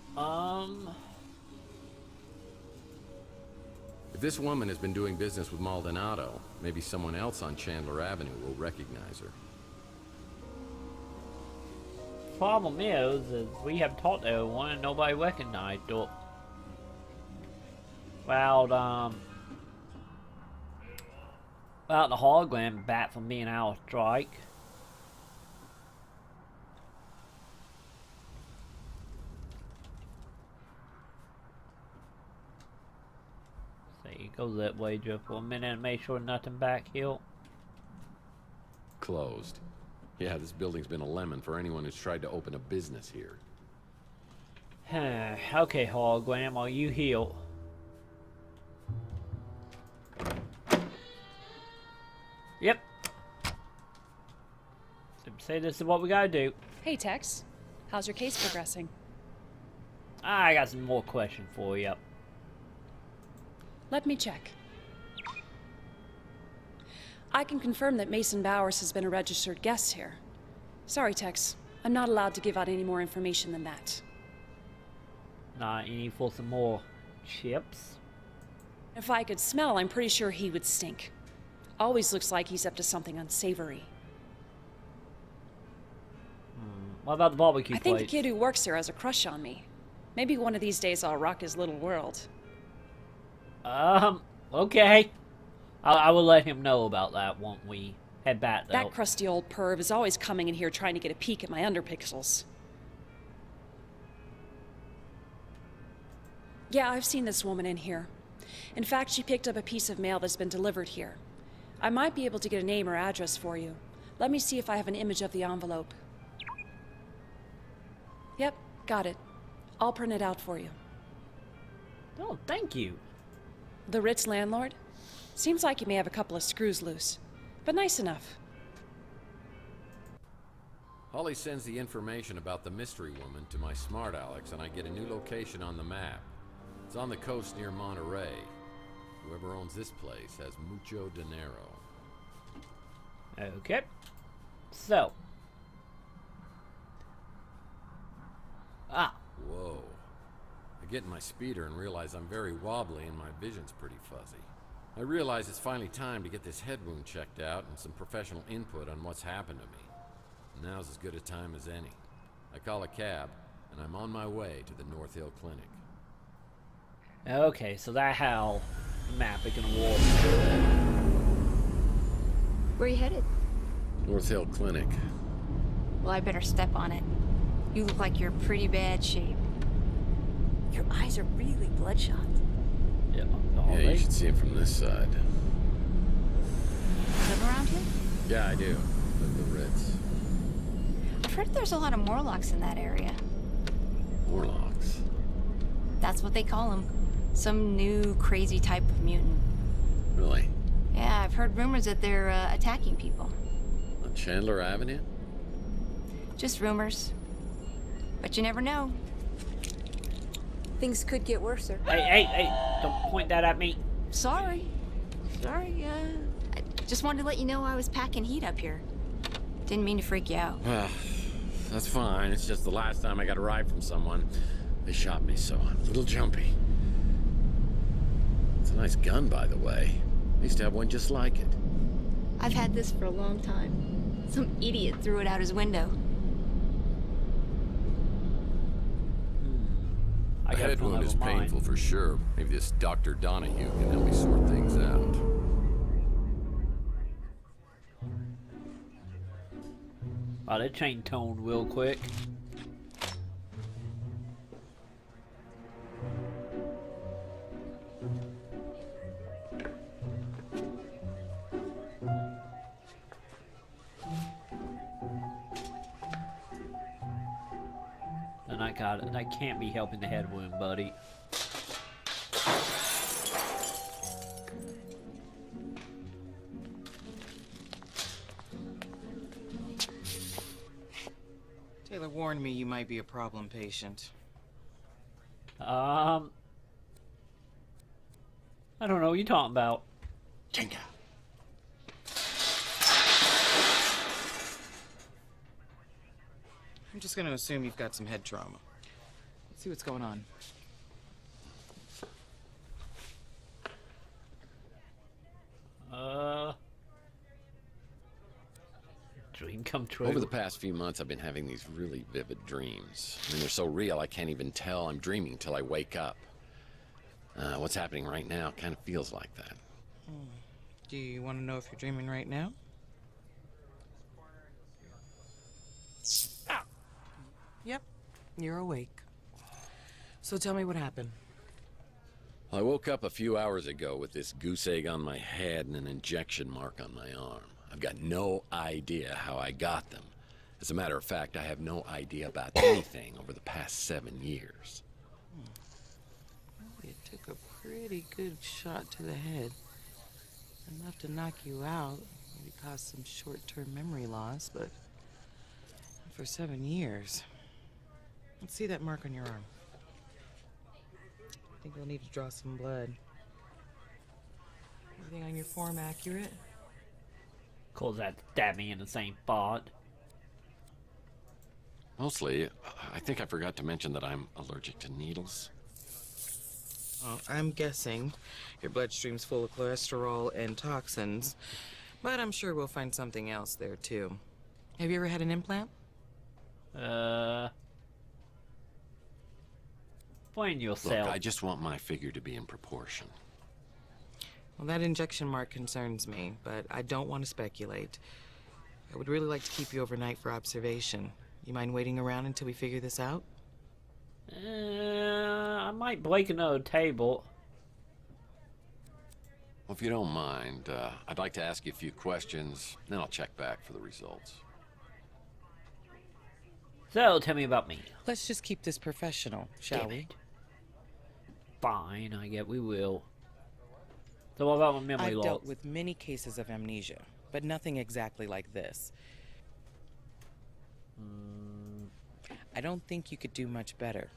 If this woman has been doing business with Maldonado, maybe someone else on Chandler Avenue will recognize her. Problem is we have talked to everyone and nobody recognized her. Well, the hologram back from being out of strike. See, go that way just for a minute and make sure nothing back here. Closed. Yeah, this building's been a lemon for anyone who's tried to open a business here. Okay, hologram, are you here? Yep. Say this is what we gotta do. Hey, Tex. How's your case progressing? I got some more questions for you. Let me check. I can confirm that Mason Bowers has been a registered guest here. Sorry, Tex. I'm not allowed to give out any more information than that. Not any for some more chips? If I could smell, I'm pretty sure he would stink. Always looks like he's up to something unsavory. What about the barbecue I think place? the kid who works here has a crush on me. Maybe one of these days I'll rock his little world. Okay. I will let him know about that when we head back, though. That crusty old perv is always coming in here trying to get a peek at my underpixels. Yeah, I've seen this woman in here. In fact, she picked up a piece of mail that's been delivered here. I might be able to get a name or address for you. Let me see if I have an image of the envelope. Yep, got it. I'll print it out for you. Oh, thank you. The Ritz landlord? Seems like you may have a couple of screws loose, but nice enough. Holly sends the information about the mystery woman to my smart Alex, and I get a new location on the map. It's on the coast near Monterey. Whoever owns this place has mucho dinero. Okay. So. Whoa. I get in my speeder and realize I'm very wobbly and my vision's pretty fuzzy. I realize it's finally time to get this head wound checked out and some professional input on what's happened to me. Now's as good a time as any. I call a cab, and I'm on my way to the North Hill Clinic. Okay, so that's how the map is gonna work. Where are you headed? North Hill Clinic. Well, I better step on it. You look like you're in pretty bad shape. Your eyes are really bloodshot. Yeah, you should see it from this side. Live around here? Yeah, I do. The Ritz. I've heard there's a lot of Morlocks in that area. Morlocks? That's what they call them. Some new, crazy type of mutant. Really? Yeah, I've heard rumors that they're attacking people. On Chandler Avenue? Just rumors. But you never know. Things could get worse. Hey, don't point that at me. Sorry. I just wanted to let you know I was packing heat up here. Didn't mean to freak you out. That's fine. It's just the last time I got a ride from someone, they shot me, so I'm a little jumpy. It's a nice gun, by the way. I used to have one just like it. I've had this for a long time. Some idiot threw it out his window. A head wound is painful for sure. Maybe this Dr. Donahue can help me sort things out. Oh, that chain toned real quick. And I got it. I can't be helping the head wound, buddy. Taylor warned me you might be a problem patient. I don't know what you're talking about. Jenga. I'm just gonna assume you've got some head trauma. Let's see what's going on. Dream come true. Over the past few months, I've been having these really vivid dreams. I mean, they're so real, I can't even tell I'm dreaming till I wake up. What's happening right now kind of feels like that. Do you want to know if you're dreaming right now? Ah. Yep, you're awake. So tell me what happened. I woke up a few hours ago with this goose egg on my head and an injection mark on my arm. I've got no idea how I got them. As a matter of fact, I have no idea about anything over the past 7 years. It took a pretty good shot to the head. Enough to knock you out, maybe cause some short-term memory loss, but for 7 years. Let's see that mark on your arm. I think we'll need to draw some blood. Everything on your form accurate? Calls that stab me in the same spot. Mostly, I think I forgot to mention that I'm allergic to needles. Well, I'm guessing your bloodstream's full of cholesterol and toxins, but I'm sure we'll find something else there too. Have you ever had an implant? Explain yourself. Look, I just want my figure to be in proportion. Well, that injection mark concerns me, but I don't want to speculate. I would really like to keep you overnight for observation. You mind waiting around until we figure this out? I might break another table. Well, if you don't mind, I'd like to ask you a few questions, then I'll check back for the results. So, tell me about me. Let's just keep this professional, shall we? Fine, I get we will. So what about my memory loss? I've dealt with many cases of amnesia, but nothing exactly like this. I don't think you could do much better.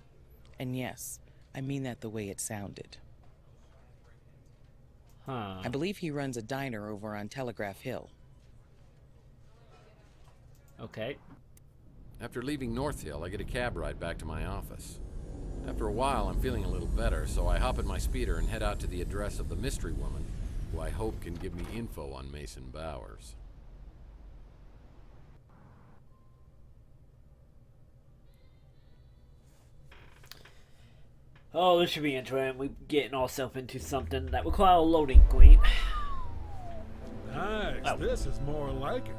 And yes, I mean that the way it sounded. I believe he runs a diner over on Telegraph Hill. Okay. After leaving North Hill, I get a cab ride back to my office. After a while, I'm feeling a little better, so I hop in my speeder and head out to the address of the mystery woman, who I hope can give me info on Mason Bowers. Oh, this should be interesting. We're getting ourselves into something that requires a loading screen. Nice. Oh. This is more like it.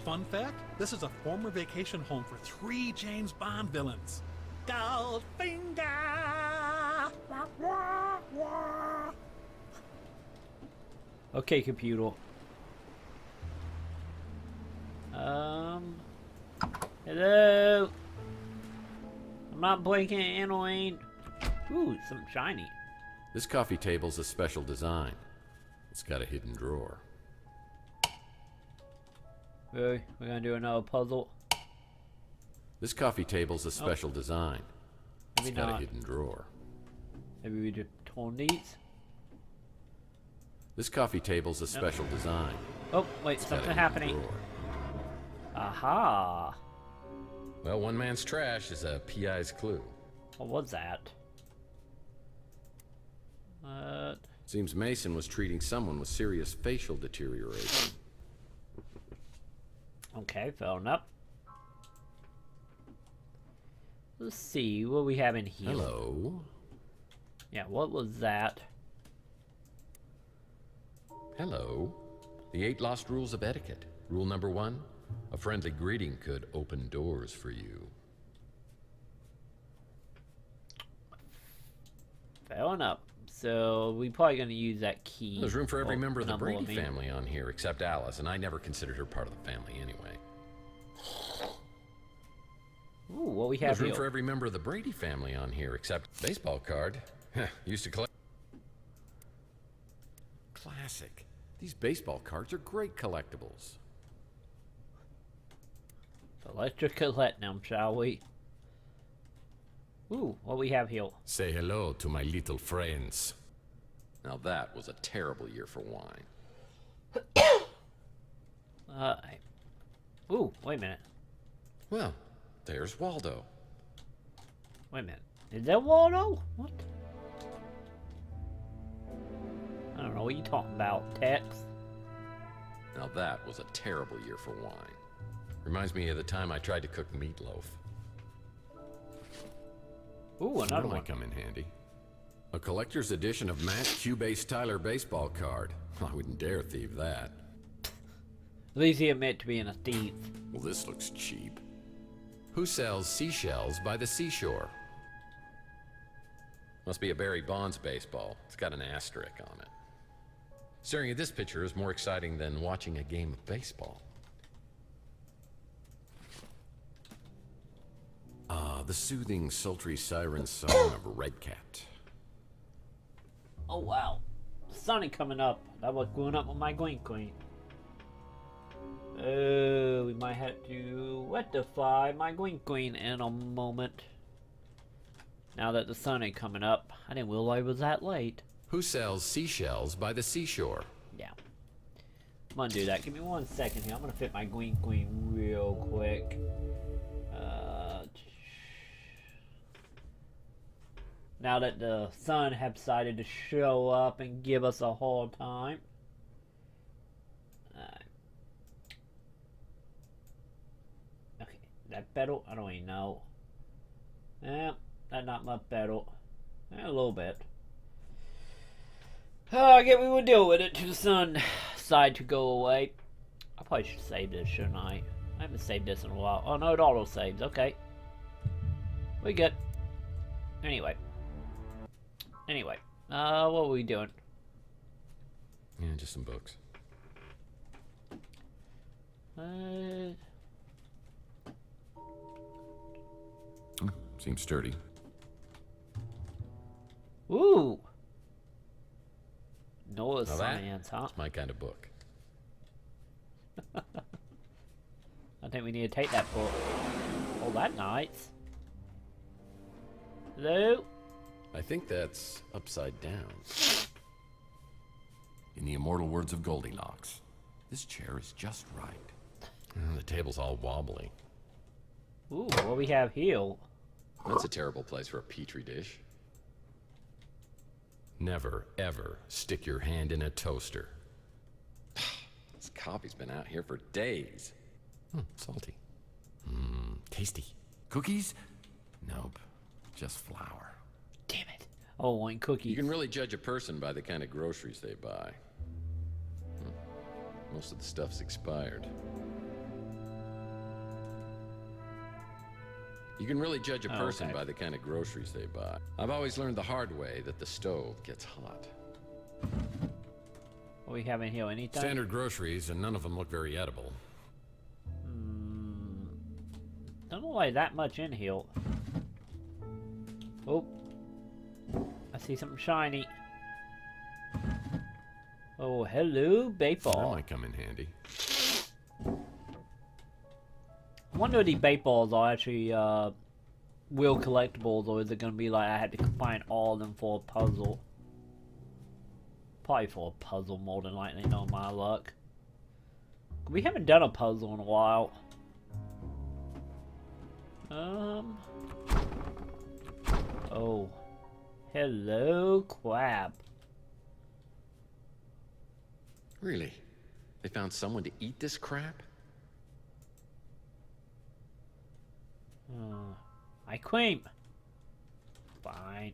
Fun fact, this is a former vacation home for 3 James Bond villains. Goldfinger! Wah, wah, wah. Okay, computer. Hello? I'm not breaking and entering. Ooh, something shiny. This coffee table's a special design. It's got a hidden drawer. Really? We're gonna do another puzzle? This coffee table's a special design. It's Maybe got a not. hidden drawer. Maybe we just torn these. This coffee table's a special design. Oh, wait, It's got a something hidden happening. drawer. Aha! Well, one man's trash is a PI's clue. What was that? Seems Mason was treating someone with serious facial deterioration. Okay, fair enough. Let's see what we have in here. Hello. Yeah, what was that? Hello. The 8 lost rules of etiquette. Rule number 1, a friendly greeting could open doors for you. Fair enough. So we're probably going to use that key. There's room for every member of the not Brady me. family on here except Alice, and I never considered her part of the family anyway. Ooh, what we have There's room here? for every member of the Brady family on here except baseball card. Used to collect. Classic. These baseball cards are great collectibles. So let's just collect them, shall we? Ooh, what we have here? Say hello to my little friends. Now that was a terrible year for wine. Ooh, wait a minute. Well, there's Waldo. Wait a minute. Is that Waldo? What? I don't know what you talking about, Tex. Now that was a terrible year for wine. Reminds me of the time I tried to cook meatloaf. Ooh, another That one. might come in handy. A collector's edition of Matt Q-Base Tyler baseball card. I wouldn't dare thieve that. At least he admit to being a thief. Well, this looks cheap. Who sells seashells by the seashore? Must be a Barry Bonds baseball. It's got an asterisk on it. Staring at this picture is more exciting than watching a game of baseball. The soothing, sultry siren song of a redcat. Oh wow, Sonic coming up. That was going up with my Green Queen. We might have to rectify my Green Queen in a moment. Now that the sun ain't coming up, I didn't realize it was that late. Who sells seashells by the seashore? Yeah, I'm gonna do that. Give me 1 second here. I'm gonna fit my Green Queen real quick. Now that the sun have decided to show up and give us a hard time. Okay, that pedal, I don't even know. Yeah, that's not much pedal. A little bit. I guess we will deal with it till the sun decide to go away. I probably should save this, shouldn't I? I haven't saved this in a while. Oh no, it auto saves. Okay. We good. Anyway, what were we doing? Yeah, just some books. Seems sturdy. Ooh. Noah's Now that- Science, huh? That's my kind of book. I think we need to take that book. Oh, that nice. Hello? I think that's upside down. In the immortal words of Goldilocks, this chair is just right. The table's all wobbly. Ooh, what we have here? That's a terrible place for a petri dish. Never, ever stick your hand in a toaster. This coffee's been out here for days. Salty. Tasty. Cookies? Nope. Just flour. Damn it. Oh, one cookie. You can really judge a person by the kind of groceries they buy. Most of the stuff's expired. You can really judge a person by the kind of groceries they buy. I've always learned the hard way that the stove gets hot. What we have in here? Anything? Standard groceries, and none of them look very edible. Don't know why that much in here. Oh. I see something shiny. Oh, hello, baseball. That might come in handy. wonder if these bait balls are actually real collectibles, or is it gonna be like I had to find all of them for a puzzle? Probably for a puzzle more than likely, no my luck. We haven't done a puzzle in a while. Oh. Hello, crab. Really? They found someone to eat this crap? I cream. Fine.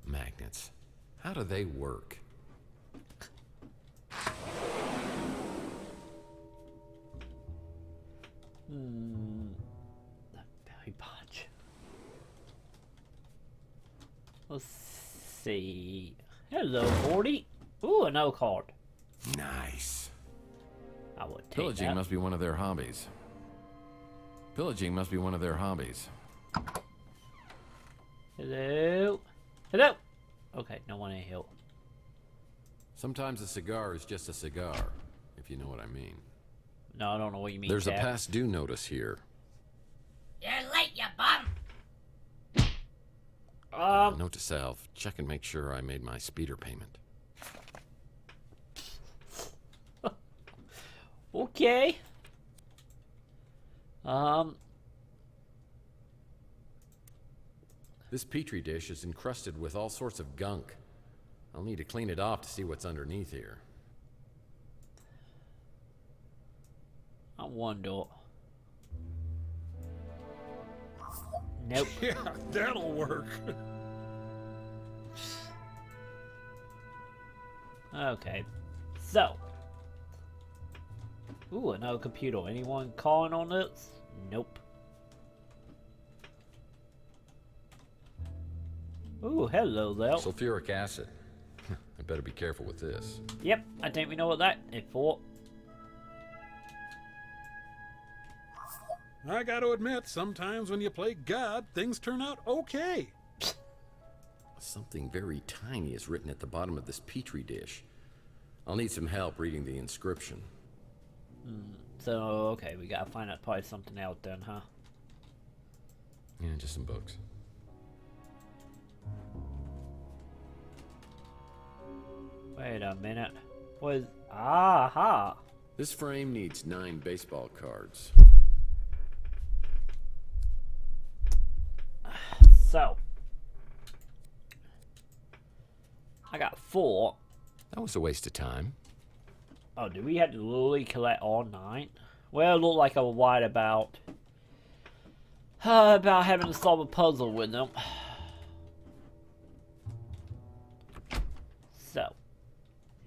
Magnets. How do they work? Belly punch. Let's see. Hello, 40. Ooh, a no card. Nice. I would take Pillaging that. must be one of their hobbies. Pillaging must be one of their hobbies. Hello. Hello. Okay, no one in here. Sometimes a cigar is just a cigar, if you know what I mean. No, I don't know what you mean. There's a Cap. past due notice here. You're late, you bum! Note to self, check and make sure I made my speeder payment. Okay. This petri dish is encrusted with all sorts of gunk. I'll need to clean it off to see what's underneath here. I wonder. Nope. Yeah, that'll work. Okay. So. Ooh, another computer. Anyone calling on this? Nope. Ooh, hello there. Sulfuric acid. I better be careful with this. Yep, I think we know what that is for. I gotta admit, sometimes when you play God, things turn out okay. Something very tiny is written at the bottom of this petri dish. I'll need some help reading the inscription. So, okay, we gotta find out probably something out then, huh? Yeah, just some books. Wait a minute. What is... Aha! This frame needs 9 baseball cards. So. I got 4. That was a waste of time. Oh, do we have to literally collect all 9? Well, it looked like I was right about having to solve a puzzle with them. So,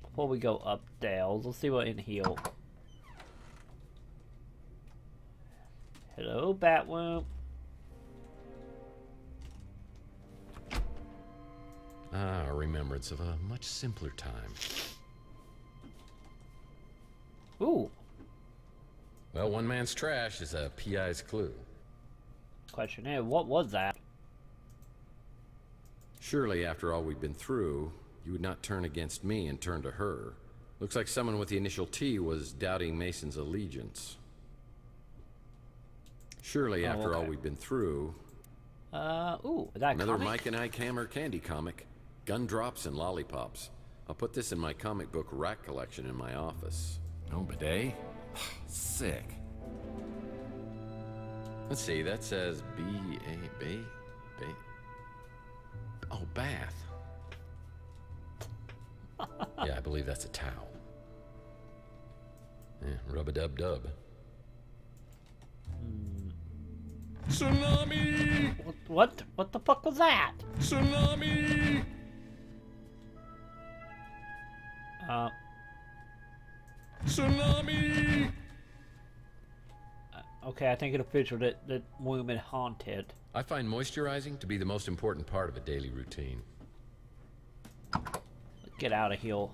before we go upstairs, let's see what in here. Hello, Batwomb. Ah, a remembrance of a much simpler time. Ooh. Well, one man's trash is a PI's clue. Question is, what was that? Surely, after all we've been through, you would not turn against me and turn to her. Looks like someone with the initial T was doubting Mason's allegiance. Surely, after all we've been through... Ooh, is that another comic? Mike and Ike Hammer candy comic. Gun drops and lollipops. I'll put this in my comic book rack collection in my office. No bidet? Sick. Let's see, that says B-A... Oh, bath. Yeah, I believe that's a towel. Yeah, rub-a-dub-dub. Tsunami! What the fuck was that? Tsunami! Tsunami! Okay, I think it official that woman haunted. I find moisturizing to be the most important part of a daily routine. Get out of here.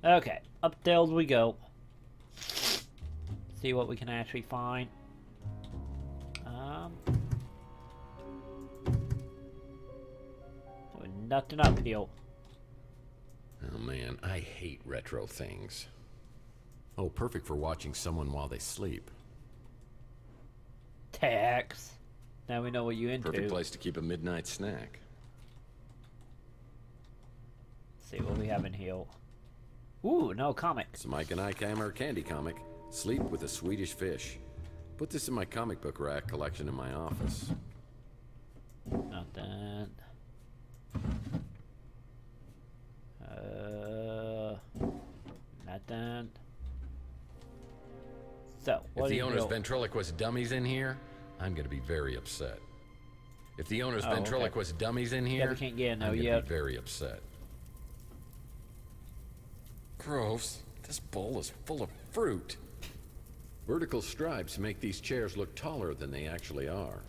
Okay, upstairs we go. See what we can actually find. Nothing up here. Oh man, I hate retro things. Oh, perfect for watching someone while they sleep. Tex. Now we know what you into. Perfect place to keep a midnight snack. Let's see what we have in here. Ooh, no comic. It's a Mike and Ike Hammer candy comic. Sleep with a Swedish fish. Put this in my comic book rack collection in my office. Not that. Not that. So, if the owner's ventriloquist dummies in here, I'm gonna be very upset. If the owner's ventriloquist dummies in here, we can't get in there I'm gonna yet. be very upset. Gross. This bowl is full of fruit. Vertical stripes make these chairs look taller than they actually are.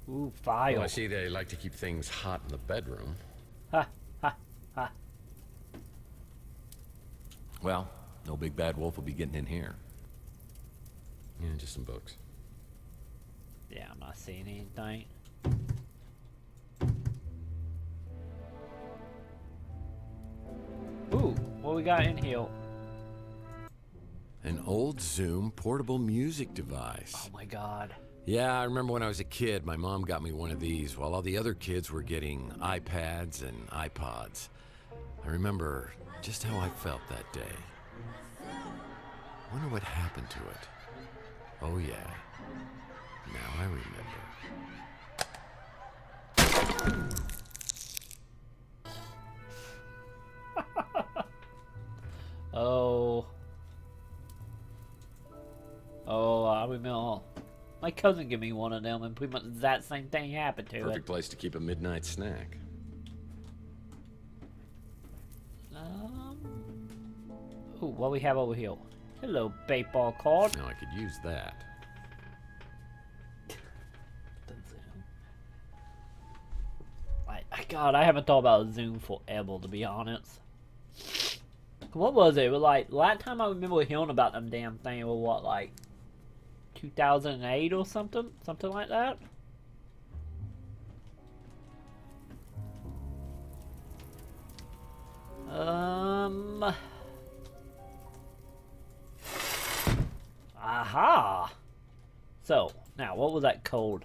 Ooh, file. Well, I see they like to keep things hot in the bedroom. Ha, ha, ha. Well, no big bad wolf will be getting in here. Yeah, just some books. Yeah, I'm not seeing anything. Ooh, what we got in here? An old Zoom portable music device. Oh my god. Yeah, I remember when I was a kid, my mom got me one of these while all the other kids were getting iPads and iPods. I remember just how I felt that day. Wonder what happened to it. Oh yeah. Now I remember. Oh. Oh, I remember. My cousin gave me one of them, and pretty much that same thing happened to Perfect place to keep a midnight snack. Ooh, what we have over here? Hello, baseball card. Now I could use that. God, I haven't thought about Zoom forever, to be honest. What was it? It was like, last time I remember hearing about them damn thing was what, like 2008 or something? Something like that? Aha! So, now, what was that code?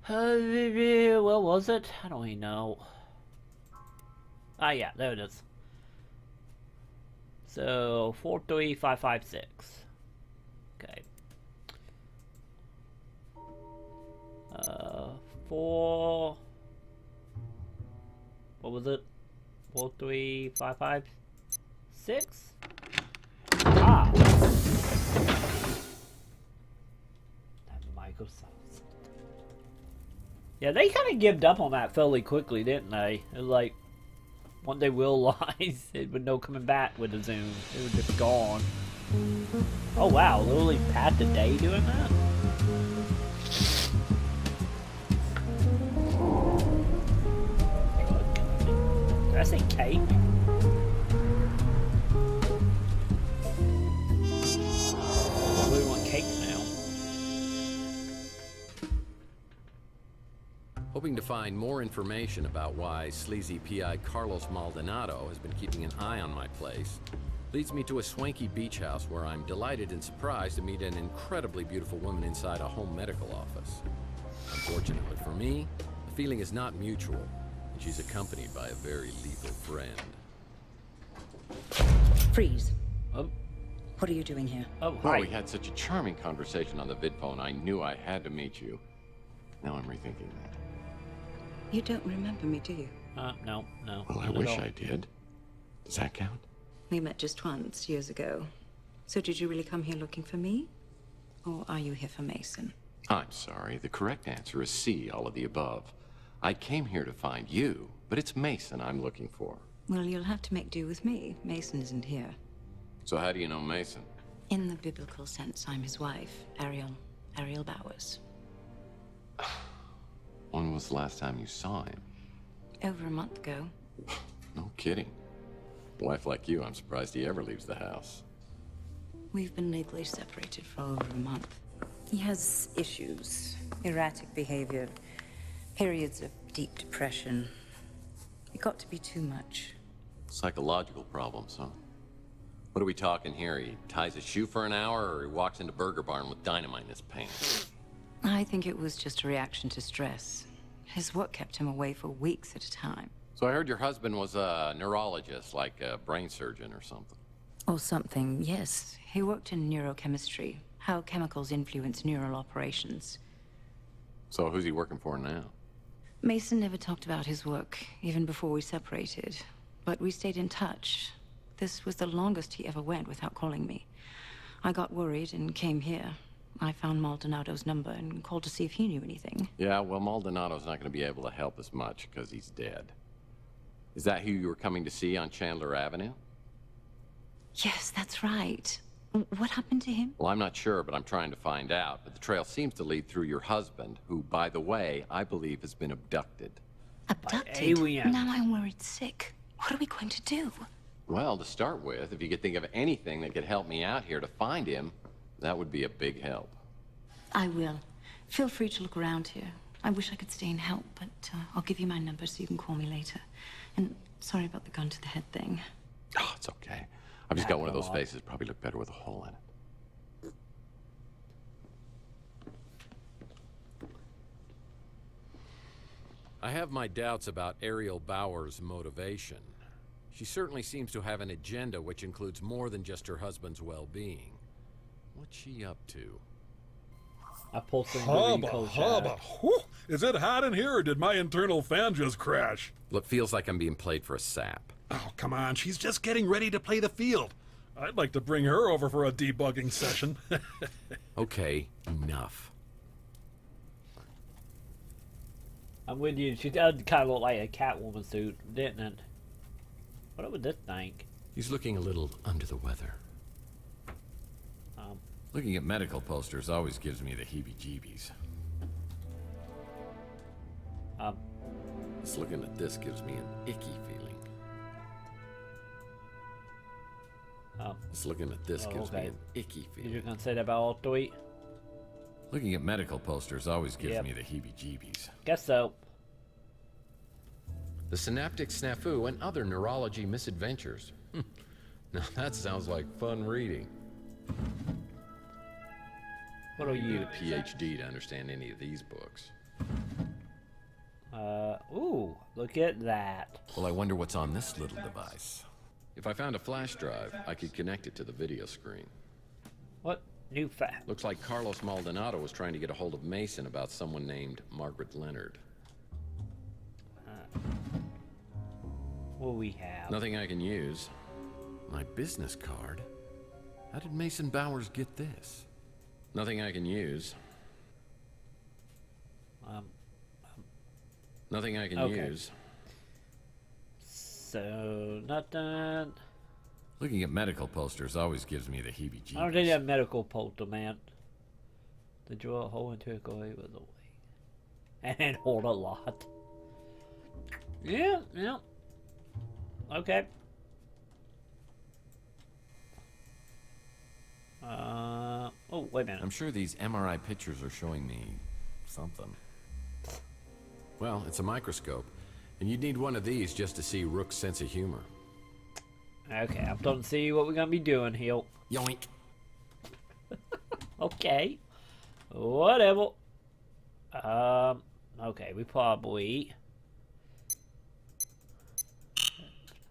What was it? I don't even know. Ah, yeah, there it is. So, 43556. Okay. 4... What was it? 43556? Ah! Microsoft. Yeah, they kind of gave up on that fairly quickly, didn't they? It was like, once they realized it was no coming back with the Zoom, it was just gone. Oh wow, literally past the day doing that? Did I say cake? I really want cake now. Hoping to find more information about why sleazy PI Carlos Maldonado has been keeping an eye on my place leads me to a swanky beach house where I'm delighted and surprised to meet an incredibly beautiful woman inside a home medical office. Unfortunately for me, the feeling is not mutual, and she's accompanied by a very lethal friend. Freeze. Oh. What are you doing here? Oh, Well, we had such a charming conversation on the vidphone, I knew I had to meet you. Now I'm rethinking that. You don't remember me, do you? No. Well, I wish I did. Does that count? We met just once, years ago. So did you really come here looking for me? Or are you here for Mason? I'm sorry. The correct answer is C, all of the above. I came here to find you, but it's Mason I'm looking for. Well, you'll have to make do with me. Mason isn't here. So how do you know Mason? In the biblical sense, I'm his wife, Ariel Bowers. When was the last time you saw him? Over a month ago. No kidding. A wife like you, I'm surprised he ever leaves the house. We've been legally separated for over a month. He has issues, erratic behavior, periods of deep depression. It got to be too much. Psychological problems, huh? What are we talking here? He ties his shoe for an hour, or he walks into Burger Barn with dynamite in his pants? I think it was just a reaction to stress. His work kept him away for weeks at a time. So I heard your husband was a neurologist, like a brain surgeon or something. Or something, yes. He worked in neurochemistry, how chemicals influence neural operations. So who's he working for now? Mason never talked about his work, even before we separated. But we stayed in touch. This was the longest he ever went without calling me. I got worried and came here. I found Maldonado's number and called to see if he knew anything. Yeah, well, Maldonado's not going to be able to help us much because he's dead. Is that who you were coming to see on Chandler Avenue? Yes, that's right. What happened to him? Well, I'm not sure, but I'm trying to find out. But the trail seems to lead through your husband, who, by the way, I believe has been abducted. Abducted? Alien. Now I'm worried sick. What are we going to do? Well, to start with, if you could think of anything that could help me out here to find him, that would be a big help. I will. Feel free to look around here. I wish I could stay and help, but I'll give you my number so you can call me later. And sorry about the gun to the head thing. Oh, it's okay. I've just got one of those faces. Probably look better with a hole in it. I have my doubts about Ariel Bauer's motivation. She certainly seems to have an agenda which includes more than just her husband's well-being. What's she up to? I pulled some Hubba. Whew. Is it hot in here, or did my internal fan just crash? Well, it feels like I'm being played for a sap. Oh, come on. She's just getting ready to play the field. I'd like to bring her over for a debugging session. Okay, enough. I'm with you. She does kind of look like a Catwoman suit, didn't it? What would this think? He's looking a little under the weather. Looking at medical posters always gives me the heebie-jeebies. Just looking at this gives me an icky feeling. Just looking at this gives me an icky feeling. You're gonna say that about all three? Looking at medical posters always gives me the heebie-jeebies. Guess so. The synaptic snafu and other neurology misadventures. Now that sounds like fun reading. What are you? Need a PhD to understand any of these books. Ooh, look at that. Well, I wonder what's on this little device. If I found a flash drive, I could connect it to the video screen. What new fact? Looks like Carlos Maldonado was trying to get a hold of Mason about someone named Margaret Leonard. What we have? Nothing I can use. My business card? How did Mason Bowers get this? Nothing I can use. Nothing I can use. So, nothing. Looking at medical posters always gives me the heebie-jeebies. I don't think that medical poster, man. To drill a hole into it, go away with the weight. And hold a lot. Yeah. Okay. Oh, wait a minute. I'm sure these MRI pictures are showing me something. Well, it's a microscope, and you'd need one of these just to see Rook's sense of humor. Okay, I'm starting to see what we're gonna be doing here. Yoink. Okay. Whatever. Okay, we probably...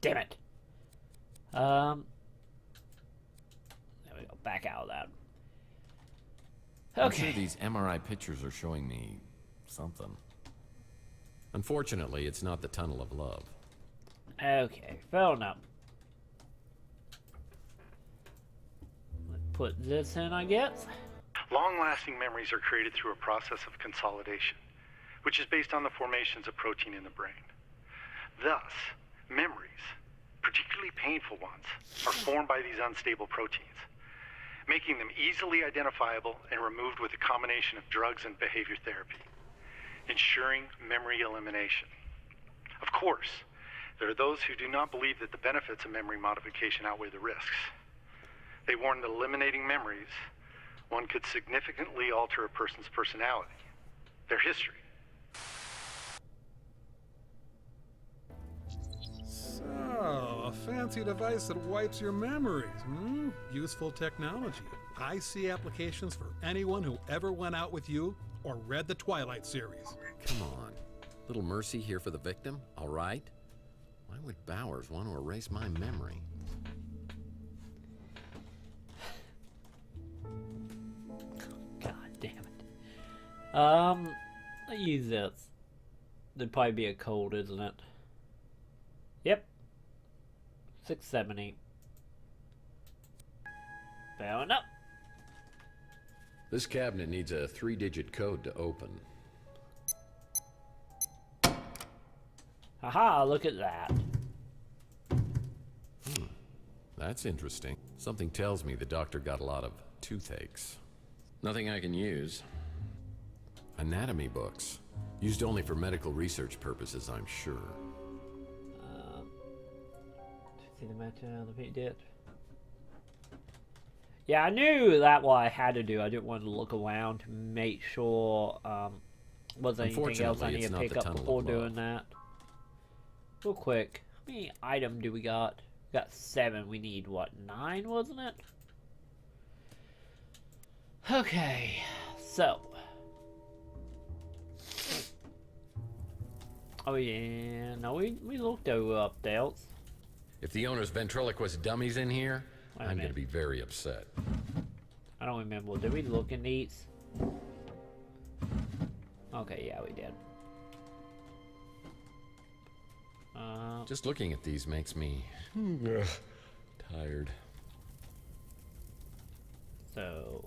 Damn it. There we go. Back out of that. Okay. I'm sure these MRI pictures are showing me something. Unfortunately, it's not the tunnel of love. Okay, fair enough. Let's put this in, I guess. Long-lasting memories are created through a process of consolidation, which is based on the formations of protein in the brain. Thus, memories, particularly painful ones, are formed by these unstable proteins, making them easily identifiable and removed with a combination of drugs and behavior therapy, ensuring memory elimination. Of course, there are those who do not believe that the benefits of memory modification outweigh the risks. They warn that eliminating memories, one could significantly alter a person's personality, their history. So, fancy device that wipes your memories. Useful technology. I see applications for anyone who ever went out with you or read the Twilight series. Come on. Little mercy here for the victim, all right? Why would Bowers want to erase my memory? God damn it. I'll use this. There'd probably be a code, isn't it? Yep. 670. Fair enough. This cabinet needs a 3-digit code to open. Haha, look at that. That's interesting. Something tells me the doctor got a lot of toothaches. Nothing I can use. Anatomy books. Used only for medical research purposes, I'm sure. See the match on the paint dip. Yeah, I knew that what I had to do. I didn't want to look around to make sure was there anything else I need to pick up before doing that. Real quick, how many item do we got? We got 7. We need what, 9, wasn't it? Okay, so. Oh yeah, no, we looked over updates. If the owner's ventriloquist dummies in here, I'm going to be very upset. I don't remember. Did we look in these? Okay, yeah, we did. Just looking at these makes me tired. So,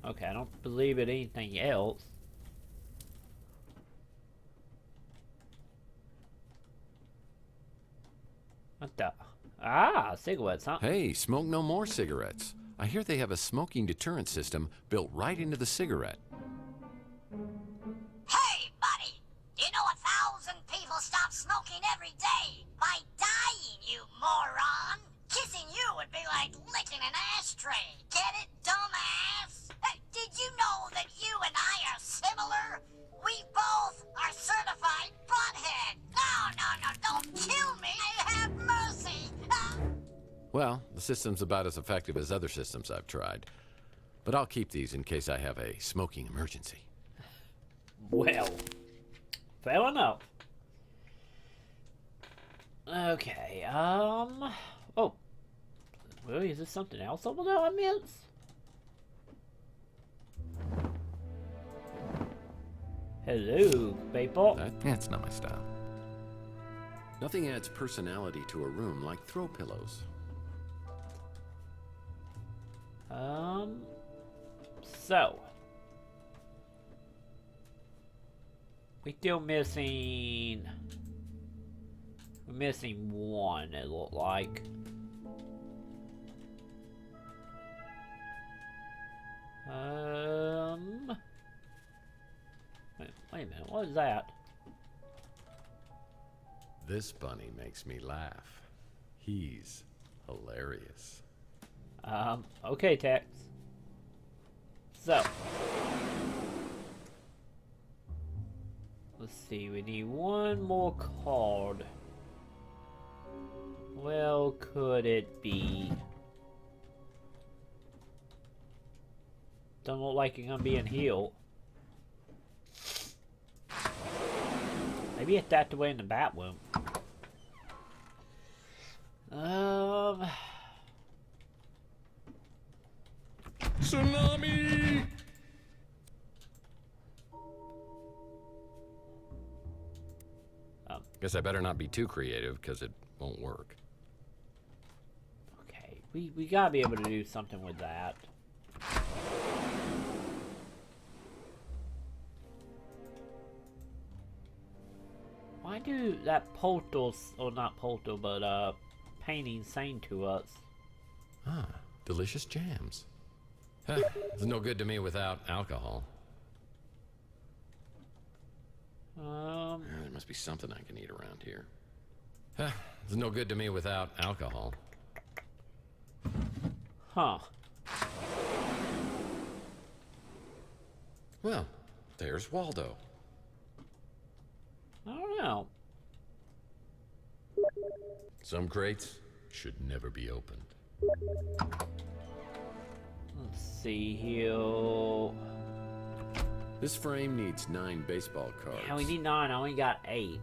okay, I don't believe it anything else. What the? Ah, cigarettes, huh? Hey, smoke no more cigarettes. I hear they have a smoking deterrent system built right into the cigarette. Hey, buddy! Do you know 1,000 people stop smoking every day by dying, you moron? Kissing you would be like licking an ashtray. Get it, dumbass? Hey, did you know that you and I are similar? We both are certified butthead. No, don't kill me. Have mercy. Well, the system's about as effective as other systems I've tried. But I'll keep these in case I have a smoking emergency. Well, fair enough. Okay, oh. Really, is there something else over there I missed? Hello, people. That's not my style. Nothing adds personality to a room like throw pillows. So. We're still missing... We're missing one, it looked like. Wait a minute, what is that? This bunny makes me laugh. He's hilarious. Okay, Tex. So. Let's see, we need one more card. Well, could it be? Don't look like it's gonna be in heal. Maybe it's that the way in the bat room. Tsunami! Guess I better not be too creative, because it won't work. Okay, we gotta be able to do something with that. Why do that postal, or not postal, but painting saying to us? Ah, delicious jams. Huh, it's no good to me without alcohol. There must be something I can eat around here. Huh, it's no good to me without alcohol. Huh. Well, there's Waldo. I don't know. Some crates should never be opened. Let's see here. This frame needs 9 baseball cards. Yeah, we need 9. I only got 8.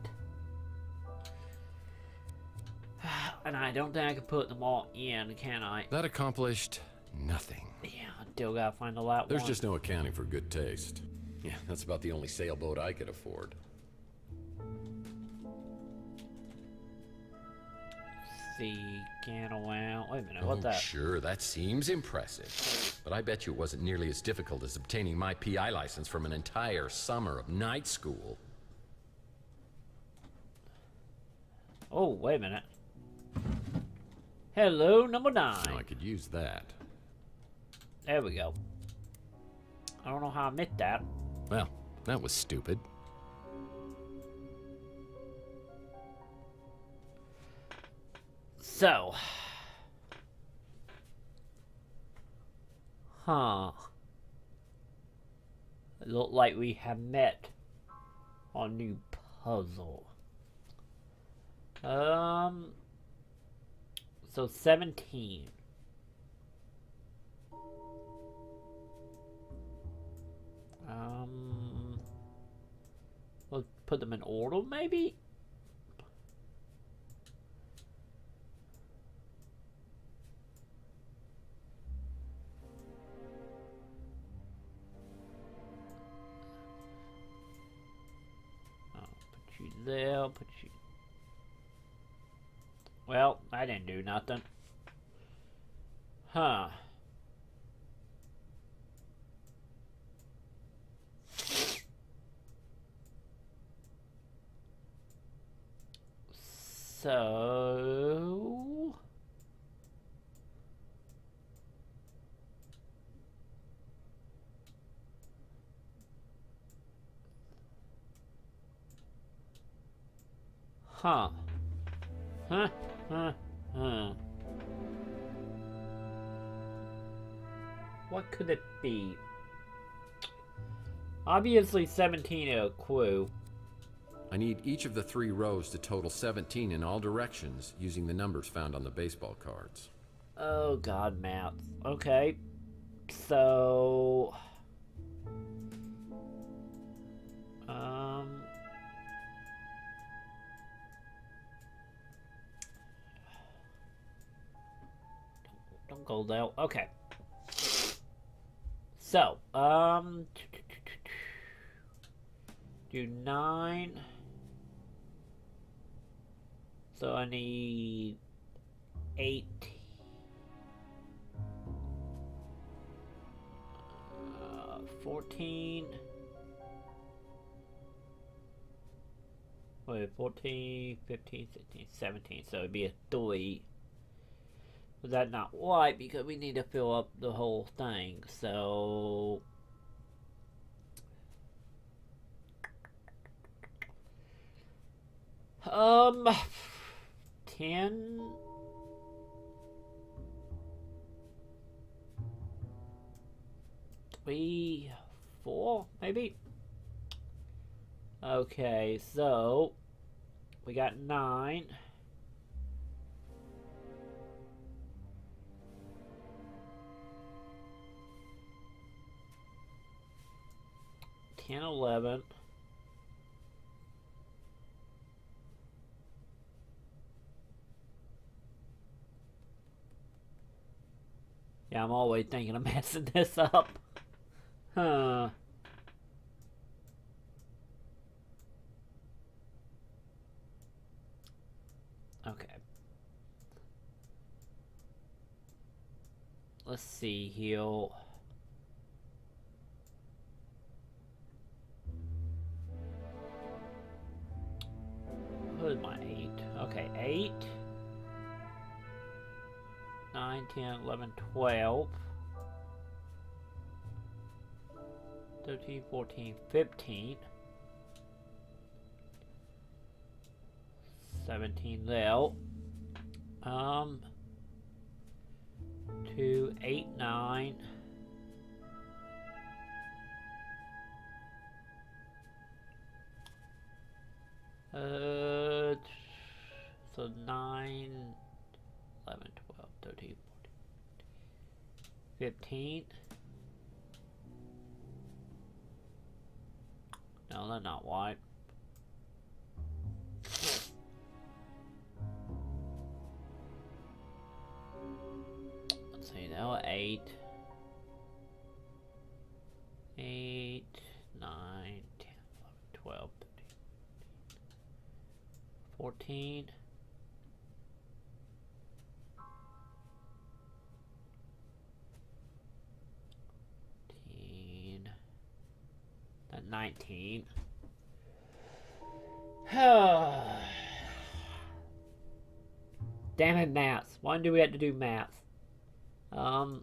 And I don't think I can put them all in, can I? That accomplished nothing. Yeah, I still gotta find the last one. There's just no accounting for good taste. Yeah, that's about the only sailboat I could afford. See, Canaway. Wait a minute, what's that? Sure, that seems impressive. But I bet you it wasn't nearly as difficult as obtaining my PI license from an entire summer of night school. Oh, wait a minute. Hello, number 9. Oh, I could use that. There we go. I don't know how I missed that. Well, that was stupid. So. Huh. It looked like we have met our new puzzle. So 17. We'll put them in order, maybe? Put you there, put you... Well, I didn't do nothing. Huh. So... Huh. Huh. What could it be? Obviously 17 a clue. I need each of the 3 rows to total 17 in all directions using the numbers found on the baseball cards. Oh god, math. Okay. So... Don't go there. Okay. So, do 9. So I need 8. 14. Wait, 14, 15, 16, 17. So it'd be a 3. But that's not right because we need to fill up the whole thing. So 10. Three, 4, maybe. Okay, so we got 9. Ten, 11. Yeah, I'm always thinking of messing this up. Huh. Okay. Let's see here. Where's my 8? Okay, 8. 9, 10, 11, 12. 13, 14, 15. 17 there. 2, 8, 9. So 9, 11, 12, 13, 14, 15. No, they're not white. Let's see, now 8. 8, 9, 10, 11, 12, 13, 14. 19. Damn it, maths. Why do we have to do maths? Okay,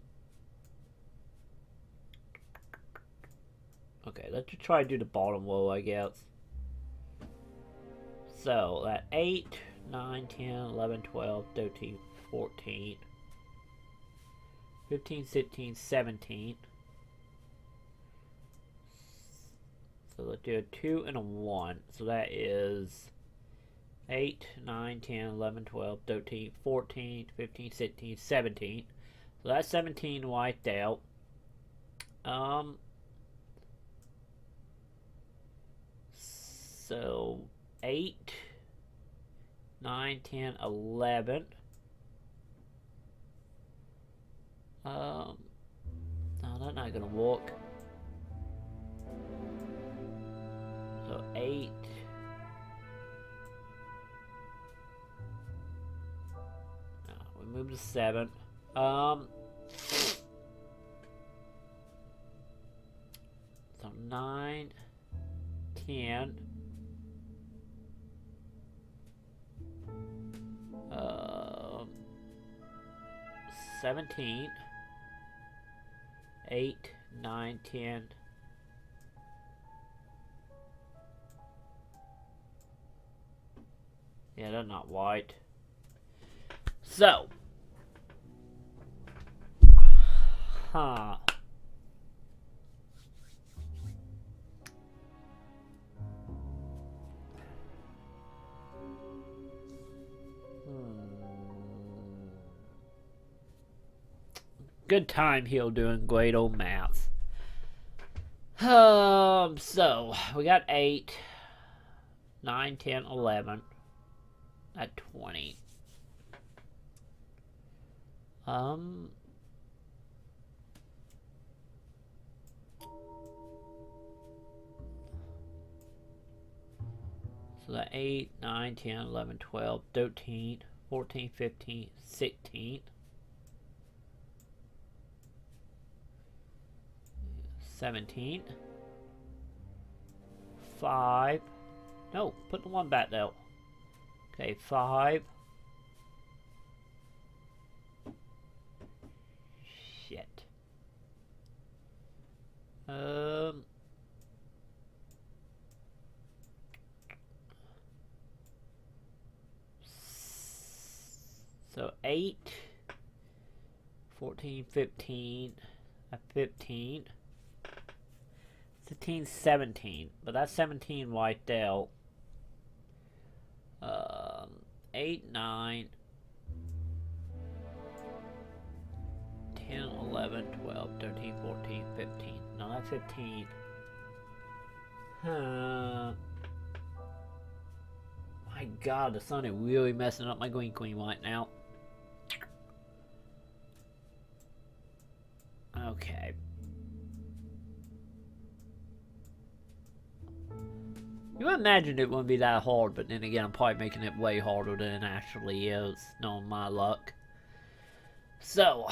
let's just try to do the bottom row, I guess. So, that 8, 9, 10, 11, 12, 13, 14, 15, 16, 17. So let's do a 2 and a 1. So that is 8, 9, 10, 11, 12, 13, 14, 15, 16, 17. So that's 17 wiped out. So 8, 9, 10, 11. No, that's not gonna work. So 8. No, we moved to 7. So 9, 10. 17. 8, 9, 10. Yeah, they're not white. So. Huh. Good time he'll doing great old maths. So we got 8, 9, 10, 11. At 20. So that 8, 9, 10, 11, 12, 13, 14, 15, 16. 17. 5. No, put the 1 back though. Okay, 5. Shit. So 8, 14, 15, 15, 15, 17, but that's 17 wiped out. 8, 9, 10, 11, 12, 13, 14, 15. No, that's 15. My God, the sun is really messing up my green queen right now. Okay. You would imagine it wouldn't be that hard, but then again, I'm probably making it way harder than it actually is, knowing my luck. So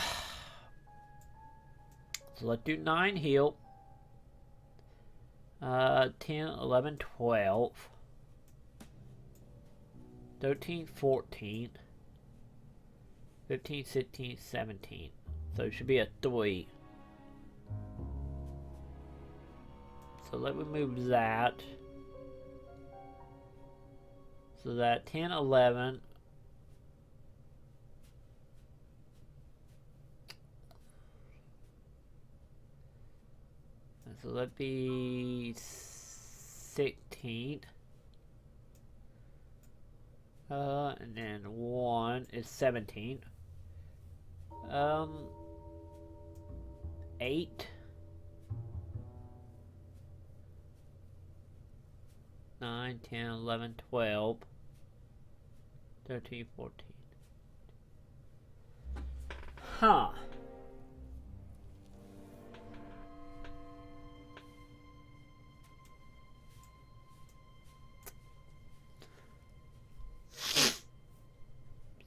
let's do 9 heal. 10, 11, 12. 13, 14. 15, 16, 17. So it should be a 3. So let me move that. So that 10, 11. So that'd be 16. And then 1 is 17. 8. 9, 10, 11, 12, 13, 14. Huh.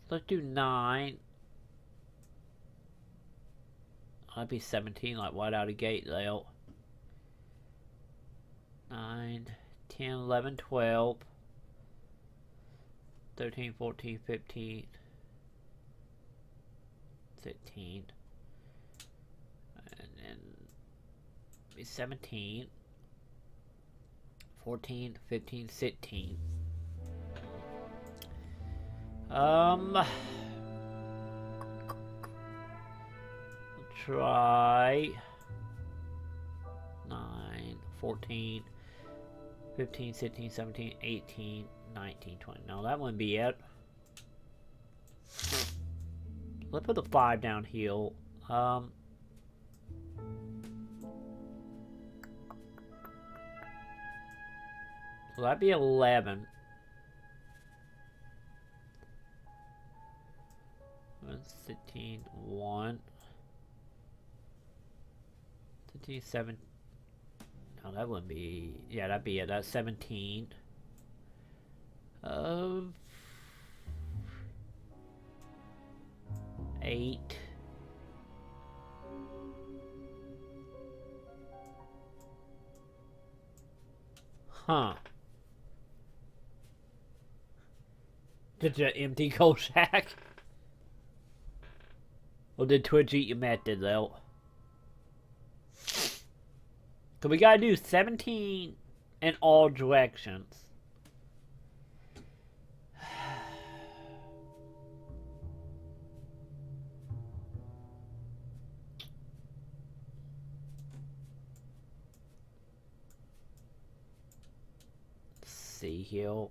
Let's do 9. I'd be 17, like right out of gate there. 9, 10, 11, 12, 13, 14, 15, 16, and then be 17, 14, 15, 16. Try 9, 14, 15, 16, 17, 18, 19, 20. No, that wouldn't be it. Let's put the 5 down here. So that'd be 11. 16, 1. 15, 7. No, that wouldn't be. Yeah, that'd be it. That's 17. 8. Huh. Did you empty coal shack? Or did Twitch eat your method though? So we gotta do 17 in all directions. Let's see here.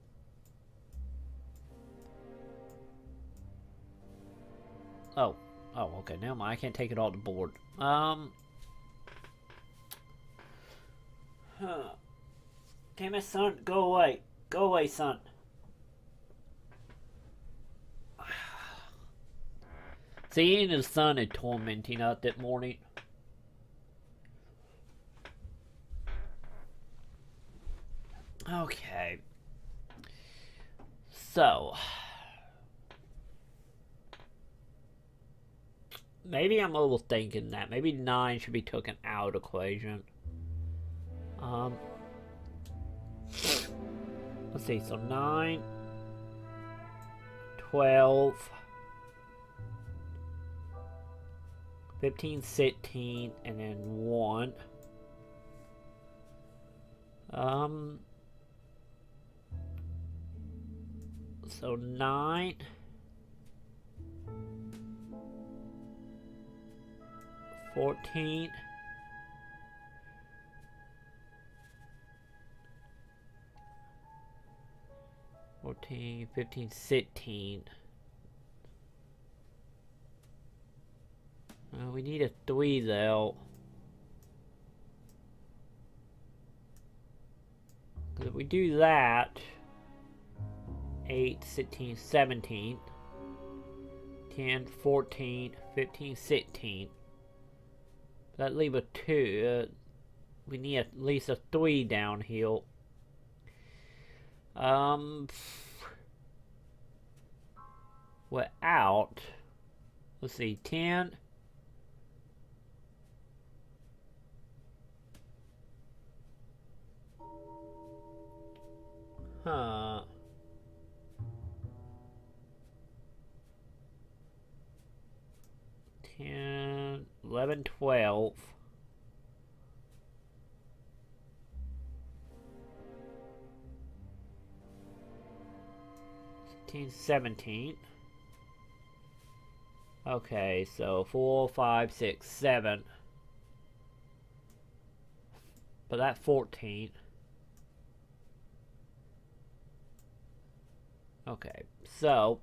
Oh, okay. Never mind. I can't take it all to board. Damn it, son. Go away. Go away, son. See, he and his son are tormenting us that morning. Okay. So. Maybe I'm overthinking that. Maybe 9 should be taken out of the equation. Let's see, so 9, 12, 15, 16, and then 1. So 9, 14, 14, 15, 16. We need a 3 though. Because if we do that, 8, 16, 17, 10, 14, 15, 16. That leave a 2. We need at least a 3 down here. We're out. Let's see, 10. Huh. 10, 11, 12. 16, 17. Okay, so 4, 5, 6, 7. But that 14. Okay, So,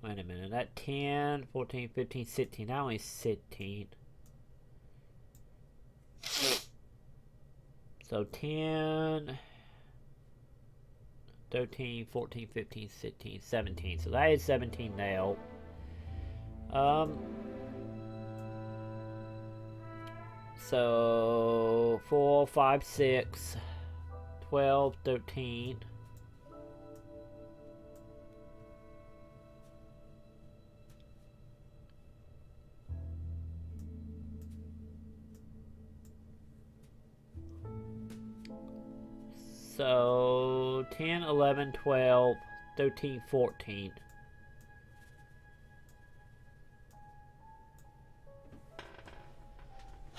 wait a minute, that 10, 14, 15, 16, now only 16. So 10, 13, 14, 15, 16, 17. So that is 17 now. So 4, 5, 6, 12, 13. So 10, 11, 12, 13, 14.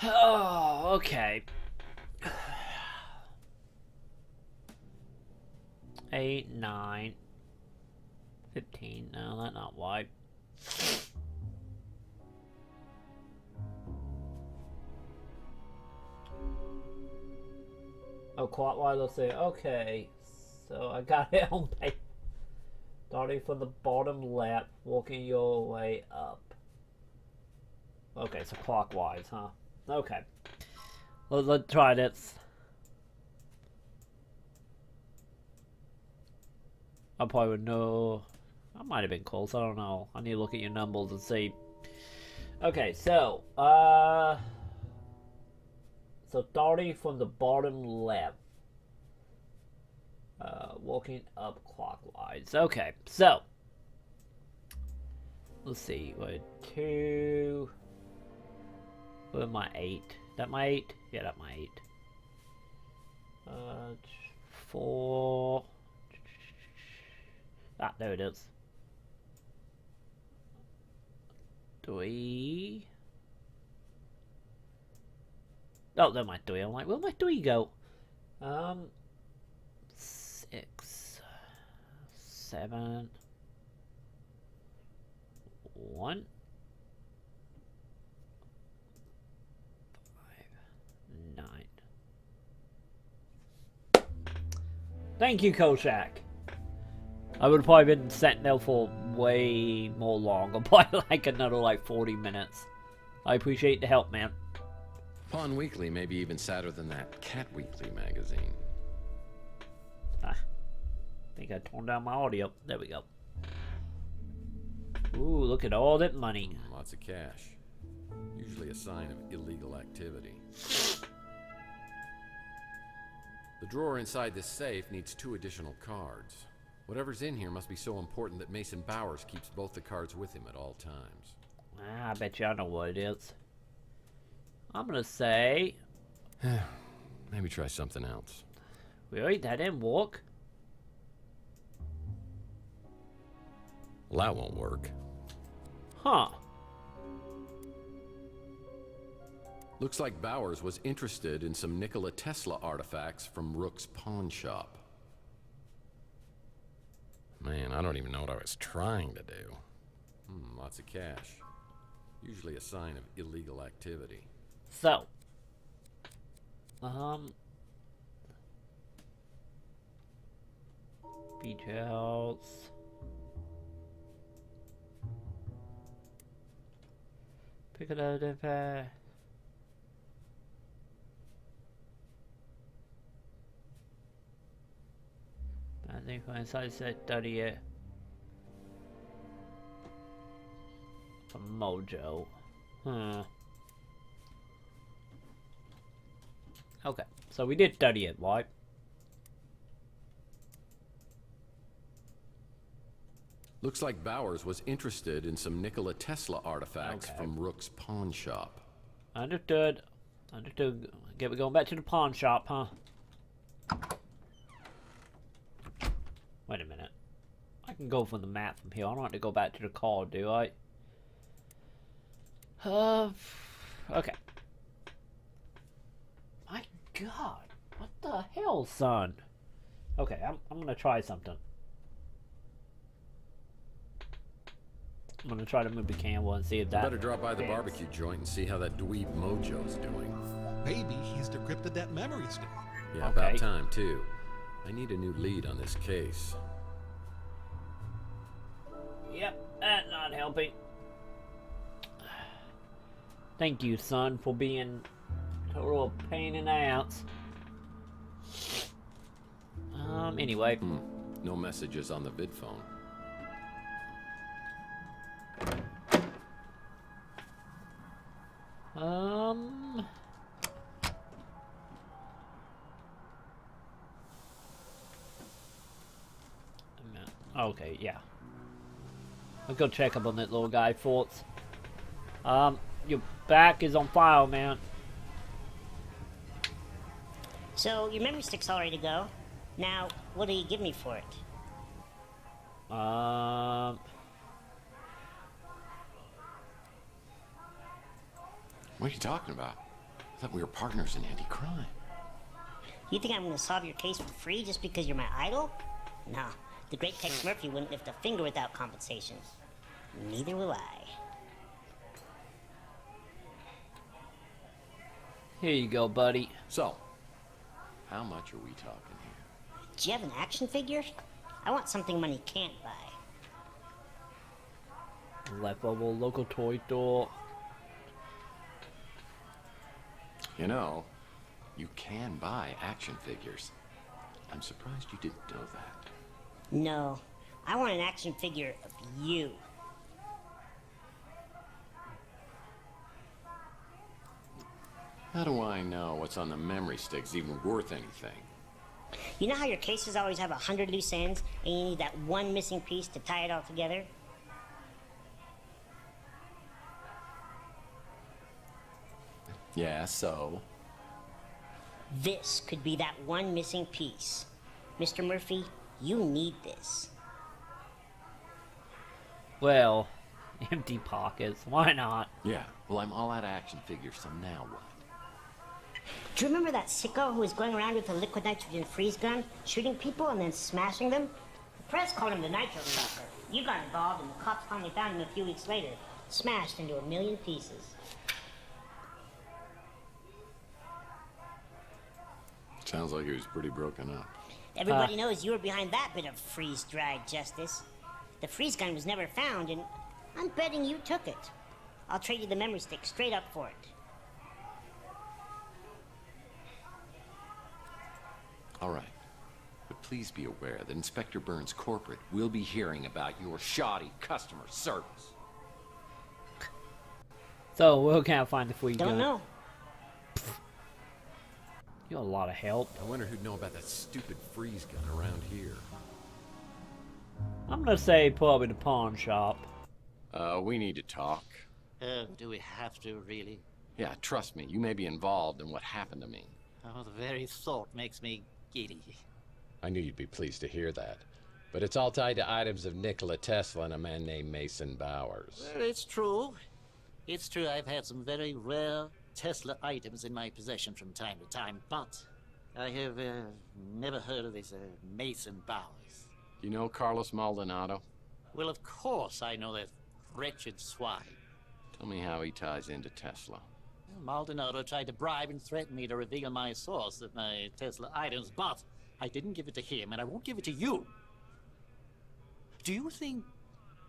Oh, okay. 8, 9, 15. No, that's not wide. Oh, clockwise, let's see. Okay, so I got it on paper. Starting from the bottom left, walking your way up. Okay, so clockwise, huh? Okay. Let's try this. I probably would know. I might have been close, I don't know. I need to look at your numbers and see. Okay, so, so starting from the bottom left, walking up clockwise. Okay, so let's see. What 2? What my 8? That my 8? Yeah, that my 8. 4. Ah, there it is. 3. Oh, there my 3. I'm like, where'd my 3 go? 6, 7, 1, 5, 9. Thank you, Koshak. I would have probably been Sentinel for way more longer, probably like another like 40 minutes. I appreciate the help, man. Pawn Weekly may be even sadder than that Cat Weekly magazine. I think I toned down my audio. There we go. Ooh, look at all that money. Lots of cash. Usually a sign of illegal activity. The drawer inside this safe needs 2 additional cards. Whatever's in here must be so important that Mason Bowers keeps both the cards with him at all times. I bet you I know what it is. I'm gonna say... Maybe try something else. Really? That didn't work? Well, that won't work. Huh. Looks like Bowers was interested in some Nikola Tesla artifacts from Rook's pawn shop. Man, I don't even know what I was trying to do. Lots of cash. Usually a sign of illegal activity. So. Beach house. Pick it out of there. I think when I said study it for Mojo. Okay, so we did study it, right? Looks like Bowers was interested in some Nikola Tesla artifacts from Rook's pawn shop. Understood. Understood. We're going back to the pawn shop, huh? Wait a minute. I can go from the map from here. I don't have to go back to the car, do I? Okay. My God. What the hell, son? Okay, I'm gonna try something. I'm gonna try to move the camera and see if that... Better drop by the barbecue joint and see how that dweeb Mojo's doing. Maybe he's decrypted that memory stick. Yeah, about time, too. I need a new lead on this case. Yep, that's not helping. Thank you, son, for being a total pain in the ass. Anyway. No messages on the vid phone. Okay, yeah. I'll go check up on that little guy, Forts. Your back is on file, man. So, your memory stick's all ready to go. Now, what do you give me for it? What are you talking about? I thought we were partners in anti-crime. You think I'm gonna solve your case for free just because you're my idol? No. The great Tex Murphy wouldn't lift a finger without compensation. Neither will I. Here you go, buddy. So, how much are we talking here? Do you have an action figure? I want something money can't buy. Leftover local toy store. You know, you can buy action figures. I'm surprised you didn't know that. No. I want an action figure of you. How do I know what's on the memory stick's even worth anything? You know how your cases always have 100 loose ends, and you need that one missing piece to tie it all together? Yeah, so? This could be that one missing piece. Mr. Murphy, you need this. Well, empty pockets. Why not? Yeah, well, I'm all out of action figures, so now what? Do you remember that sicko who was going around with a liquid nitrogen freeze gun, shooting people and then smashing them? The press called him the Nitro Stalker. You got involved, and the cops finally found him a few weeks later, smashed into 1,000,000 pieces. Sounds like he was pretty broken up. Everybody knows you were behind that bit of freeze-dried justice. The freeze gun was never found, and I'm betting you took it. I'll trade you the memory stick straight up for it. All right. But please be aware that Inspector Burns' corporate will be hearing about your shoddy customer service. So, where can I find the free gun? Don't know. You're a lot of help. I wonder who'd know about that stupid freeze gun around here. I'm gonna say probably the pawn shop. We need to talk. Do we have to, really? Yeah, trust me, you may be involved in what happened to me. Oh, the very thought makes me giddy. I knew you'd be pleased to hear that. But it's all tied to items of Nikola Tesla and a man named Mason Bowers. Well, it's true. It's true I've had some very rare Tesla items in my possession from time to time, but I have never heard of this Mason Bowers. You know Carlos Maldonado? Well, of course I know that wretched swine. Tell me how he ties into Tesla. Maldonado tried to bribe and threaten me to reveal my source of my Tesla items, but I didn't give it to him, and I won't give it to you. Do you think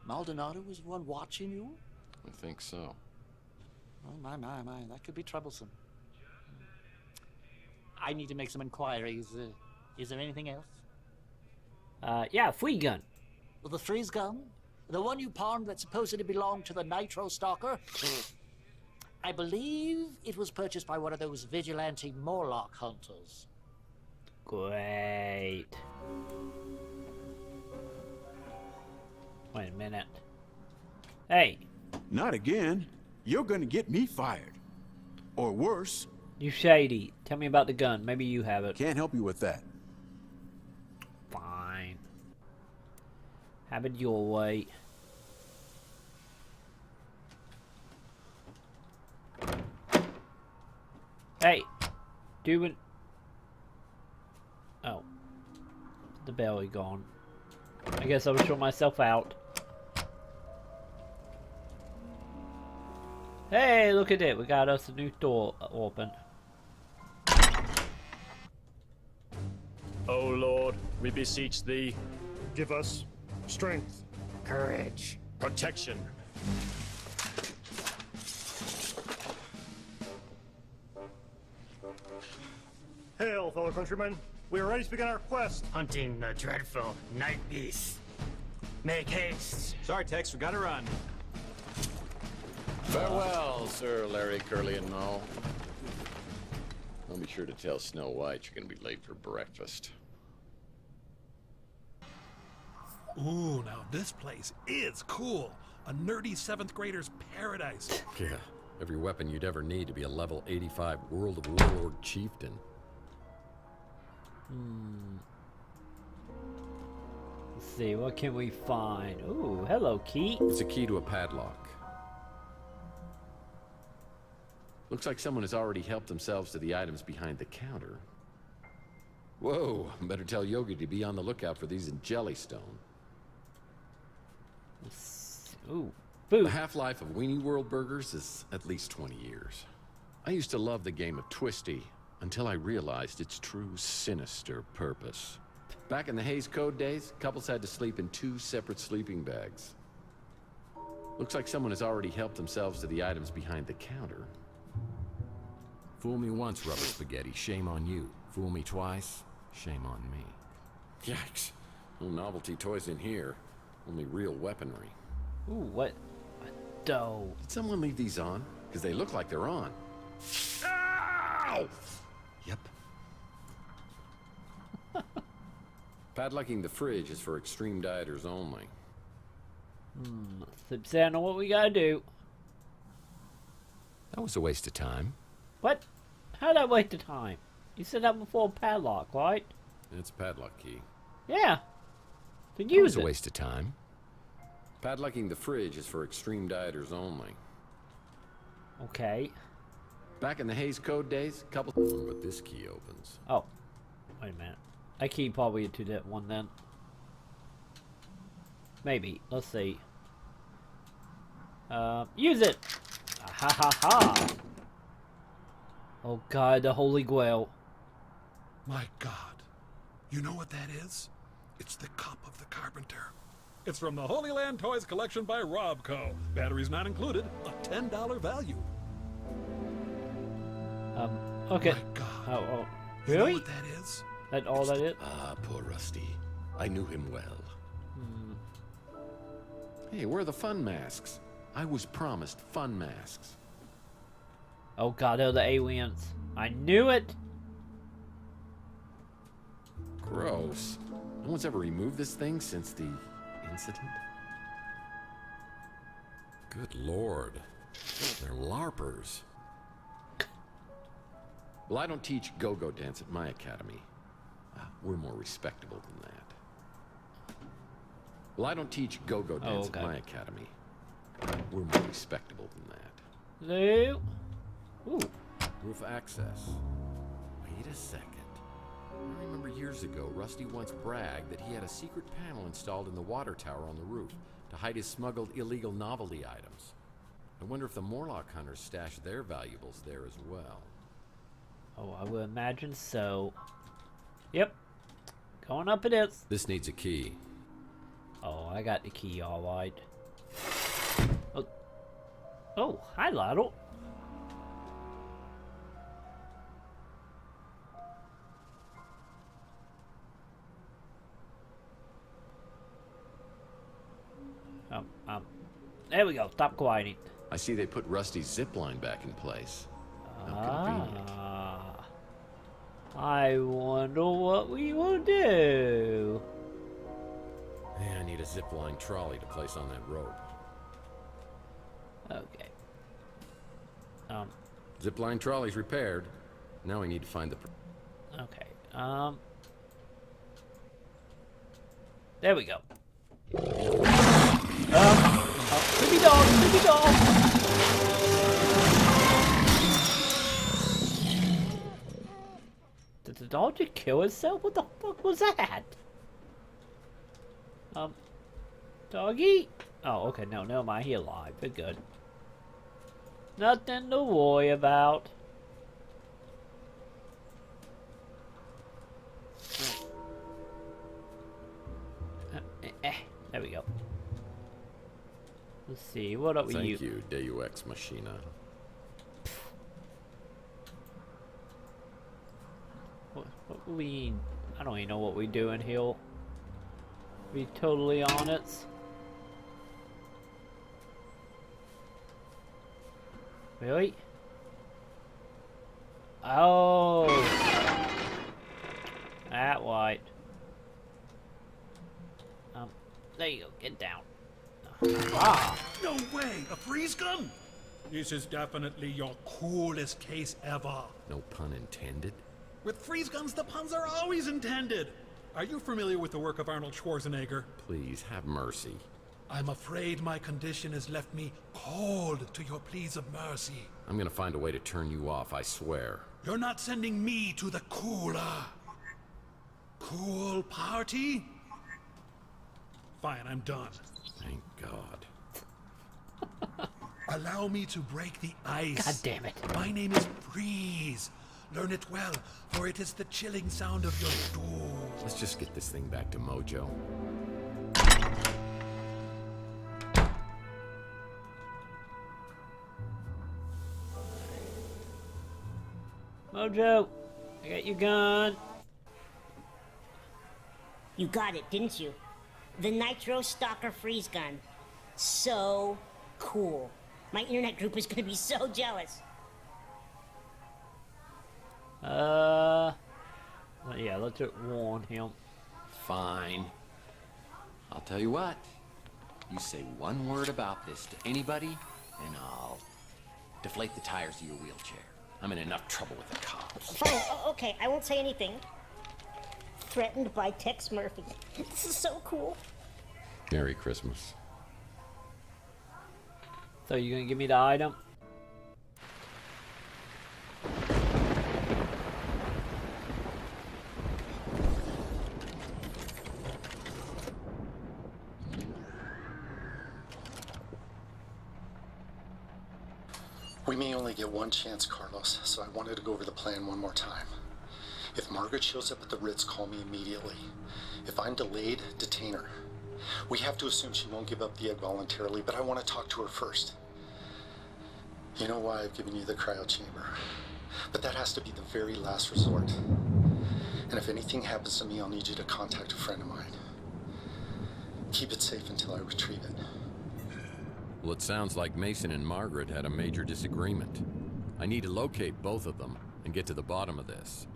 Maldonado was the one watching you? I think so. Oh, my, that could be troublesome. I need to make some inquiries. Is there anything else? Yeah, free gun. Well, the freeze gun? The one you pawned that supposedly belonged to the Nitro Stalker? I believe it was purchased by one of those vigilante Morlock hunters. Great. Wait a minute. Hey. Not again. You're gonna get me fired. Or worse. You shady. Tell me about the gun. Maybe you have it. Can't help you with that. Fine. Have it your way. Hey. Doing... Oh. The belly gone. I guess I will show myself out. Hey, look at it. We got us a new door open. Oh Lord, We beseech thee, give us strength, Courage. protection. Hail, fellow countrymen. We are ready to begin our quest. Hunting the dreadful night beast. Make haste. Sorry, Tex, we gotta run. Farewell, Sir Larry, Curly, and Moe. I'll be sure to tell Snow White you're gonna be late for breakfast. Ooh, now this place is cool. A nerdy 7th grader's paradise. Yeah, every weapon you'd ever need to be a level 85 World of Warlord chieftain. Let's see, what can we find? Ooh, hello, key. It's a key to a padlock. Looks like someone has already helped themselves to the items behind the counter. Whoa, better tell Yogi to be on the lookout for these in Jellystone. Ooh, food. The half-life of Weenie World burgers is at least 20 years. I used to love the game of Twisty until I realized its true sinister purpose. Back in the Hays Code days, couples had to sleep in 2 separate sleeping bags. Looks like someone has already helped themselves to the items behind the counter. Fool me once, Rubber Spaghetti, shame on you. Fool me twice, shame on me. Yikes. No novelty toys in here. Only real weaponry. Ooh, what? Dough. Did someone leave these on? Because they look like they're on. Ow! Yep. Padlocking the fridge is for extreme dieters only. Slip down on what we gotta do. That was a waste of time. What? How'd I waste the time? You said that before padlock, right? It's a padlock key. Yeah. To That use was it. a waste of time. Padlocking the fridge is for extreme dieters only. Okay. Back in the Hays Code days, couple. But this key opens. Oh, wait a minute. I key probably into that one then. Maybe. Let's see. Use it. Ha ha ha. Oh God, the Holy Grail. My God. You know what that is? It's the Cup of the Carpenter. It's from the Holy Land Toys collection by Robco. Batteries not included. A $10 value. Okay. My God. Oh, You know really? what that is? That all that is? Ah, poor Rusty. I knew him well. Hey, where are the fun masks? I was promised fun masks. Oh God, they're the aliens. I knew it. Gross. No one's ever removed this thing since the incident? Good Lord. They're LARPers. Well, I don't teach go-go dance at my academy. We're more respectable than that. Well, I don't teach go-go dance at my academy. We're more respectable than that. Lou. Ooh. Roof access. Wait a second. I remember years ago, Rusty once bragged that he had a secret panel installed in the water tower on the roof to hide his smuggled illegal novelty items. I wonder if the Morlock hunters stashed their valuables there as well. Oh, I would imagine so. Yep. Going up it is. This needs a key. Oh, I got the key all right. Oh, oh, hi, Lotto. There we go. Stop quieting. I see they put Rusty's zipline back in place. How convenient. I wonder what we will do. Yeah, I need a zipline trolley to place on that rope. Okay. Zipline trolley's repaired. Now we need to find the... Okay. There we go. Creepy dog, creepy dog. Did the dog just kill itself? What the fuck was that? Doggy? Oh, okay, no, never mind. He alive. We're good. Nothing to worry about. Let's see, what are we Thank you, Deus Machina. What we... I don't even know what we doing here. To be totally honest. Really? Oh! That white. There you go, get down. Ah! No way! A freeze gun? This is definitely your coolest case ever. No pun intended. With freeze guns, the puns are always intended. Are you familiar with the work of Arnold Schwarzenegger? Please, have mercy. I'm afraid my condition has left me cold to your pleas of mercy. I'm gonna find a way to turn you off, I swear. You're not sending me to the cooler. Cool party? Fine, I'm done. Thank God. Allow me to break the ice. God damn it. My name is Freeze. Learn it well, for it is the chilling sound of your doom. Let's just get this thing back to Mojo. Mojo, I got your gun. You got it, didn't you? The Nitro Stalker freeze gun. So cool. My internet group is gonna be so jealous. Yeah, let's warn him. Fine. I'll tell you what. You say one word about this to anybody, and I'll deflate the tires of your wheelchair. I'm in enough trouble with the cops. Fine, okay, I won't say anything. Threatened by Tex Murphy. This is so cool. Merry Christmas. So you gonna give me the item? We may only get one chance, Carlos, so I wanted to go over the plan one more time. If Margaret shows up at the Ritz, call me immediately. If I'm delayed, detain her. We have to assume she won't give up the egg voluntarily, but I want to talk to her first. You know why I've given you the cryo chamber, but that has to be the very last resort. And if anything happens to me, I'll need you to contact a friend of mine. Keep it safe until I retrieve it. Well, it sounds like Mason and Margaret had a major disagreement. I need to locate both of them and get to the bottom of this.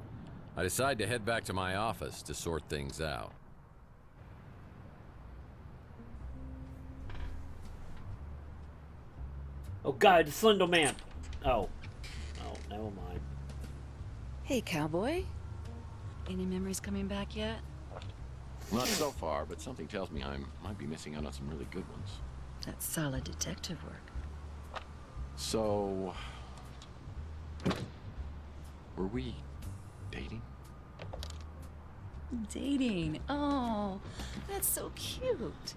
I decide to head back to my office to sort things out. Oh God, the Slender Man. Oh, never mind. Hey, cowboy. Any memories coming back yet? Not so far, but something tells me I might be missing out on some really good ones. That's solid detective work. So... were we dating? Dating? Oh, that's so cute.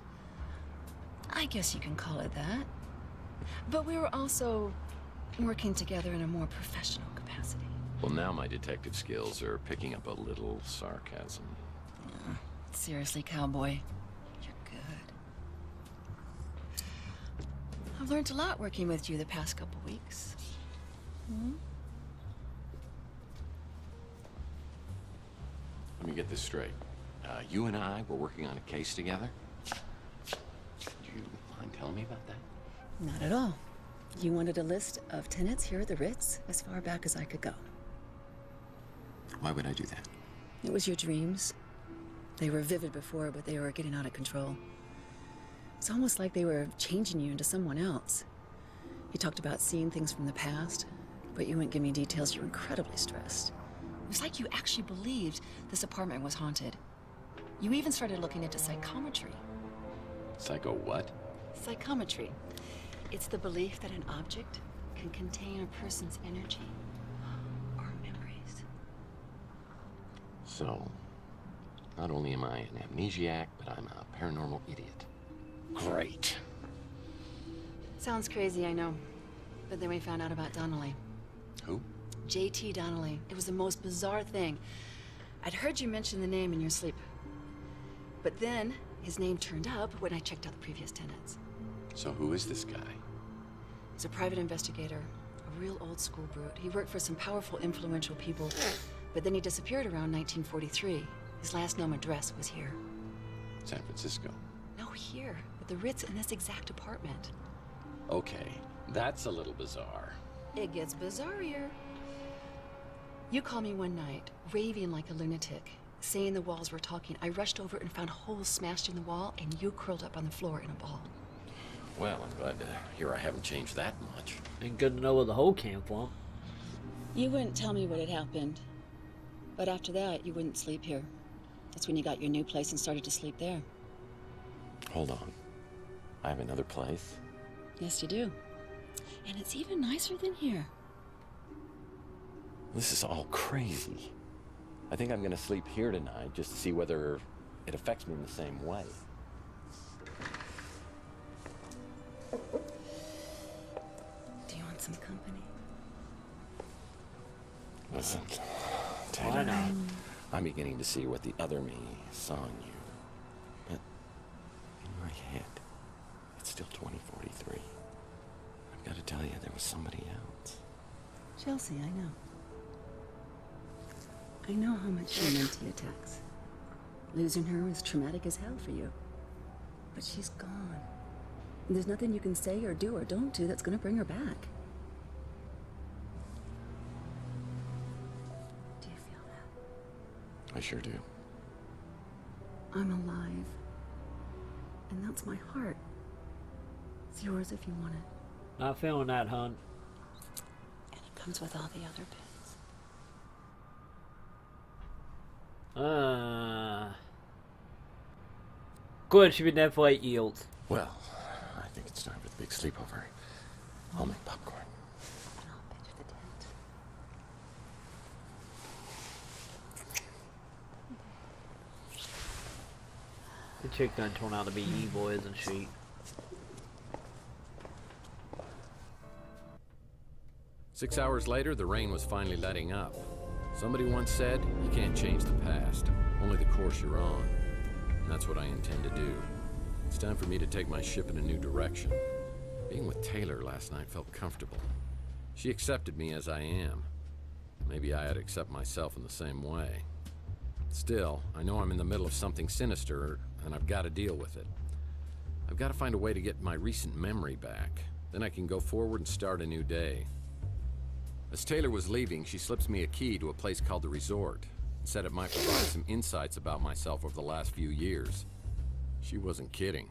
I guess you can call it that. But we were also working together in a more professional capacity. Well, now my detective skills are picking up a little sarcasm. Seriously, cowboy, you're good. I've learned a lot working with you the past couple weeks. Let me get this straight. You and I were working on a case together? Do you mind telling me about that? Not at all. You wanted a list of tenants here at the Ritz as far back as I could go. Why would I do that? It was your dreams. They were vivid before, but they were getting out of control. It's almost like they were changing you into someone else. You talked about seeing things from the past, but you wouldn't give me details. You were incredibly stressed. It was like you actually believed this apartment was haunted. You even started looking into psychometry. Psycho what? Psychometry. It's the belief that an object can contain a person's energy or memories. So, not only am I an amnesiac, but I'm a paranormal idiot. Great. Sounds crazy, I know. But then we found out about Donnelly. Who? J.T. Donnelly. It was the most bizarre thing. I'd heard you mention the name in your sleep. But then, his name turned up when I checked out the previous tenants. So who is this guy? He's a private investigator, a real old school brute. He worked for some powerful, influential people, but then he disappeared around 1943. His last known address was here. San Francisco. No, here, at the Ritz in this exact apartment. Okay, that's a little bizarre. It gets bizarrier. You called me one night, raving like a lunatic, saying the walls were talking. I rushed over and found holes smashed in the wall, and you curled up on the floor in a ball. Well, I'm glad to hear I haven't changed that much. Ain't good to know where the hole came from. You wouldn't tell me what had happened. But after that, you wouldn't sleep here. That's when you got your new place and started to sleep there. Hold on. I have another place? Yes, you do. And it's even nicer than here. This is all crazy. I think I'm gonna sleep here tonight just to see whether it affects me in the same way. Do you want some company? Listen, Taylor, I'm beginning to see what the other me saw in you. But in my head, it's still 2043. I've got to tell you, there was somebody else. Chelsea, I know. I know how much she meant to you, Tex. Losing her was traumatic as hell for you. But she's gone. And there's nothing you can say or do or don't do that's gonna bring her back. Do you feel that? I sure do. I'm alive. And that's my heart. It's yours if you want it. Not feeling that, hon. And it comes with all the other bits. Good, she's been there for 8 years. Well, I think it's time for the big sleepover. I'll make popcorn. And I'll pitch the tent. The chick done turned out to be evil, isn't she? Six hours later, the rain was finally letting up. Somebody once said, you can't change the past, only the course you're on. And that's what I intend to do. It's time for me to take my ship in a new direction. Being with Taylor last night felt comfortable. She accepted me as I am. Maybe I ought to accept myself in the same way. Still, I know I'm in the middle of something sinister, and I've got to deal with it. I've got to find a way to get my recent memory back. Then I can go forward and start a new day. As Taylor was leaving, she slips me a key to a place called the Resort, and said it might provide some insights about myself over the last few years. She wasn't kidding.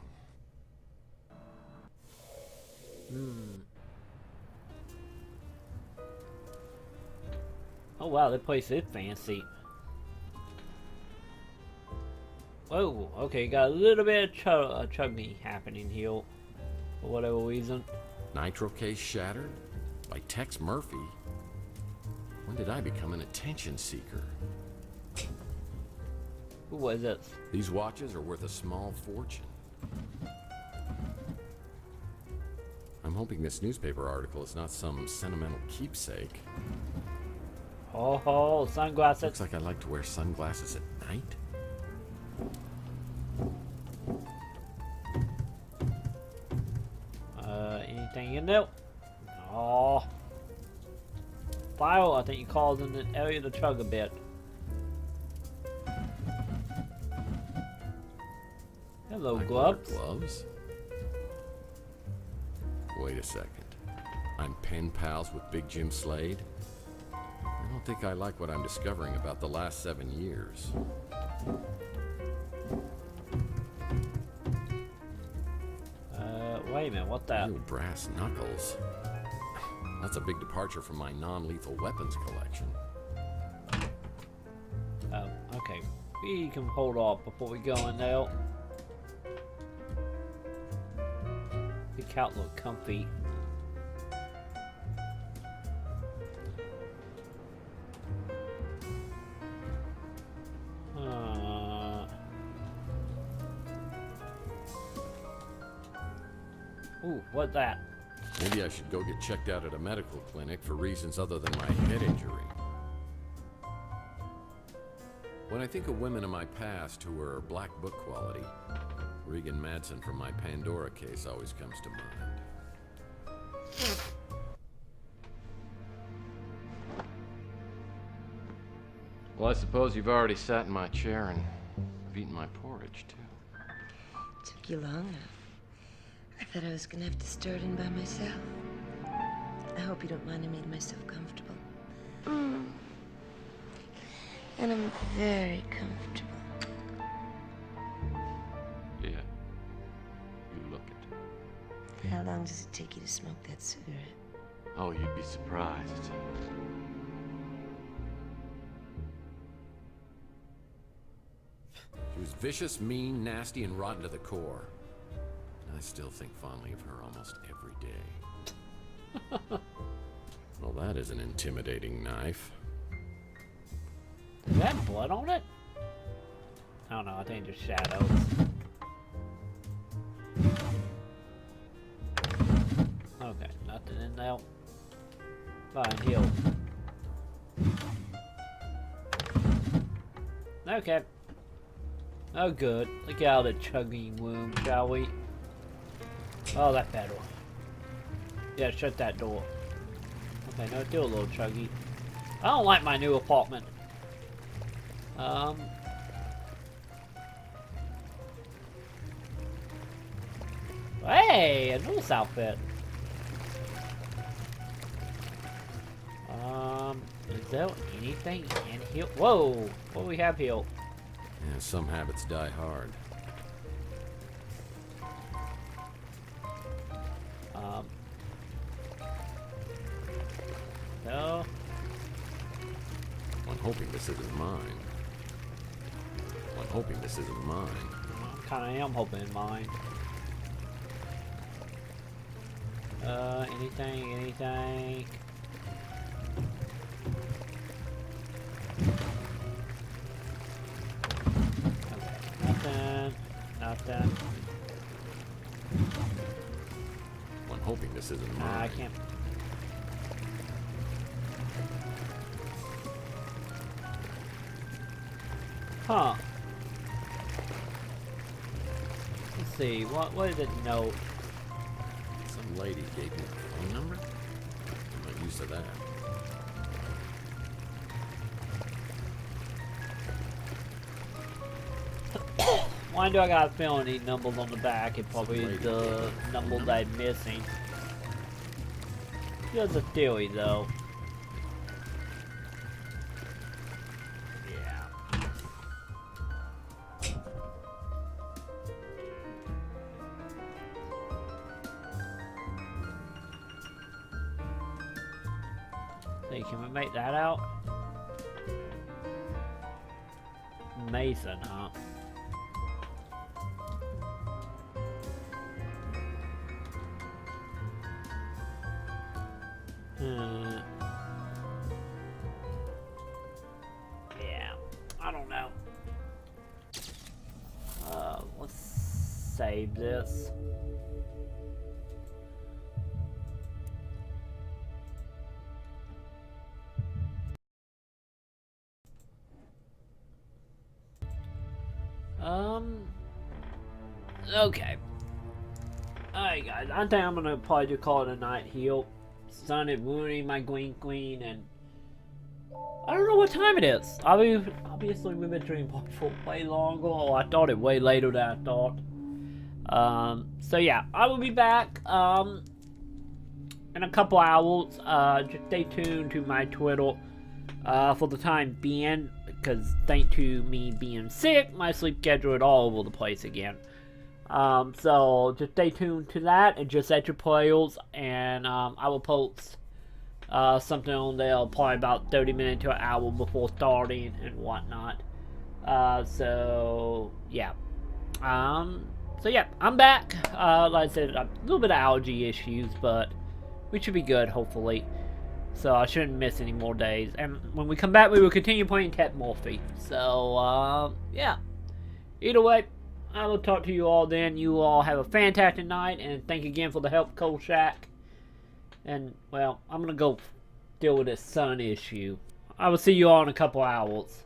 Oh wow, that place is fancy. Whoa, okay, got a little bit of chutney happening here. For whatever reason. Nitro case shattered? By Tex Murphy? When did I become an attention seeker? Who was this? These watches are worth a small fortune. I'm hoping this newspaper article is not some sentimental keepsake. Oh, sunglasses. Looks like I like to wear sunglasses at night. Anything in there? Oh. File, I think you called in the area to chug a bit. Hello, gloves. Gloves? Wait a second. I'm pen pals with Big Jim Slade? I don't think I like what I'm discovering about the last 7 years. Wait a minute, what that? New brass knuckles. That's a big departure from my non-lethal weapons collection. Okay. We can hold off before we go in there. The couch look comfy. Ooh, what's that? Maybe I should go get checked out at a medical clinic for reasons other than my head injury. When I think of women in my past who were black book quality, Regan Madsen from my Pandora case always comes to mind. Well, I suppose you've already sat in my chair and have eaten my porridge, too. Took you long enough. I thought I was gonna have to stir it in by myself. I hope you don't mind I made myself comfortable. And I'm very comfortable. Yeah. You look it. How long does it take you to smoke that cigarette? Oh, you'd be surprised. She was vicious, mean, nasty, and rotten to the core. I still think fondly of her almost every day. Well, that is an intimidating knife. Is that blood on it? I don't know, I think just shadows. Okay, nothing in there. Fine, heal. Okay. Oh good. Look out the chugging wound, shall we? Oh, that pedal. Yeah, shut that door. Okay, no, do a little chuggy. I don't like my new apartment. Hey, a nice outfit. Is there anything in here? Whoa, what do we have here? Yeah, some habits die hard. No. I'm hoping this isn't mine. I'm hoping this isn't mine. I kinda am hoping mine. Anything? Okay, nothing. I'm hoping this isn't mine. I can't. Huh. Let's see, what did it note? Some lady gave me a phone number? I'm not used to that. Why do I got a feeling these numbers on the back? It probably is the number that I'm missing. Just a theory though. See, can we make that out? Mason, huh? Yeah, I don't know. Let's save this. Okay. Alright guys, I think I'm gonna probably just call it a night here. Sun is ruining my queen, and I don't know what time it is. Obviously we've been streaming for way longer, or I thought it way later than I thought. So yeah, I will be back in a couple hours. Just stay tuned to my Twitter for the time being, because thanks to me being sick, my sleep schedule is all over the place again. So just stay tuned to that and just ExtraPlayers, and I will post something on there probably about 30 minutes to an hour before starting and whatnot. So yeah. So yeah, I'm back. Like I said, a little bit of allergy issues, but we should be good, hopefully. So I shouldn't miss any more days. And when we come back, we will continue playing Cat Morphe. So, yeah. Either way, I will talk to you all then. You all have a fantastic night, and thank you again for the help, Cold Shack. And, well, I'm going to go deal with this sun issue. I will see you all in a couple hours.